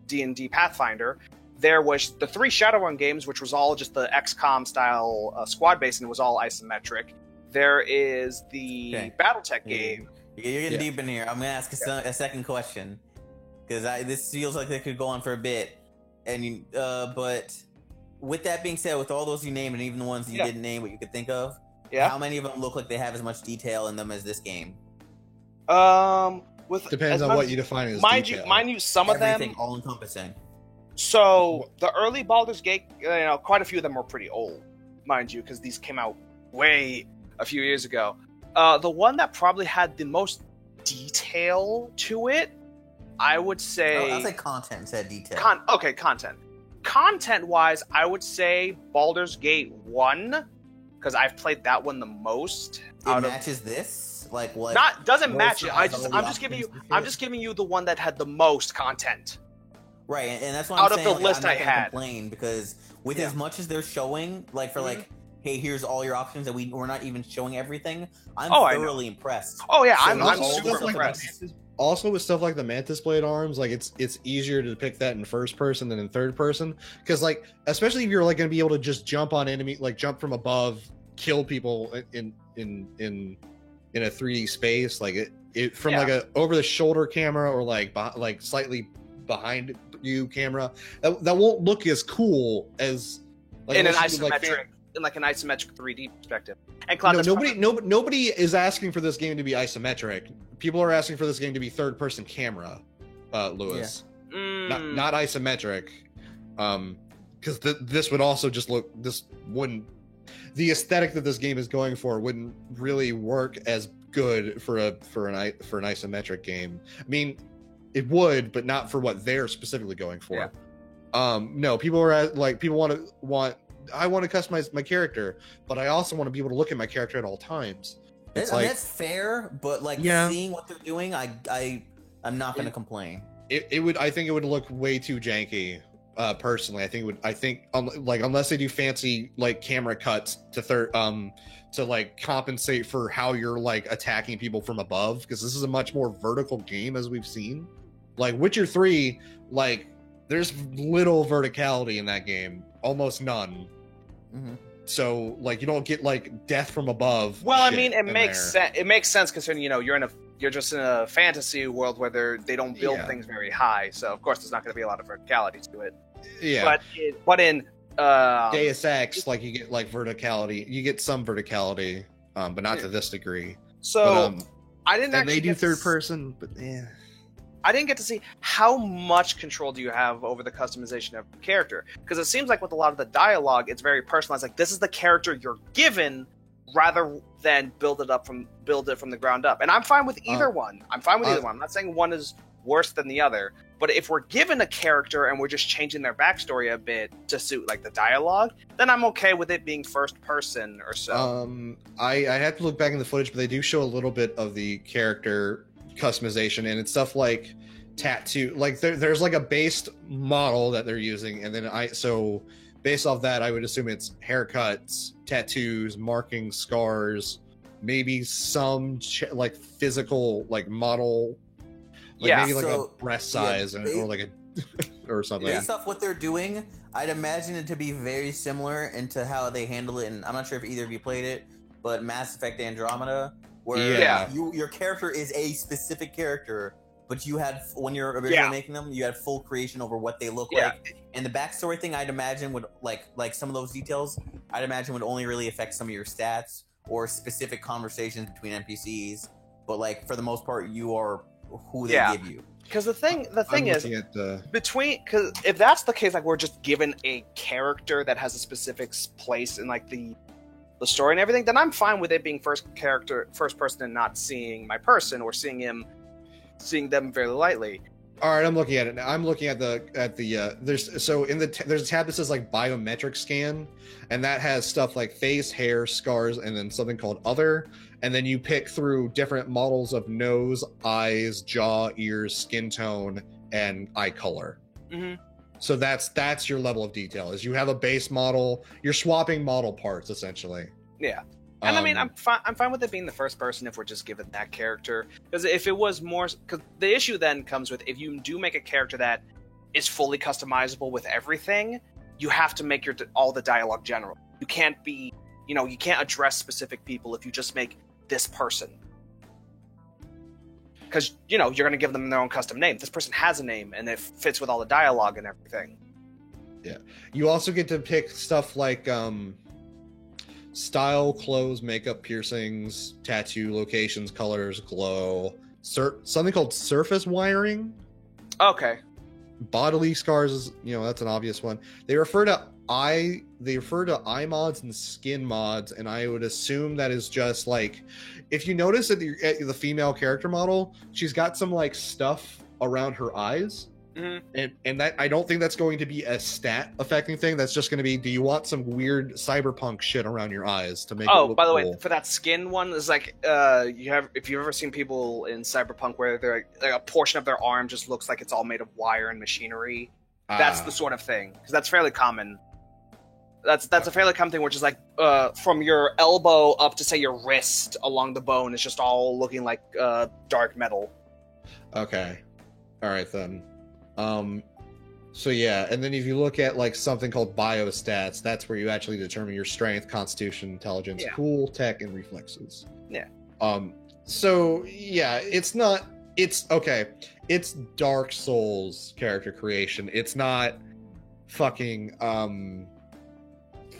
D&D Pathfinder. There was the 3 Shadowrun games, which was all just the XCOM style squad-based, and it was all isometric. There is the BattleTech game. You're getting deep in here. I'm going to ask a second question, because this feels like they could go on for a bit. And but with that being said, with all those you named, and even the ones that you didn't name, what you could think of, how many of them look like they have as much detail in them as this game? Depends on what you define as mind detail. Mind you, some of them Everything all encompassing. So the early Baldur's Gate, quite a few of them were pretty old, mind you, because these came out way a few years ago. The one that probably had the most detail to it, I would say. I'll say content instead of detail. Content. Content-wise, I would say Baldur's Gate 1, because I've played that one the most. It matches this, like what? Doesn't match it. I'm just giving you the one that had the most content. Right, and that's why out I'm of saying, the list I'm I not gonna had. complain, because with as much as they're showing, like for like, hey, here's all your options, and we're not even showing everything. I'm thoroughly impressed. Oh yeah, So I'm also super like impressed. Also, with stuff like the Mantis Blade arms, like it's easier to depict that in first person than in third person, because like especially if you're like going to be able to just jump on enemy, like jump from above, kill people in a 3D space, like it from like a over the shoulder camera or like slightly behind you camera, that won't look as cool as like in an isometric, in like an isometric 3D perspective. And Cloud, nobody is asking for this game to be isometric. People are asking for this game to be third person camera, Lewis, not isometric, because this would also just look, this wouldn't, the aesthetic that this game is going for wouldn't really work as good for an isometric game. I mean, it would, but not for what they're specifically going for. No, people are like, people I want to customize my character, but I also want to be able to look at my character at all times. It's like, that's fair, but like seeing what they're doing, I'm not going to complain. I think it would look way too janky. Personally, I think unless they do fancy like camera cuts to like compensate for how you're like attacking people from above, because this is a much more vertical game as we've seen. Like Witcher 3, like there's little verticality in that game, almost none. Mm-hmm. So like you don't get like death from above. Well, I mean, it makes sense. It makes sense considering you're just in a fantasy world where they don't build things very high. So of course there's not going to be a lot of verticality to it. Yeah. But in Deus Ex, like you get like verticality. You get some verticality, but not to this degree. So I didn't. And they do third person, but I didn't get to see how much control do you have over the customization of the character, because it seems like with a lot of the dialogue, it's very personalized. Like this is the character you're given, rather than build it from the ground up. And I'm fine with either one. I'm not saying one is worse than the other, but if we're given a character and we're just changing their backstory a bit to suit like the dialogue, then I'm okay with it being first person or so. I have to look back in the footage, but they do show a little bit of the character customization, and it's stuff like tattoo, like there's like a based model that they're using, and then so based off that I would assume it's haircuts, tattoos, markings, scars, maybe some like physical like model, like maybe like a breast size or like a or something. Based off what they're doing, I'd imagine it to be very similar into how they handle it, and I'm not sure if either of you played it, but Mass Effect Andromeda, where your character is a specific character, but you had, when you're originally making them, you had full creation over what they look like. And the backstory thing, I'd imagine would like some of those details, I'd imagine would only really affect some of your stats or specific conversations between NPCs. But like for the most part, you are who they Yeah. give you. Because the thing I'm is, looking at because if that's the case, like we're just given a character that has a specific place in like the story and everything, then I'm fine with it being first person, and not seeing my person or seeing them very lightly. All right, I'm looking at it now. I'm looking at the there's a tab that says like biometric scan, and that has stuff like face, hair, scars, and then something called other, and then you pick through different models of nose, eyes, jaw, ears, skin tone, and eye color. Mm-hmm. So that's your level of detail. Is you have a base model, you're swapping model parts essentially. Yeah. And I mean, I'm fine with it being the first person if we're just given that character. Because if it was more, because the issue then comes with if you do make a character that is fully customizable with everything, you have to make all the dialogue general. You can't be, you can't address specific people if you just make this person. Because you're going to give them their own custom name. This person has a name, and it fits with all the dialogue and everything. Yeah. You also get to pick stuff like style, clothes, makeup, piercings, tattoo, locations, colors, glow, something called surface wiring. Okay. Bodily scars is, that's an obvious one. They refer to eye mods and skin mods, and I would assume that is just like, if you notice at the female character model, she's got some like stuff around her eyes. Mm-hmm. And that, I don't think that's going to be a stat affecting thing. That's just going to be, do you want some weird cyberpunk shit around your eyes to make it look by the cool? way, for that skin one, is like if you've ever seen people in cyberpunk where they're like a portion of their arm just looks like it's all made of wire and machinery. That's the sort of thing, because that's fairly common. That's a fairly common thing, which is like from your elbow up to say your wrist along the bone is just all looking like dark metal. Okay, all right then. So yeah, and then if you look at like something called biostats, that's where you actually determine your strength, constitution, intelligence, cool, tech, and reflexes. Yeah. So yeah, it's Dark Souls character creation. It's not fucking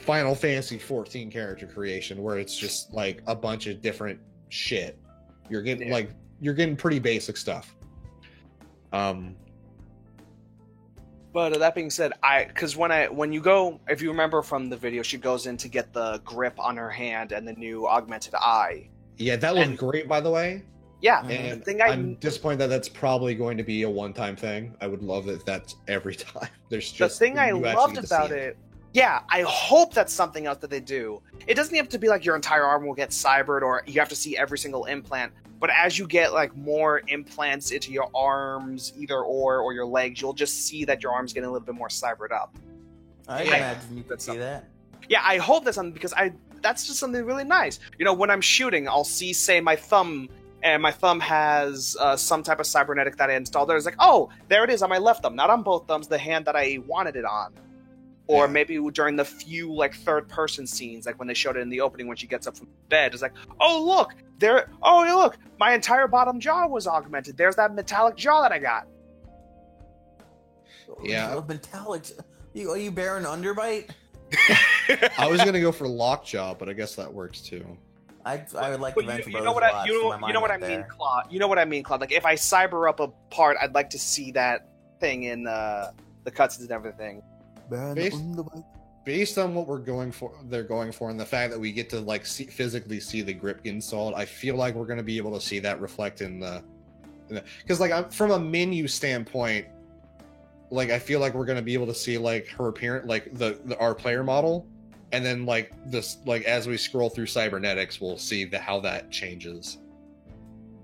Final Fantasy 14 character creation where it's just like a bunch of different shit. You're getting pretty basic stuff. But that being said, because if you remember from the video, she goes in to get the grip on her hand and the new augmented eye. Yeah, that looked great, by the way. Yeah, and I'm disappointed that that's probably going to be a one-time thing. I would love if that's every time. There's just the thing I loved about it. Yeah, I hope that's something else that they do. It doesn't have to be like your entire arm will get cybered or you have to see every single implant. But as you get like more implants into your arms, either or your legs, you'll just see that your arm's getting a little bit more cybered up. I imagine you could see that. Yeah, I hope that's something, because that's just something really nice. When I'm shooting, I'll see, say, my thumb, and my thumb has some type of cybernetic that I installed there. It's like, oh, there it is on my left thumb, not on both thumbs, the hand that I wanted it on. Or maybe during the few like third-person scenes, like when they showed it in the opening when she gets up from bed, it's like, oh look, my entire bottom jaw was augmented. There's that metallic jaw that I got. Yeah, metallic. Are you bearing underbite? I was gonna go for lockjaw, but I guess that works too. I would like but to venture you know what I mean, Claude. You know what I mean, Claude. Like if I cyber up a part, I'd like to see that thing in the cutscenes and everything. Based on what they're going for, and the fact that we get to like physically see the grip installed, I feel like we're going to be able to see that reflect in the because like from a menu standpoint, like I feel like we're going to be able to see like her appearance, like our player model, and then like this, like as we scroll through cybernetics, we'll see how that changes.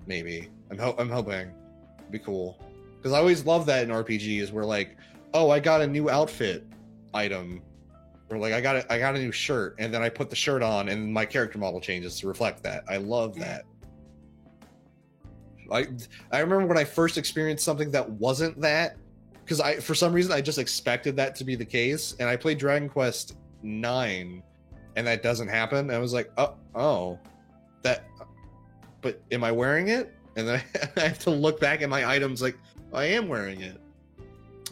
Maybe I'm hoping it'd be cool, because I always love that in RPGs where like, oh, I got a new outfit item, or like I got a new shirt, and then I put the shirt on and my character model changes to reflect that. I love that. I remember when I first experienced something that wasn't that, because for some reason I just expected that to be the case, and I played Dragon Quest 9 and that doesn't happen. I was like, oh that, but am I wearing it? And then I have to look back at my items like, I am wearing it.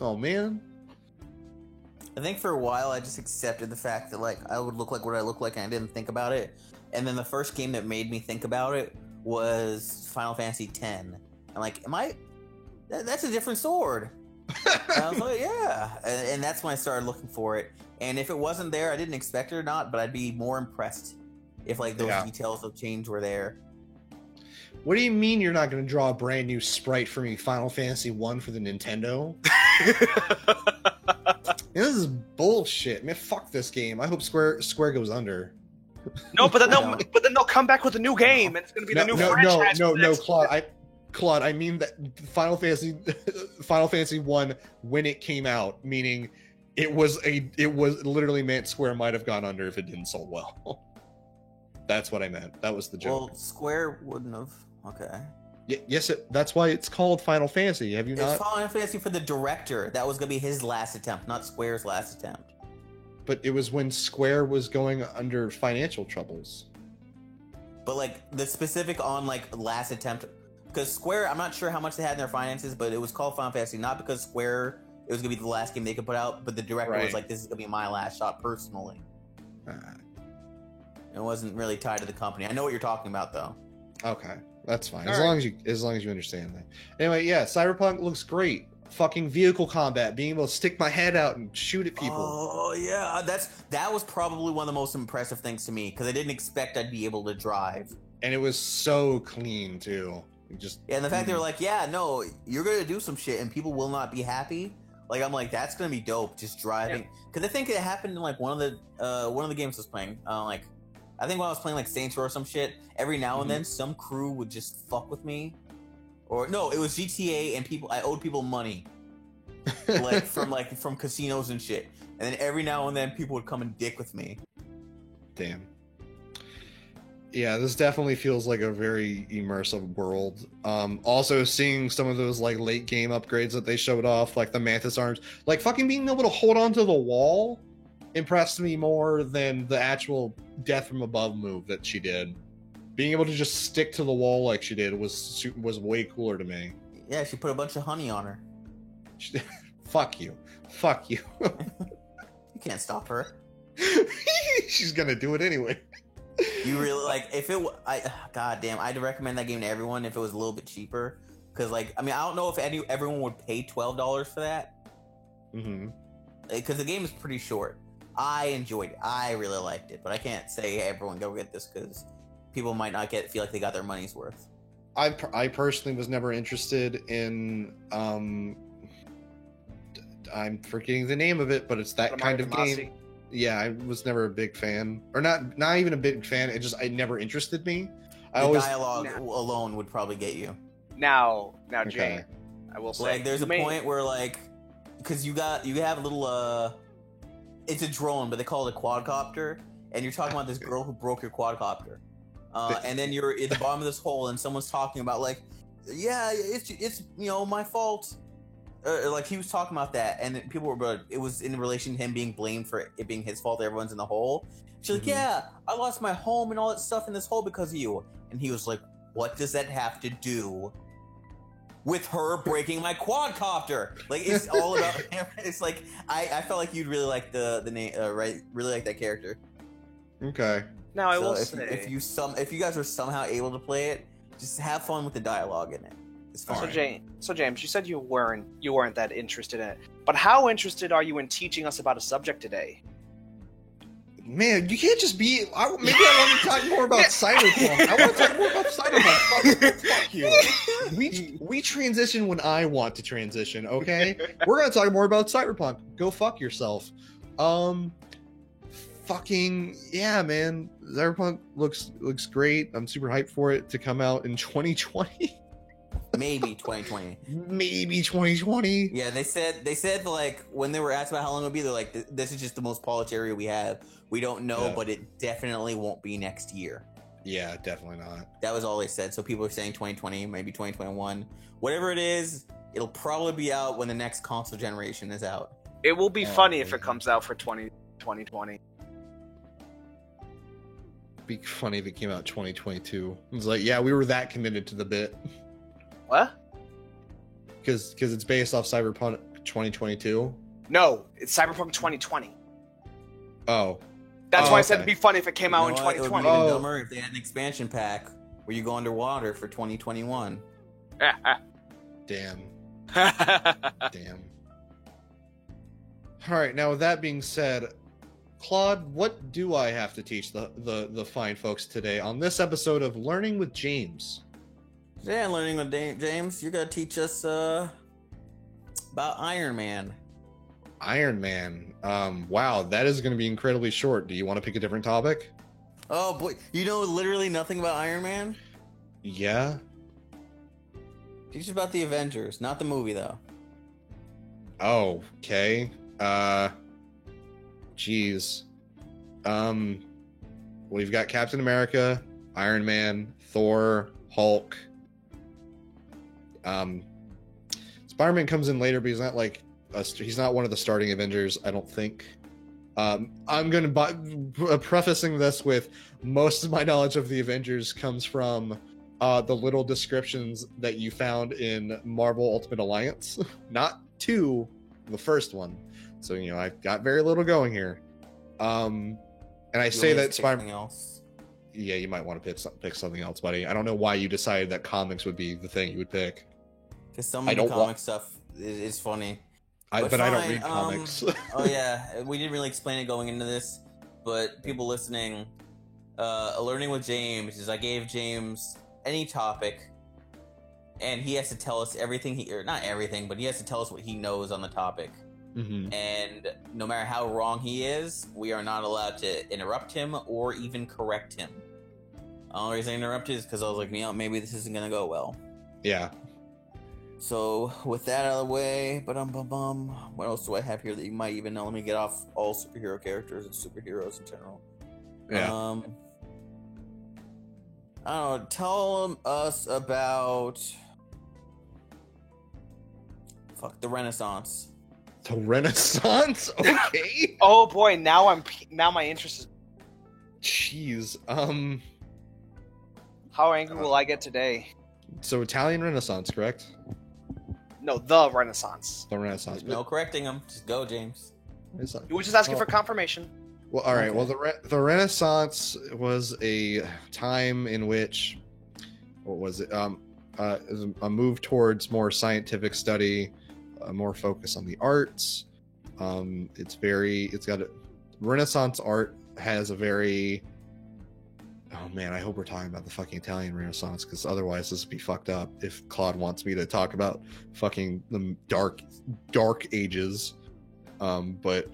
Oh man. I think for a while I just accepted the fact that like I would look like what I look like and I didn't think about it. And then the first game that made me think about it was Final Fantasy X. I'm like, am I? That's a different sword. And I was like, yeah. And that's when I started looking for it. And if it wasn't there, I didn't expect it or not, but I'd be more impressed if like those details of change were there. What do you mean you're not going to draw a brand new sprite for me, Final Fantasy 1 for the Nintendo? Man, this is bullshit. Man, fuck this game. I hope Square goes under. No, but then they'll come back with a new game, and it's going to be the new franchise. No, Claude. I mean that Final Fantasy 1 when it came out, meaning it was literally meant Square might have gone under if it didn't sell well. That's what I meant. That was the joke. Well, Square wouldn't have. Okay. Yes, that's why it's called Final Fantasy. Have you not? It's Final Fantasy for the director. That was gonna be his last attempt, not Square's last attempt. But it was when Square was going under financial troubles. But like the specific on like last attempt, because Square, I'm not sure how much they had in their finances, but it was called Final Fantasy not because Square it was gonna be the last game they could put out, but the director was like, "This is gonna be my last shot personally." It wasn't really tied to the company. I know what you're talking about, though. Okay, that's fine. As long as you understand that. Anyway, yeah, Cyberpunk looks great. Fucking vehicle combat, being able to stick my head out and shoot at people. Oh yeah, that was probably one of the most impressive things to me because I didn't expect I'd be able to drive. And it was so clean too. And the fact they were like, "Yeah, no, you're gonna do some shit, and people will not be happy." Like I'm like, that's gonna be dope, just driving. Because I think it happened in like one of the games I was playing. I think when I was playing like Saints Row or some shit, every now and then some crew would just fuck with me. Or no, it was GTA and I owed people money. from casinos and shit. And then every now and then people would come and dick with me. Damn. Yeah, this definitely feels like a very immersive world. Also seeing some of those like late game upgrades that they showed off, like the Mantis arms, like fucking being able to hold onto the wall impressed me more than the actual death from above move that she did. Being able to just stick to the wall like she did was way cooler to me. Yeah, she put a bunch of honey on her. Fuck you. You can't stop her. She's gonna do it anyway. You really if it? God damn, I'd recommend that game to everyone if it was a little bit cheaper. Because I don't know if everyone would pay $12 for that. Mm-hmm. Because the game is pretty short. I enjoyed it. I really liked it, but I can't say hey, everyone go get this because people might not feel like they got their money's worth. I personally was never interested in I'm forgetting the name of it, but it's that kind of game. Yeah, I was never a big fan, or not even a big fan. It never interested me. Dialogue alone would probably get you. Now, Jane, I will say, there's a point where because you have a little it's a drone, but they call it a quadcopter, and you're talking about this girl who broke your quadcopter, and then you're at the bottom of this hole, and someone's talking about it's my fault. He was talking about that, and people were, it was in relation to him being blamed for it being his fault. Everyone's in the hole. She's like, yeah, I lost my home and all that stuff in this hole because of you. And he was like, what does that have to do with her breaking my quadcopter? It's all about him. It's like I felt like you'd really like the name, right? Really like that character. Okay. Now I will say, if you guys were somehow able to play it, just have fun with the dialogue in it. So James, you said you weren't that interested in it, but how interested are you in teaching us about a subject today? Man, you can't just be. Maybe I want to talk more about Cyberpunk. I want to talk more about Cyberpunk. Fuck you. We transition when I want to transition. Okay, we're gonna talk more about Cyberpunk. Go fuck yourself. Fucking yeah, man. Cyberpunk looks great. I'm super hyped for it to come out in 2020. Maybe 2020. Maybe 2020. Yeah, they said when they were asked about how long it would be, they're like, this is just the most polished area we have. We don't know, but it definitely won't be next year. Yeah, definitely not. That was all they said. So people are saying 2020, maybe 2021. Whatever it is, it'll probably be out when the next console generation is out. It will be funny if it comes out for 2020. It'd be funny if it came out 2022. It was like, yeah, we were that committed to the bit. What? Because it's based off Cyberpunk 2022? No, it's Cyberpunk 2020. Oh. That's why I said it'd be funny if it came out in 2020. It would be even dumber if they had an expansion pack where you go underwater for 2021. Damn. Damn. All right. Now, with that being said, Claude, what do I have to teach the fine folks today on this episode of Learning with James? Yeah, Learning with James, you're gonna teach us about Iron Man. Iron Man. Wow, that is going to be incredibly short. Do you want to pick a different topic? Oh boy, you know literally nothing about Iron Man? Yeah. Teach us about the Avengers, not the movie though. Oh, okay. Geez. We've got Captain America, Iron Man, Thor, Hulk. Spider-Man comes in later, but he's not like he's not one of the starting Avengers, I don't think. I'm going to prefacing this with most of my knowledge of the Avengers comes from the little descriptions that you found in Marvel Ultimate Alliance, not 2, the first one. So, you know, I've got very little going here. And I say that something else. Yeah, you might want to pick something else, buddy. I don't know why you decided that comics would be the thing you would pick. Because some of the comic stuff is funny. But I don't read comics. Oh yeah, we didn't really explain it going into this, but people listening, Learning with James is I gave James any topic, and he has to tell us everything or not everything, but he has to tell us what he knows on the topic. Mm-hmm. And no matter how wrong he is, we are not allowed to interrupt him or even correct him. The only reason I interrupted is because I was like, you know, maybe this isn't gonna go well. Yeah. So with that out of the way, what else do I have here that you might even know? Let me get off all superhero characters and superheroes in general. Yeah. I don't know. Tell us about the Renaissance. The Renaissance? Okay. Oh boy, now my interest is. Jeez. How angry will I get today? So Italian Renaissance, correct? No, the Renaissance. The Renaissance. No correcting him. Just go, James. You were just asking for confirmation. Well, all right. Okay. Well, the Renaissance was a time in which, what was it? A move towards more scientific study, more focus on the arts. Renaissance art has a very. Oh man, I hope we're talking about the fucking Italian Renaissance, because otherwise this would be fucked up if Claude wants me to talk about fucking the dark ages. But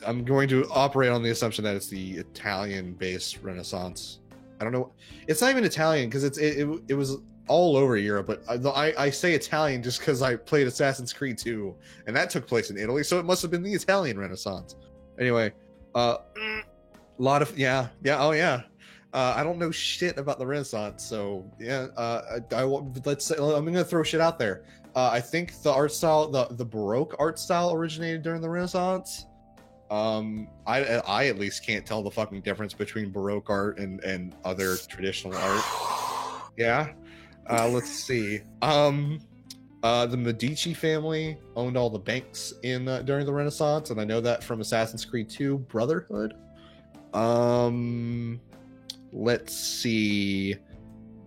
I'm going to operate on the assumption that it's the Italian-based Renaissance. I don't know. It's not even Italian because it was all over Europe, but I say Italian just because I played Assassin's Creed 2, and that took place in Italy, so it must have been the Italian Renaissance. Anyway, a lot of oh yeah. I don't know shit about the Renaissance, so yeah. Let's say I'm gonna throw shit out there. I think the art style, the Baroque art style, originated during the Renaissance. I at least can't tell the fucking difference between Baroque art and other traditional art. Yeah. Let's see. The Medici family owned all the banks during the Renaissance, and I know that from Assassin's Creed 2 Brotherhood. Let's see.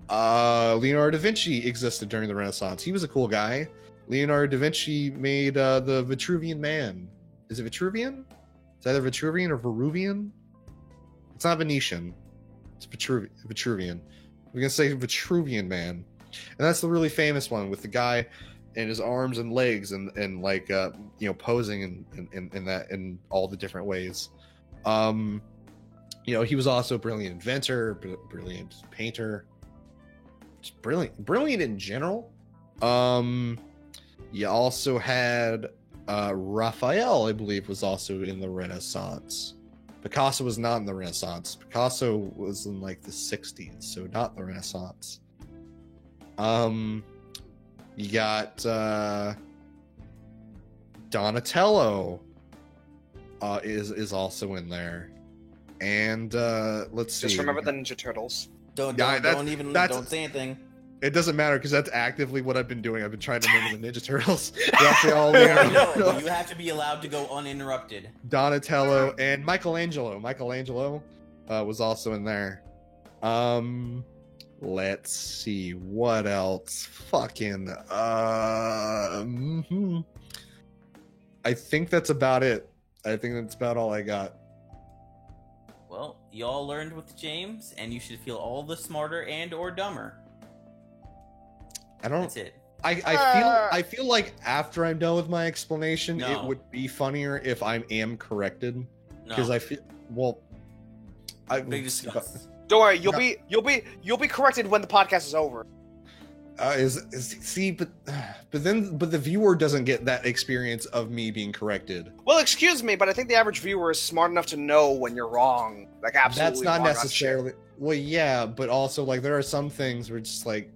Leonardo da Vinci existed during the Renaissance. He was a cool guy. Leonardo da Vinci made the Vitruvian Man. Is it Vitruvian? It's either Vitruvian or Veruvian. It's not Venetian. It's Vitruvian. We're gonna say Vitruvian Man, and that's the really famous one with the guy and his arms and legs and like posing in all the different ways. He was also a brilliant inventor, brilliant painter, just brilliant in general. You also had Raphael, I believe, was also in the Renaissance. Picasso was not in the Renaissance. Picasso was in like the 60s, so not the Renaissance. You got Donatello is also in there. And let's see. Just remember the Ninja Turtles. Don't say anything. It doesn't matter because that's actively what I've been doing. I've been trying to remember the Ninja Turtles. No, you have to be allowed to go uninterrupted. Donatello and Michelangelo. Michelangelo was also in there. Let's see what else. Fucking I think that's about it. I think that's about all I got. Well, y'all learned with James, and you should feel all the smarter and or dumber. I don't. That's it. I feel like after I'm done with my explanation, No. it would be funnier if I am corrected No. because I feel I Big discuss. Don't worry, No. you'll be corrected when the podcast is over. but the viewer doesn't get that experience of me being corrected. Well, excuse me, but I think the average viewer is smart enough to know when you're wrong. Like absolutely. That's not wrong on shit. necessarily. Well, yeah, but also like there are some things where it's just like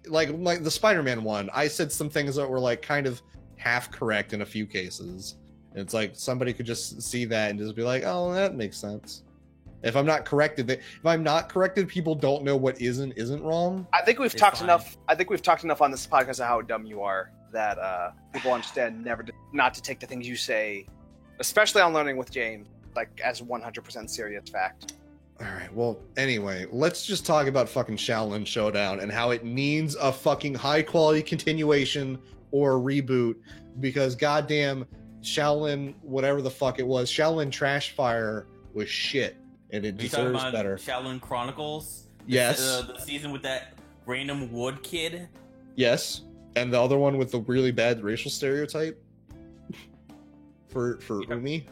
like the Spider-Man one. I said some things that were like kind of half correct in a few cases. And it's like somebody could just see that and just be like, "Oh, that makes sense." If I'm not corrected, people don't know what isn't wrong. I think we've It's talked fine. enough. I think we've talked enough on this podcast of how dumb you are that people understand not to take the things you say, especially on Learning with James, like as 100% serious fact. All right. Well, anyway, let's just talk about fucking Shaolin Showdown and how it needs a fucking high quality continuation or a reboot because goddamn Shaolin, whatever the fuck it was, Shaolin Trash Fire was shit and it Are you talking deserves about better. Shaolin Chronicles? Yes. The season with that random wood kid? Yes. And the other one with the really bad racial stereotype for Yeah. Umi.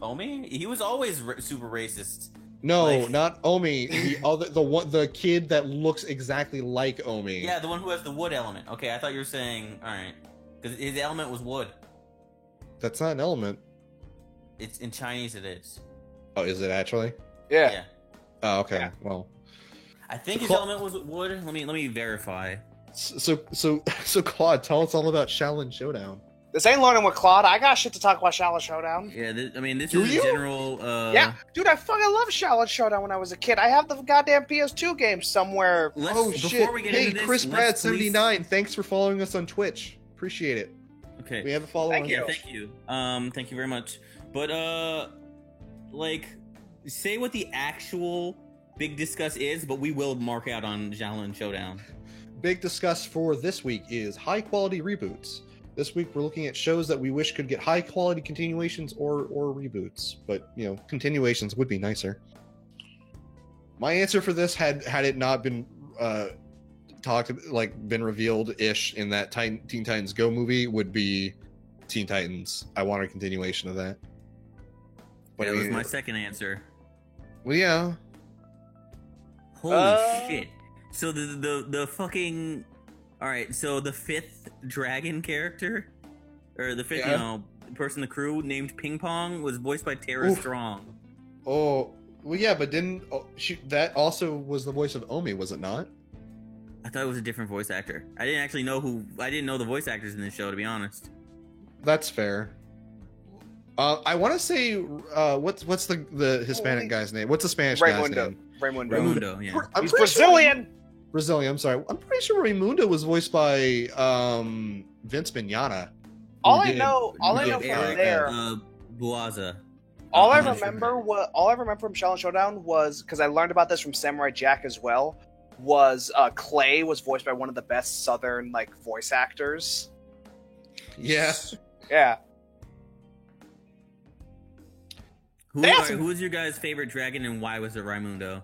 Omi? He was always super racist. No, Like- not Omi. The kid that looks exactly like Omi. Yeah, the one who has the wood element. Okay, I thought you were saying, alright. Because his element was wood. That's not an element. It's in Chinese it is. Oh, is it actually? Yeah. Yeah. Oh, okay. Yeah. Well, I think his Cla- element was wood. Let me verify. so Claude, tell us all about Shaolin Showdown. This ain't Learning with Claude. I got shit to talk about Shaolin Showdown. Yeah, this Do is you? a general Yeah, dude, I fucking love Shaolin Showdown when I was a kid. I have the goddamn PS2 game somewhere. Oh before shit! we get Hey, into this, Chris let's Brad please- 79, thanks for following us on Twitch. Appreciate it. Okay. We have a follower. Thank on you. Yeah, Twitch. thank you. Thank you very much. But like, say what the actual big discuss is, but we will mark out on Shaolin Showdown. Big discuss for this week is high quality reboots. This week we're looking at shows that we wish could get high quality continuations or reboots, but continuations would be nicer. My answer for this had it not been been revealed ish in that Teen Titans Go movie would be Teen Titans. I want a continuation of that. That was my second answer. Well, yeah. Holy shit! So the fucking all right. So the fifth dragon character, or the fifth Yeah. person in the crew named Ping Pong was voiced by Tara Oof. Strong. Oh, well, yeah, but that also was the voice of Omi, was it not? I thought it was a different voice actor. I didn't actually know I didn't know the voice actors in this show, to be honest. That's fair. I want to say, what's the Hispanic guy's name? What's the Spanish guy's Raimundo. name? Raimundo. Raimundo, yeah. I'm He's pretty sure- Brazilian. Brazilian. I'm sorry. I'm pretty sure Raimundo was voiced by Vince Mignogna. All who I did- know who did from Eric, there, Buaza. all I I'm not sure. remember from Shaolin Showdown was, because I learned about this from Samurai Jack as well, was Clay was voiced by one of the best Southern voice actors. Yeah. Yeah. Who was your guys' favorite dragon, and why was it Raimundo?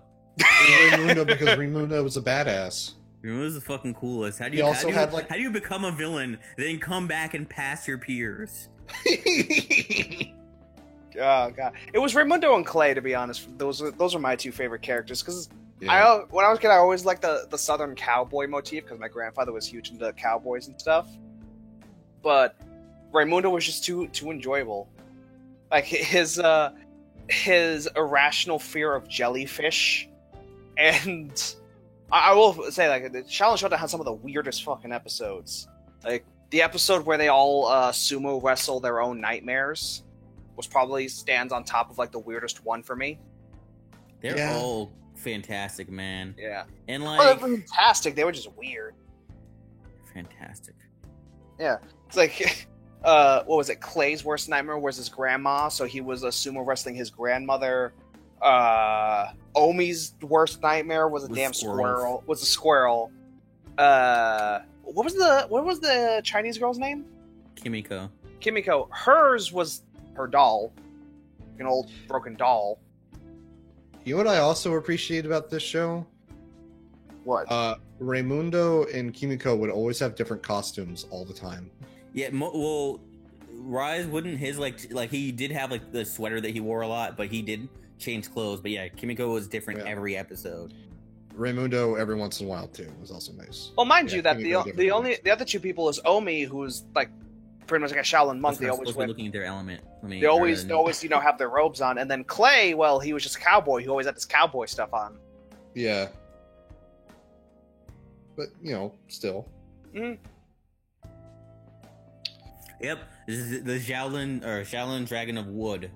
Raimundo, because Raimundo was a badass. Raimundo's the fucking coolest. How do He you also had, how do you become a villain, then come back and pass your peers? Oh god, it was Raimundo and Clay, to be honest. Those are my two favorite characters, because Yeah. when I was a kid, I always liked the Southern cowboy motif, because my grandfather was huge into cowboys and stuff. But Raimundo was just too enjoyable. Like his irrational fear of jellyfish, and I will say, the Shaolin Showdown had some of the weirdest fucking episodes. Like the episode where they all sumo wrestle their own nightmares was probably stands on top of the weirdest one for me. They're Yeah. all fantastic, man. Yeah. And Oh, like they're fantastic. They were just weird. fantastic. It's like, what was it? Clay's worst nightmare was his grandma, so he was sumo wrestling his grandmother. Omi's worst nightmare was a Was damn squirrels. squirrel. Was a squirrel. What was the Chinese girl's name? Kimiko. Kimiko. Hers was her doll, an old broken doll. You know what I also appreciate about this show? What? Raimundo and Kimiko would always have different costumes all the time. Yeah, well, Rise wouldn't his like he did have like the sweater that he wore a lot, but he did change clothes. But yeah, Kimiko was different Yeah. every episode. Raimundo every once in a while too was also nice. Well, mind Yeah, you, that Kimiko the other two people is Omi, who's like pretty much like a Shaolin monk. They always supposed to be wear, looking at their element. I mean, they always have their robes on. And then Clay, well, he was just a cowboy. He always had this cowboy stuff on. Yeah. But, still. Mm. Yep, this is the Shaolin Dragon of Wood.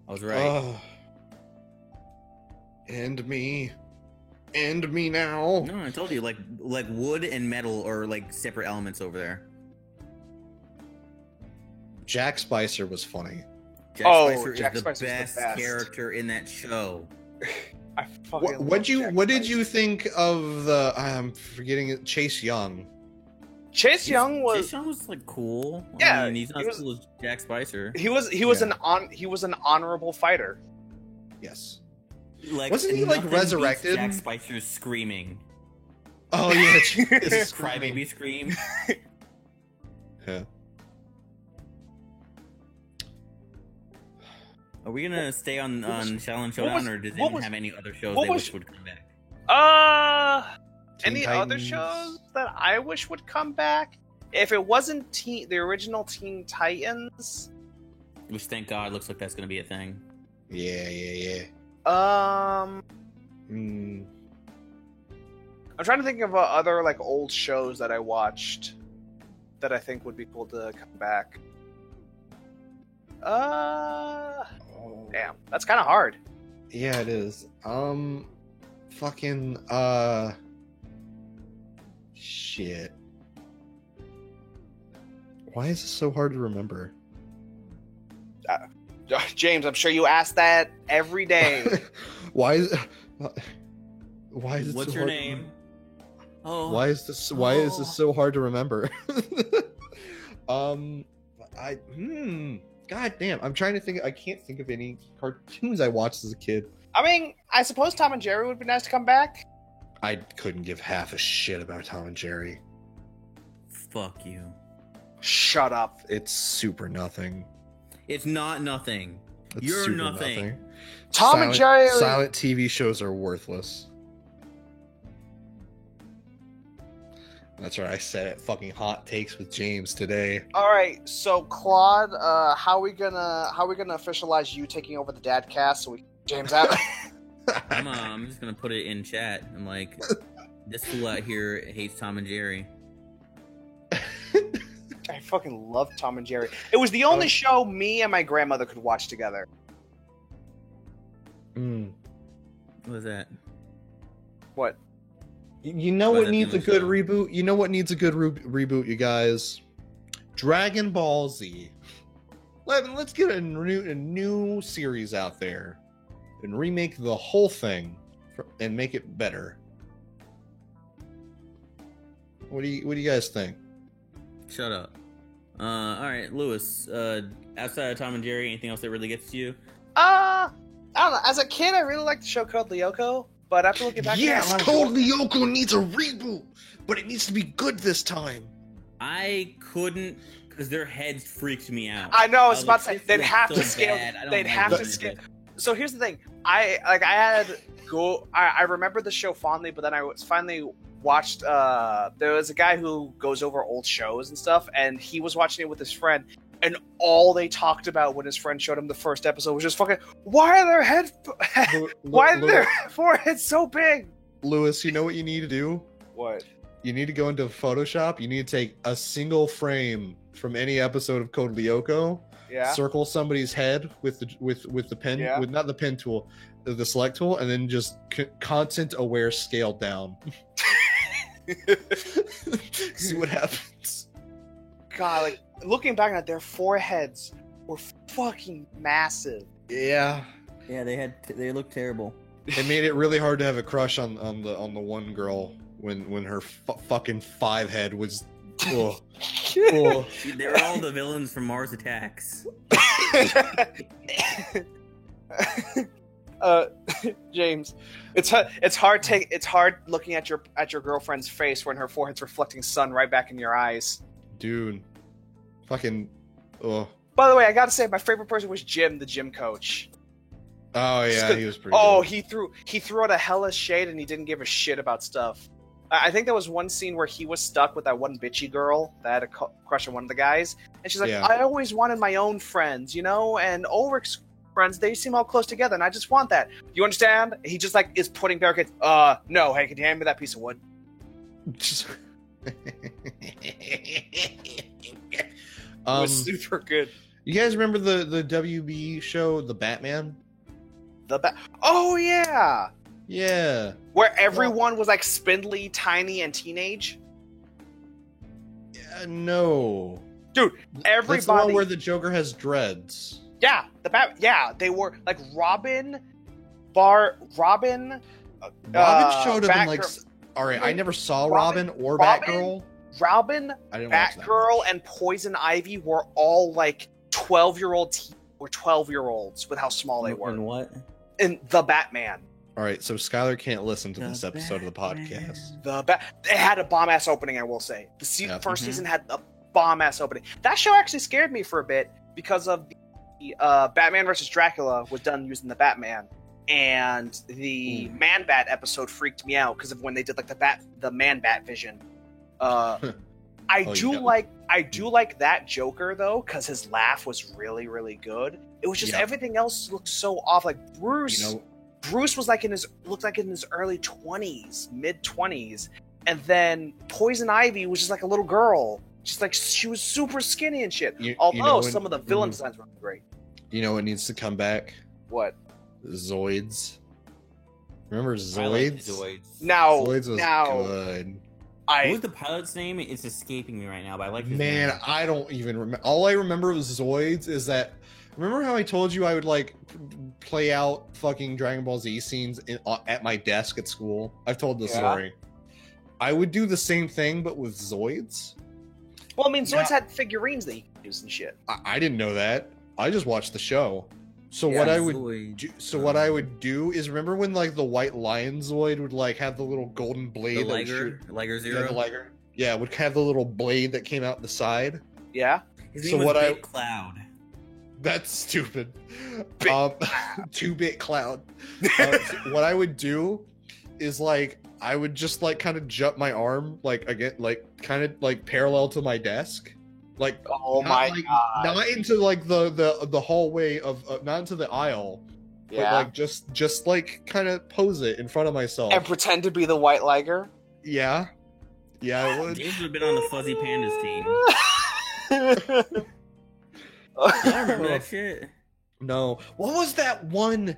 I was right. And me. And me now. No, I told you, like wood and metal are like separate elements over there. Jack Spicer was funny. Jack Spicer Jack is Spicer's the the best best. character in that show. I fucking What love did Jack you think of the I'm forgetting it, Chase Young? Chase Young was Chase Young was like cool. Yeah, I mean, he's not he as cool as Jack Spicer. he was Yeah. he was an honorable fighter. Yes. Like, Wasn't he, like, nothing beats resurrected? Jack Spicer's screaming. Oh yeah, His crybaby scream. Yeah. Are we gonna stay on Shaolin Showdown, was- or does what anyone was- have any other shows what they was- wish would come back? Teen Any other Titans. shows that I wish would come back? If it wasn't the original Teen Titans, Which, thank God, looks like that's gonna be a thing. Yeah. Mm. I'm trying to think of other like old shows that I watched that I think would be cool to come back. Damn, that's kind of hard. Yeah, it is. Fucking shit. Why is this so hard to remember? James, I'm sure you ask that every day. Why is it What's so your hard to name? Oh, Why is this so hard to remember? God damn, I'm trying to think. I can't think of any cartoons I watched as a kid. I mean, I suppose Tom and Jerry would be nice to come back. I couldn't give half a shit about Tom and Jerry. fuck you. Shut up. It's super nothing. It's not nothing. It's You're super nothing. Tom and Jerry. Silent TV shows are worthless. That's right. I said it. Fucking hot takes with James today. All right, so Claude, how we gonna officialize you taking over the dad cast so we James out? I'm just gonna put it in chat. I'm like, this fool out here hates Tom and Jerry. I fucking love Tom and Jerry. It was the only show me and my grandmother could watch together. Mm. What was that? What? You know Why what that needs a thing was good so- reboot? You know what needs a good reboot, you guys? Dragon Ball Z. Let's get a new series out there and remake the whole thing and make it better. What do you guys think? Shut up. All right, Lewis. Outside of Tom and Jerry, anything else that really gets to you? I don't know. As a kid, I really liked the show Code Lyoko, but after looking back, Yes, at it, Code Lyoko needs a reboot, but it needs to be good this time. I couldn't, because their heads freaked me out. I know. I was about to say like, they'd this have looks to so scale. bad. I don't They'd like have to this. scale. So here's the thing. I remember the show fondly, but then I was finally watched. There was a guy who goes over old shows and stuff, and he was watching it with his friend. And all they talked about when his friend showed him the first episode was just fucking, why are their heads, why are their foreheads so big? Lewis, you know what you need to do? What? You need to go into Photoshop. You need to take a single frame from any episode of Code Lyoko, Yeah. circle somebody's head with the pen, Yeah. with not the pen tool, the select tool, and then just content aware scale down. See what happens. God, like looking back on it, their foreheads were fucking massive. Yeah. Yeah, they looked terrible. It made it really hard to have a crush on the one girl when her fucking 5 head was. Oh, oh. They were all the villains from Mars Attacks. James, it's hard looking at your girlfriend's face when her forehead's reflecting sun right back in your eyes. Dude, fucking. Oh. By the way, I gotta say my favorite person was Jim, the gym coach. Oh yeah, he was pretty. Oh, good. he threw out a hella shade and he didn't give a shit about stuff. I think there was one scene where he was stuck with that one bitchy girl that had a crush on one of the guys, and she's like, Yeah. "I always wanted my own friends, you know, and Ulrich's friends, they seem all close together, and I just want that. You understand?" He just like is putting barricades. No, hey, can you hand me that piece of wood? It was super good. You guys remember the WB show, The Batman? Oh yeah, Yeah. where everyone was like spindly, tiny, and teenage. No. Dude, That's the everybody. one where the Joker has dreads. Yeah, they were like Robin. Robin Showed up in like. All right, I never saw Robin or Batgirl. Robin, I didn't watch that. Batgirl, and Poison Ivy were all like 12-year-old or 12-year-olds with how small they were. And what? In The Batman. All right, so Skylar can't listen to this episode of the podcast. It had a bomb-ass opening, I will say. The first season had a bomb-ass opening. That show actually scared me for a bit because of the Batman vs. Dracula was done using the Batman. And the Man-Bat episode freaked me out because of when they did like the Man-Bat vision. I do like that Joker though, because his laugh was really, really good. It was just everything else looked so off. Like Bruce, Bruce was like looked like in his early 20s, mid 20s, and then Poison Ivy was just like a little girl, just like she was super skinny and shit. Some of the villain designs were great. You know what needs to come back? What? Zoids. Remember Zoids? I like Zoids. Zoids was good. What was the pilot's name? It's escaping me right now, but I like his Man, name. I don't even remember. All I remember was Zoids is that. Remember how I told you I would like play out fucking Dragon Ball Z scenes at my desk at school? I've told this story. I would do the same thing, but with Zoids. Well, I mean, Zoids had figurines that you could use and shit. I didn't know that. I just watched the show. So what I would do is remember when like the White Lion Zoid would like have the little golden blade. The Liger Zero. Yeah, the Liger. Yeah, would have the little blade that came out the side. Yeah. His name was Big Cloud. That's stupid. 2-bit cloud. What I would do is like I would just like kind of jump my arm like again like kind of like parallel to my desk. Like God. Not into like the hallway of not into the aisle. Yeah. But like just like kind of pose it in front of myself. And pretend to be the White Liger. Yeah. Yeah, I would. James would have been on the Fuzzy Pandas team. I remember that shit. No. What was that one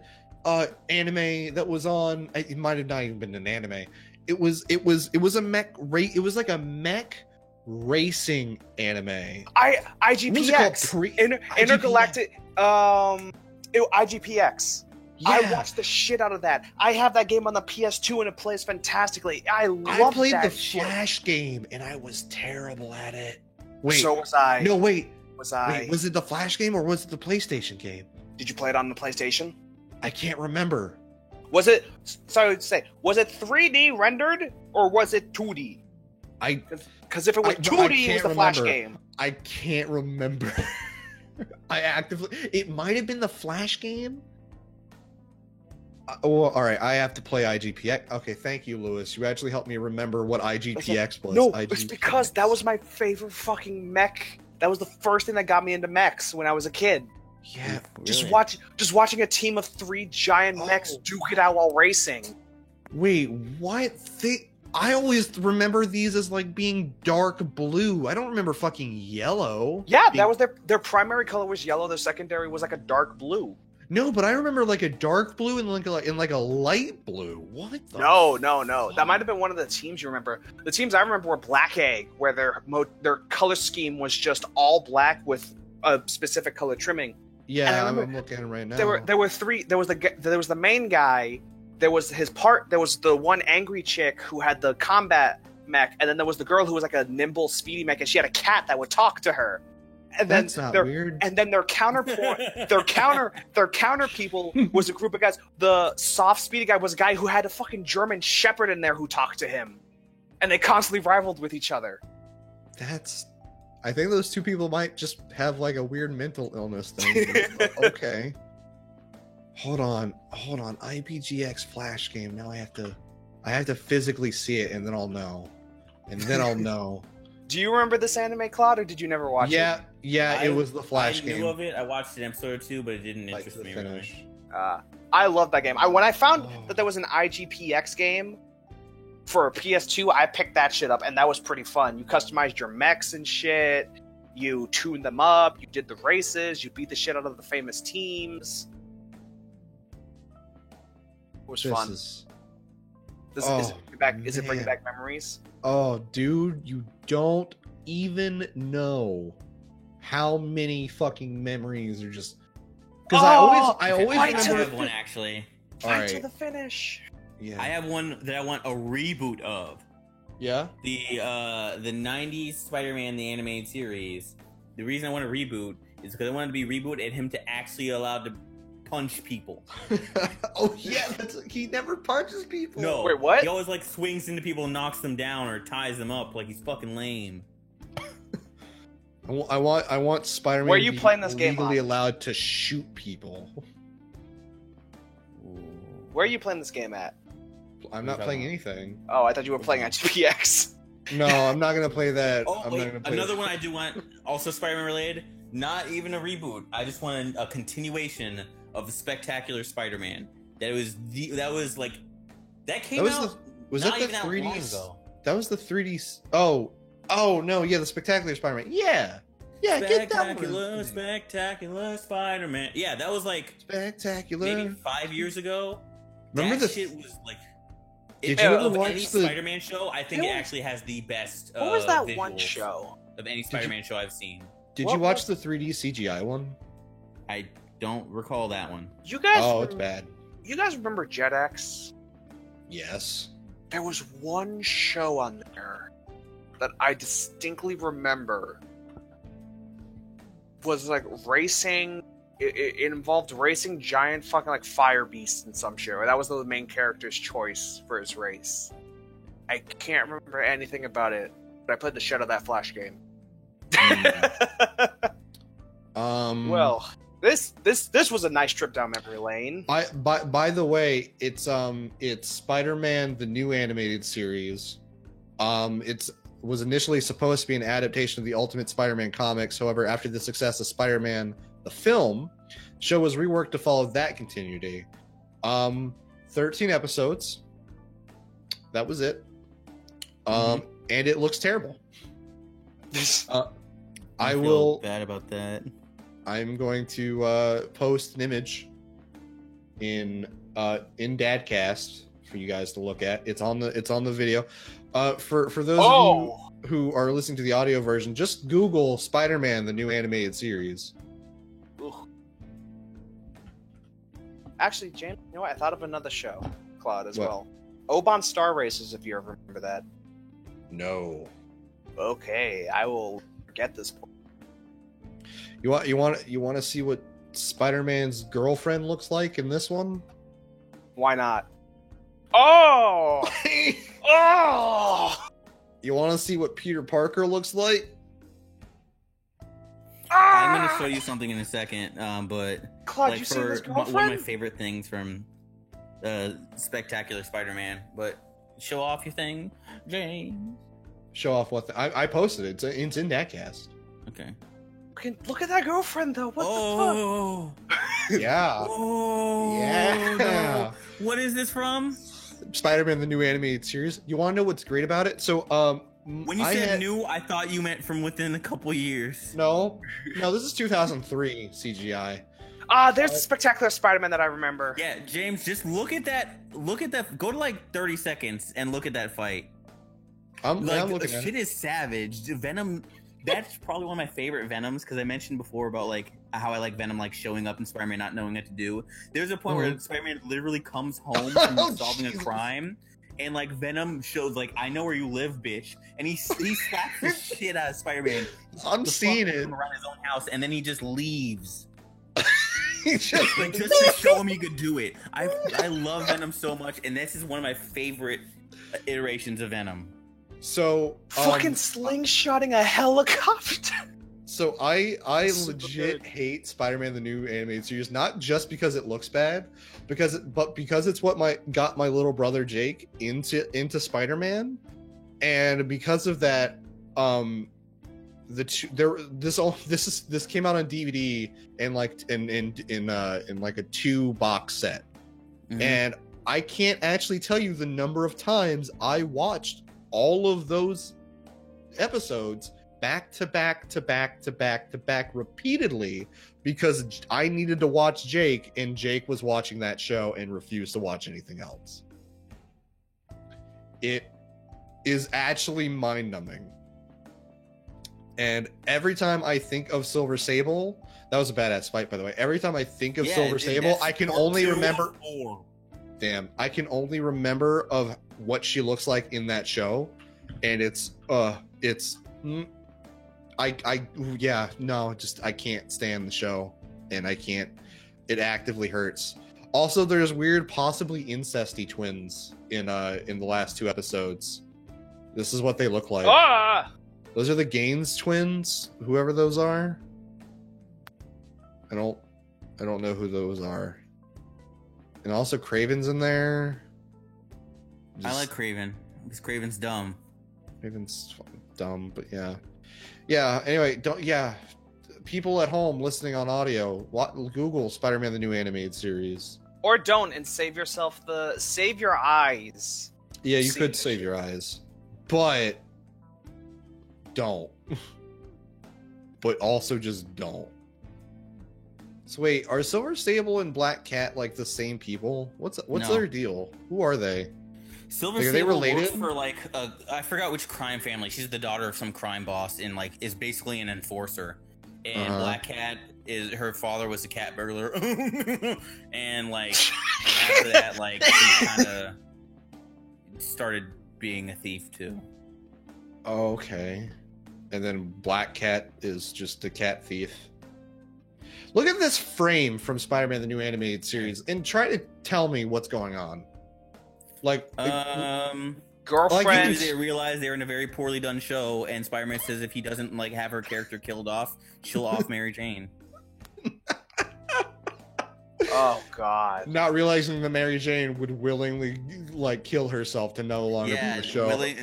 anime that was on? It might have not even been an anime. It was a mech it was like a mech racing anime. IGPX. Intergalactic IGPX. Yeah. I watched the shit out of that. I have that game on the PS2 and it plays fantastically. I played that the shit. Flash game and I was terrible at it. Wait. So was I. No, wait. Wait, was it the Flash game or was it the PlayStation game? Did you play it on the PlayStation? I can't remember. Was it 3D rendered or was it 2D? Because if it was 2D, it was the Flash game. I can't remember. It might have been the Flash game. All right. I have to play IGPX. Okay, thank you, Lewis. You actually helped me remember what IGPX was. No, it's because that was my favorite fucking mech. That was the first thing that got me into mechs when I was a kid. Yeah, just watching a team of 3 giant mechs duke it out while racing. Wait, what? I always remember these as like being dark blue. I don't remember fucking yellow. Yeah, that was their primary color was yellow. Their secondary was like a dark blue. No, but I remember like a dark blue and like a light blue. What? No. That might have been one of the teams you remember. The teams I remember were Black Egg, where their color scheme was just all black with a specific color trimming. Yeah, I'm looking right now. There were 3. There was the main guy, there was the one angry chick who had the combat mech, and then there was the girl who was like a nimble, speedy mech, and she had a cat that would talk to her. And That's not weird. And then their counter people was a group of guys. The soft, speedy guy was a guy who had a fucking German Shepherd in there who talked to him, and they constantly rivaled with each other. I think those two people might just have like a weird mental illness thing. Okay. Hold on. IPGX Flash game. Now I have to physically see it, and then I'll know. Do you remember this anime, Claude, or did you never watch it? Yeah, it was the Flash game. I knew of it. I watched an episode or two, but it didn't interest me really. I love that game. When I found that there was an IGPX game for a PS2, I picked that shit up, and that was pretty fun. You customized your mechs and shit. You tuned them up. You did the races. You beat the shit out of the famous teams. It was fun. Is it bringing back memories? Oh, dude, you don't even know how many fucking memories are just. Because I always remember one actually. Fight to the finish. Yeah, I have one that I want a reboot of. Yeah, the '90s Spider-Man the animated series. The reason I want a reboot is because I wanted to be rebooted and him to actually allowed to punch people. Oh yeah, he never punches people. No, wait, what? He always like swings into people, and knocks them down, or ties them up. Like he's fucking lame. I want Spider-Man. Where are you playing this game? Legally allowed to shoot people. Where are you playing this game at? I'm not playing anything. Oh, I thought you were playing IGPX. No, I'm not gonna play that. Oh, wait, another one I do want, also Spider-Man related. Not even a reboot. I just want a continuation of the Spectacular Spider-Man. That was like that came out. Was that the 3D? That was the 3D. Oh no, yeah, the Spectacular Spider-Man. Yeah, get that one. Spectacular Spider-Man. Yeah, that was like spectacular. Maybe 5 years ago. Remember that shit was like. Did you ever watch any Spider-Man show? I think it actually has the best. What was that one show of any Spider-Man show I've seen? Did you watch the 3D CGI one? I don't recall that one. You guys? Oh, it's bad. You guys remember JetX? Yes. There was one show on there that I distinctly remember was like racing. It involved racing giant fucking like fire beasts in some shit. That was the main character's choice for his race. I can't remember anything about it, but I played the shit out of that Flash game. Well, this was a nice trip down memory lane. By the way, it's Spider-Man the new animated series. It was initially supposed to be an adaptation of the Ultimate Spider-Man comics. However, after the success of Spider-Man the film, show was reworked to follow that continuity. 13 episodes. That was it. And it looks terrible. I will bad about that. I'm going to post an image in Dadcast for you guys to look at. It's on the video. For those of you who are listening to the audio version, just Google Spider-Man the new animated series. Actually, James, you know what? I thought of another show, Claude, as well. Oban Star Races, if you ever remember that. No. Okay, I will forget this point. You want to see what Spider-Man's girlfriend looks like in this one? Why not? Oh! Oh! You want to see what Peter Parker looks like? I'm going to show you something in a second, but Claude, like you see this girlfriend? One of my favorite things from Spectacular Spider-Man. But show off your thing, James. Show off what? I posted it. It's in Dadcast. Okay. Look at that girlfriend, though. What the fuck? Yeah. Oh. Yeah. No. What is this from? Spider-Man the new animated series. You want to know what's great about it? So, when you said new, I thought you meant from within a couple years. No, this is 2003 CGI. There's the Spectacular Spider-Man that I remember. Yeah, James, just look at that. Go to like 30 seconds and look at that fight. I'm looking at shit it. is savage. Venom That's probably one of my favorite Venoms because I mentioned before about like how I like Venom like showing up and Spider-Man not knowing what to do. There's a point where Spider-Man literally comes home from solving a crime, and like Venom shows like, I know where you live, bitch, and he slaps the shit out of Spider-Man. I'm seeing it around his own house, and then he just leaves. just to show him he could do it. I love Venom so much, and this is one of my favorite iterations of Venom. So fucking slingshotting a helicopter. So I legit hate Spider-Man the new animated series, not just because it looks bad, but because it's what got my little brother Jake into Spider-Man, and because of that, this came out on DVD and like in like a 2-box set, and I can't actually tell you the number of times I watched all of those episodes back to back to back to back to back repeatedly because I needed to watch Jake, and Jake was watching that show and refused to watch anything else. It is actually mind-numbing. And every time I think of Silver Sable, that was a badass fight, by the way. Every time I think of Silver Sable, I can only remember. Damn, I can only remember of what she looks like in that show, and I can't stand the show, and I can't. It actively hurts. Also, there's weird, possibly incesty twins in the last 2 episodes. This is what they look like. Ah! Those are the Gaines twins, whoever those are. I don't know who those are. And also Kraven's in there. I like Kraven because Kraven's dumb. Kraven's dumb, but yeah. Yeah, anyway, people at home listening on audio, Google Spider-Man the new animated series. Or don't, and save your eyes. Yeah, you could save your eyes. But don't. But also just don't. So wait, are Silver Sable and Black Cat like the same people? What's their deal? Who are they? Silver Are they Sable related? works for like I forgot which crime family. She's the daughter of some crime boss and like is basically an enforcer. And Black Cat her father was a cat burglar. And like after that, like he kind of started being a thief too. Okay. And then Black Cat is just a cat thief. Look at this frame from Spider-Man the new animated series and try to tell me what's going on. Like girlfriend. Like, they realize they're in a very poorly done show, and Spider-Man says if he doesn't like have her character killed off, she'll off Mary Jane. Oh God! Not realizing that Mary Jane would willingly like kill herself to no longer be in the show.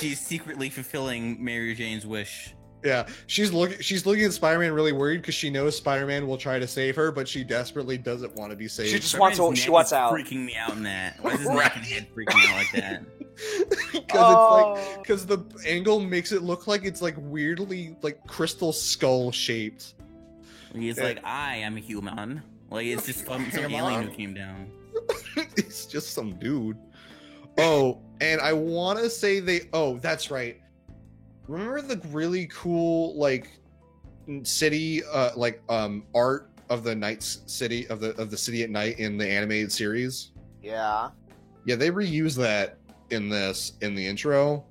She's secretly fulfilling Mary Jane's wish. Yeah, she's looking at Spider-Man really worried because she knows Spider-Man will try to save her, but she desperately doesn't want to be saved. She just wants out. Freaking me out in that. Why is his neck and head freaking me out like that? Because the angle makes it look like it's like weirdly like crystal skull shaped. He's like, I am a human. Like it's just some alien who came down. It's just some dude. Oh, and I want to say that's right. Remember the really cool like city art of the night city of the city at night in the animated series? Yeah. Yeah, they reuse that in the intro.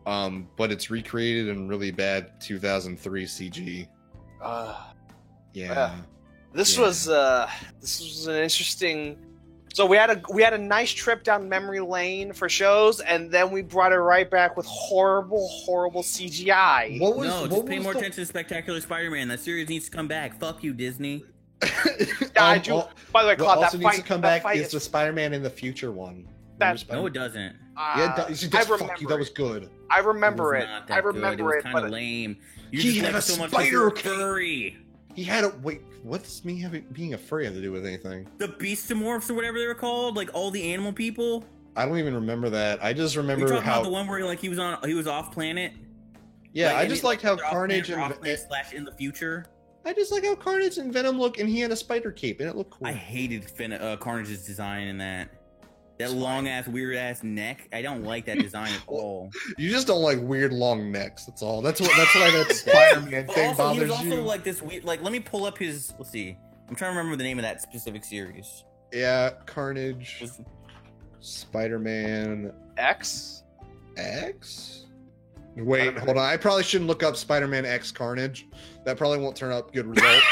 But it's recreated in really bad 2003 CG. Yeah. This was an interesting. So we had a nice trip down memory lane for shows, and then we brought it right back with horrible CGI. Just pay more attention to Spectacular Spider-Man. That series needs to come back. Fuck you, Disney. By the way, Claude, what also needs to come back is the Spider-Man in the future one. No, it doesn't. Yeah, fuck you. That was good. I remember it. I remember it. Kind of lame. He had a spider furry. He had a wait. What's me being a furry have to do with anything? The Beastamorphs or whatever they were called, like all the animal people. I don't even remember that. I just remember You're talking about the one where like he was off planet. Yeah, I just liked how Carnage and slash in the future. I just like how Carnage and Venom look, and he had a spider cape, and it looked cool. I hated Carnage's design in that. That long ass, weird ass neck. I don't like that design at all. You just don't like weird long necks. That's all. That's why that Spider-Man thing Also, bothers he's also you. like this weird. Like, let me pull up his. Let's see. I'm trying to remember the name of that specific series. Yeah, Carnage, Spider-Man X. X. Wait, hold on. I probably shouldn't look up Spider-Man X Carnage. That probably won't turn up good results.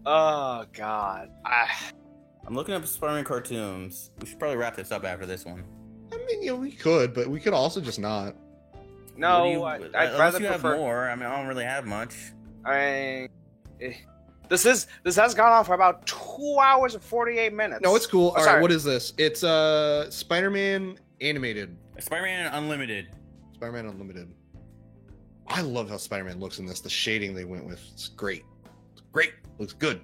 Oh God. I'm looking up Spider-Man cartoons. We should probably wrap this up after this one. I mean, we could, but we could also just not. No, What do you- I'd unless rather you have prefer. more. I mean, I don't really have much. This has gone on for about 2 hours and 48 minutes. No, it's cool. All right, sorry. what is this? It's Spider-Man animated. Spider-Man Unlimited. Spider-Man Unlimited. I love how Spider-Man looks in this. The shading they went with. It's great. It's great. Looks good.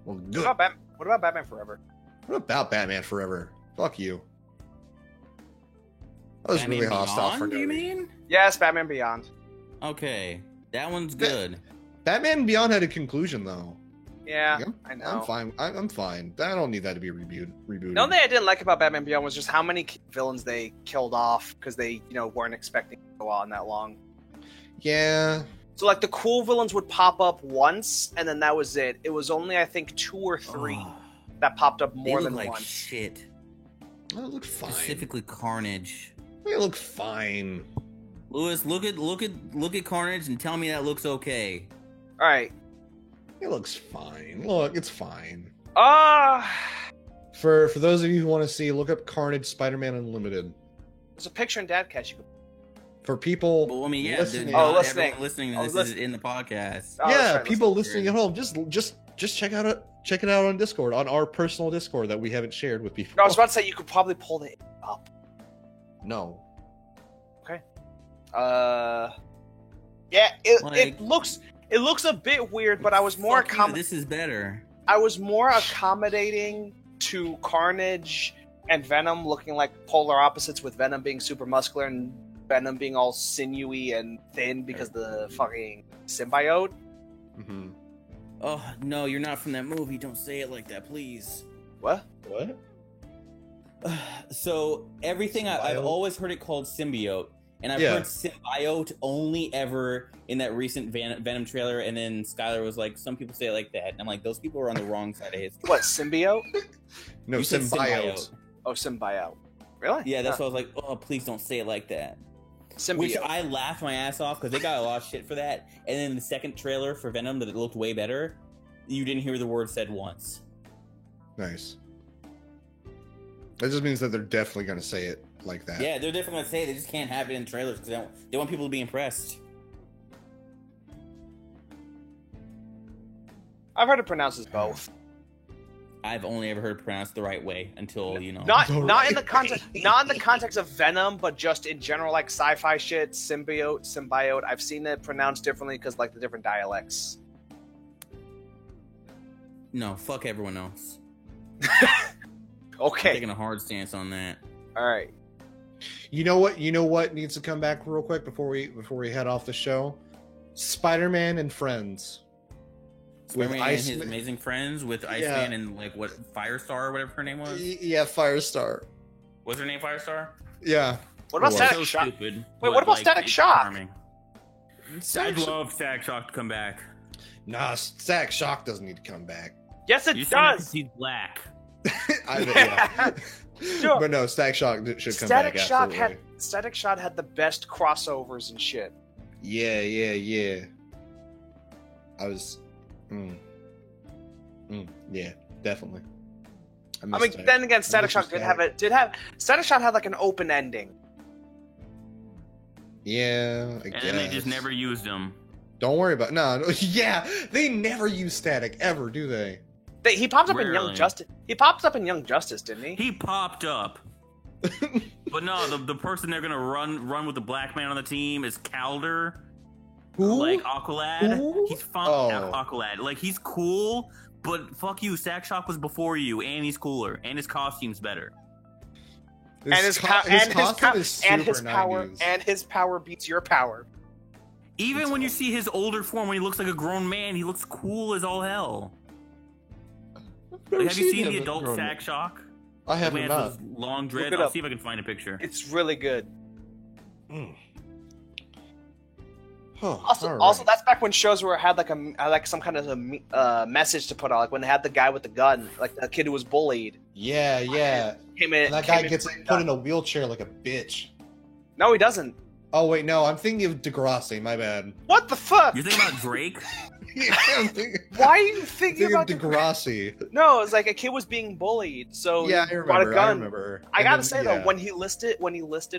Well, good. What about Batman Forever? What about Batman Forever? Fuck you. That was Batman really hostile Beyond, for no you reason. mean? Yes, Batman Beyond. Okay, that one's good. Batman Beyond had a conclusion though. Yeah, Yeah, I know. I'm fine. I'm fine. I don't need that to be rebooted. The only thing I didn't like about Batman Beyond was just how many villains they killed off because they, weren't expecting to go on that long. Yeah. So like the cool villains would pop up once, and then that was it. It was only I think 2 or 3 Oh, that popped up they more look than like once. shit. It looked fine. Specifically, Carnage. It looked fine. Lewis, look at Carnage and tell me that looks okay. All right. It looks fine. Look, it's fine. For For those of you who want to see, look up Carnage Spider-Man Unlimited. there's a picture in Dadcast you could. For people Well, I mean, yeah, listening, not listening. everyone listening to Oh, this is listen. in the podcast. Oh, yeah, that's right, people listen. listening at home, just check it out on Discord, on our personal Discord that we haven't shared with people. No, I was about to say you could probably pull it up. No. Yeah, it Like- looks a bit weird, but I was more Fuck you, this is better. I was more accommodating to Carnage and Venom looking like polar opposites, with Venom being super muscular and Venom being all sinewy and thin because the fucking symbiote. Mm-hmm. Oh no, you're not from that movie. Don't say it like that, please. What? What? So everything I've Symbiote? always heard it called symbiote, and I've Yeah. heard symbiote only ever in that recent Venom trailer. And then Skylar was like, "Some people say it like that." And I'm like, "Those people are on the wrong side of history." What, symbiote? No, You said symbiote. Oh, symbiote. Really? Yeah, that's why I was like, "Oh, please don't say it like that." Symbiote. Which I laughed my ass off because they got a lot of shit for that. And then the second trailer for Venom that it looked way better, you didn't hear the word said once. Nice. That just means that they're definitely going to say it like that. Yeah, they're definitely gonna say it. They just can't have it in trailers because they want people to be impressed. I've heard it pronounced as both. I've only ever heard it pronounced the right way until Not The not in the right context way. not in the context of Venom, but just in general, like sci-fi shit, symbiote. I've seen it pronounced differently because like the different dialects. No, fuck everyone else. I'm Okay, taking a hard stance on that. all right. You know what? You know what needs to come back real quick before we head off the show? Spider-Man and Friends. With Spider-Man and his Iceman- amazing friends with Yeah. Iceman and like what Firestar or whatever her name was. Yeah, Firestar. Was her name Firestar? Yeah. What about Well, Static So Shock? stupid. Wait, but, what about like, Static it's Shock? charming. I'd love Static Shock to come back. Nah, Static Shock doesn't need to come back. Yes, it You said that 'cause does. he's black. Yeah. Sure. But no, Static Shock should come back. Absolutely. Static Shock had the best crossovers and shit. Yeah. I was. Yeah, definitely. I missed mean, that. then again, Static miss Shock Static Shock had like an open ending. Yeah, I And then they just guess. never used him. Don't worry about no. Yeah, they never use Static ever, do they? He popped up in Young Rarely. Justice. He popped up in Young Justice, didn't he? He popped up. But no, the person they're gonna run with the black man on the team is Calder. Who? Like Aqualad. Who? He's fun. Oh. Aqualad. Like he's cool, but fuck you. Static Shock was before you, and he's cooler, and his costume's better. His costume is super 90s. his power beats your power. Even when you see his older form, when he looks like a grown man, he looks cool as all hell. Never Have you seen him the adult grown Static up. Shock? I have The man not. with long Look dread. it I'll up. see if I can find a picture. It's really good. Mm. Huh, Also, all right. also, that's back when shows were had like some kind of a message to put out, like when they had the guy with the gun, like the kid who was bullied. Yeah, yeah. Came in. And that came guy in gets with a put in gun. a wheelchair like a bitch. No, he doesn't. Oh wait, no, I'm thinking of Degrassi. My bad. What the fuck? You're thinking about Drake? Yeah, I'm thinking, Why are you I'm thinking thinking about of Degrassi. No, it's like a kid was being bullied, so Yeah, I he brought a remember. gun. I remember. I And gotta then- say yeah. though, when he listed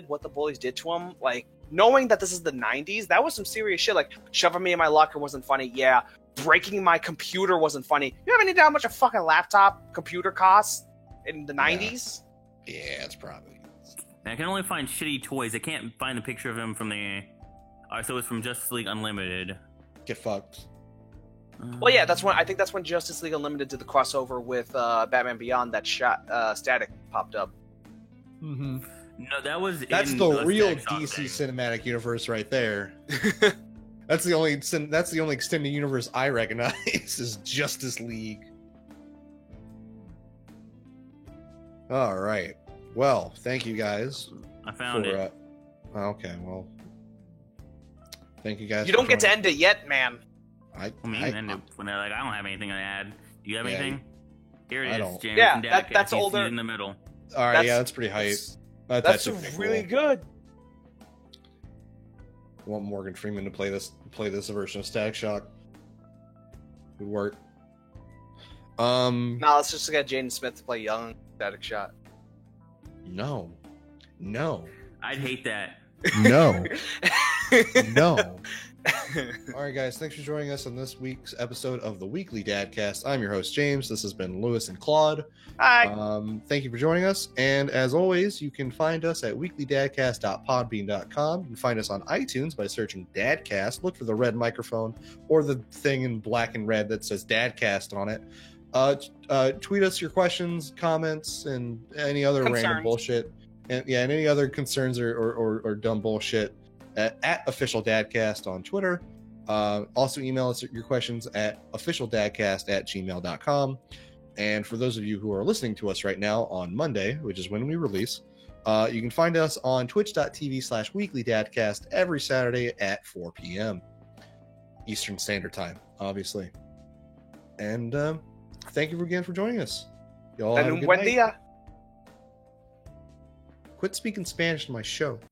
what the bullies did to him, like knowing that this is the '90s, that was some serious shit. Like shoving me in my locker wasn't funny. Yeah, breaking my computer wasn't funny. You have any idea how much a fucking laptop computer costs in the '90s? Yeah, it's probably. I can only find shitty toys. I can't find the picture of him from the. So it's from Justice League Unlimited. Get fucked. Well, yeah, I think that's when Justice League Unlimited did the crossover with Batman Beyond. That Static popped up. Mm-hmm. No, that was. That's in the real Static Shock DC thing. cinematic universe right there. That's the only extended universe I recognize is Justice League. All right. Well, thank you guys I found it. okay, well, thank you guys. You for don't get to joining. end it yet, man. I mean, and when they're like, I don't have anything to add. Do you have Yeah, anything? Here it I is. don't. James Yeah, and Dak. that's He's older. in the middle. All right, That's- yeah, that's pretty hype. That's actually pretty really cool. good. I want Morgan Freeman to play this version of Static Shock. Would work. No, let's just get Jaden Smith to play young Static Shot. No. I'd hate that. No. No. All right, guys. Thanks for joining us on this week's episode of the Weekly Dadcast. I'm your host, James. This has been Lewis and Claude. Hi. Thank you for joining us. And as always, you can find us at weeklydadcast.podbean.com. You can find us on iTunes by searching Dadcast. Look for the red microphone or the thing in black and red that says Dadcast on it. Tweet us your questions, comments, and any other random Concerns. bullshit. And any other concerns or dumb bullshit at Official Dadcast on Twitter. Also email us your questions at officialdadcast@gmail.com. And for those of you who are listening to us right now on Monday, which is when we release, you can find us on twitch.tv/weeklydadcast every Saturday at 4 p.m. Eastern Standard Time, obviously. And thank you again for joining us. Y'all have a And good buen night. dia. Quit speaking Spanish in my show.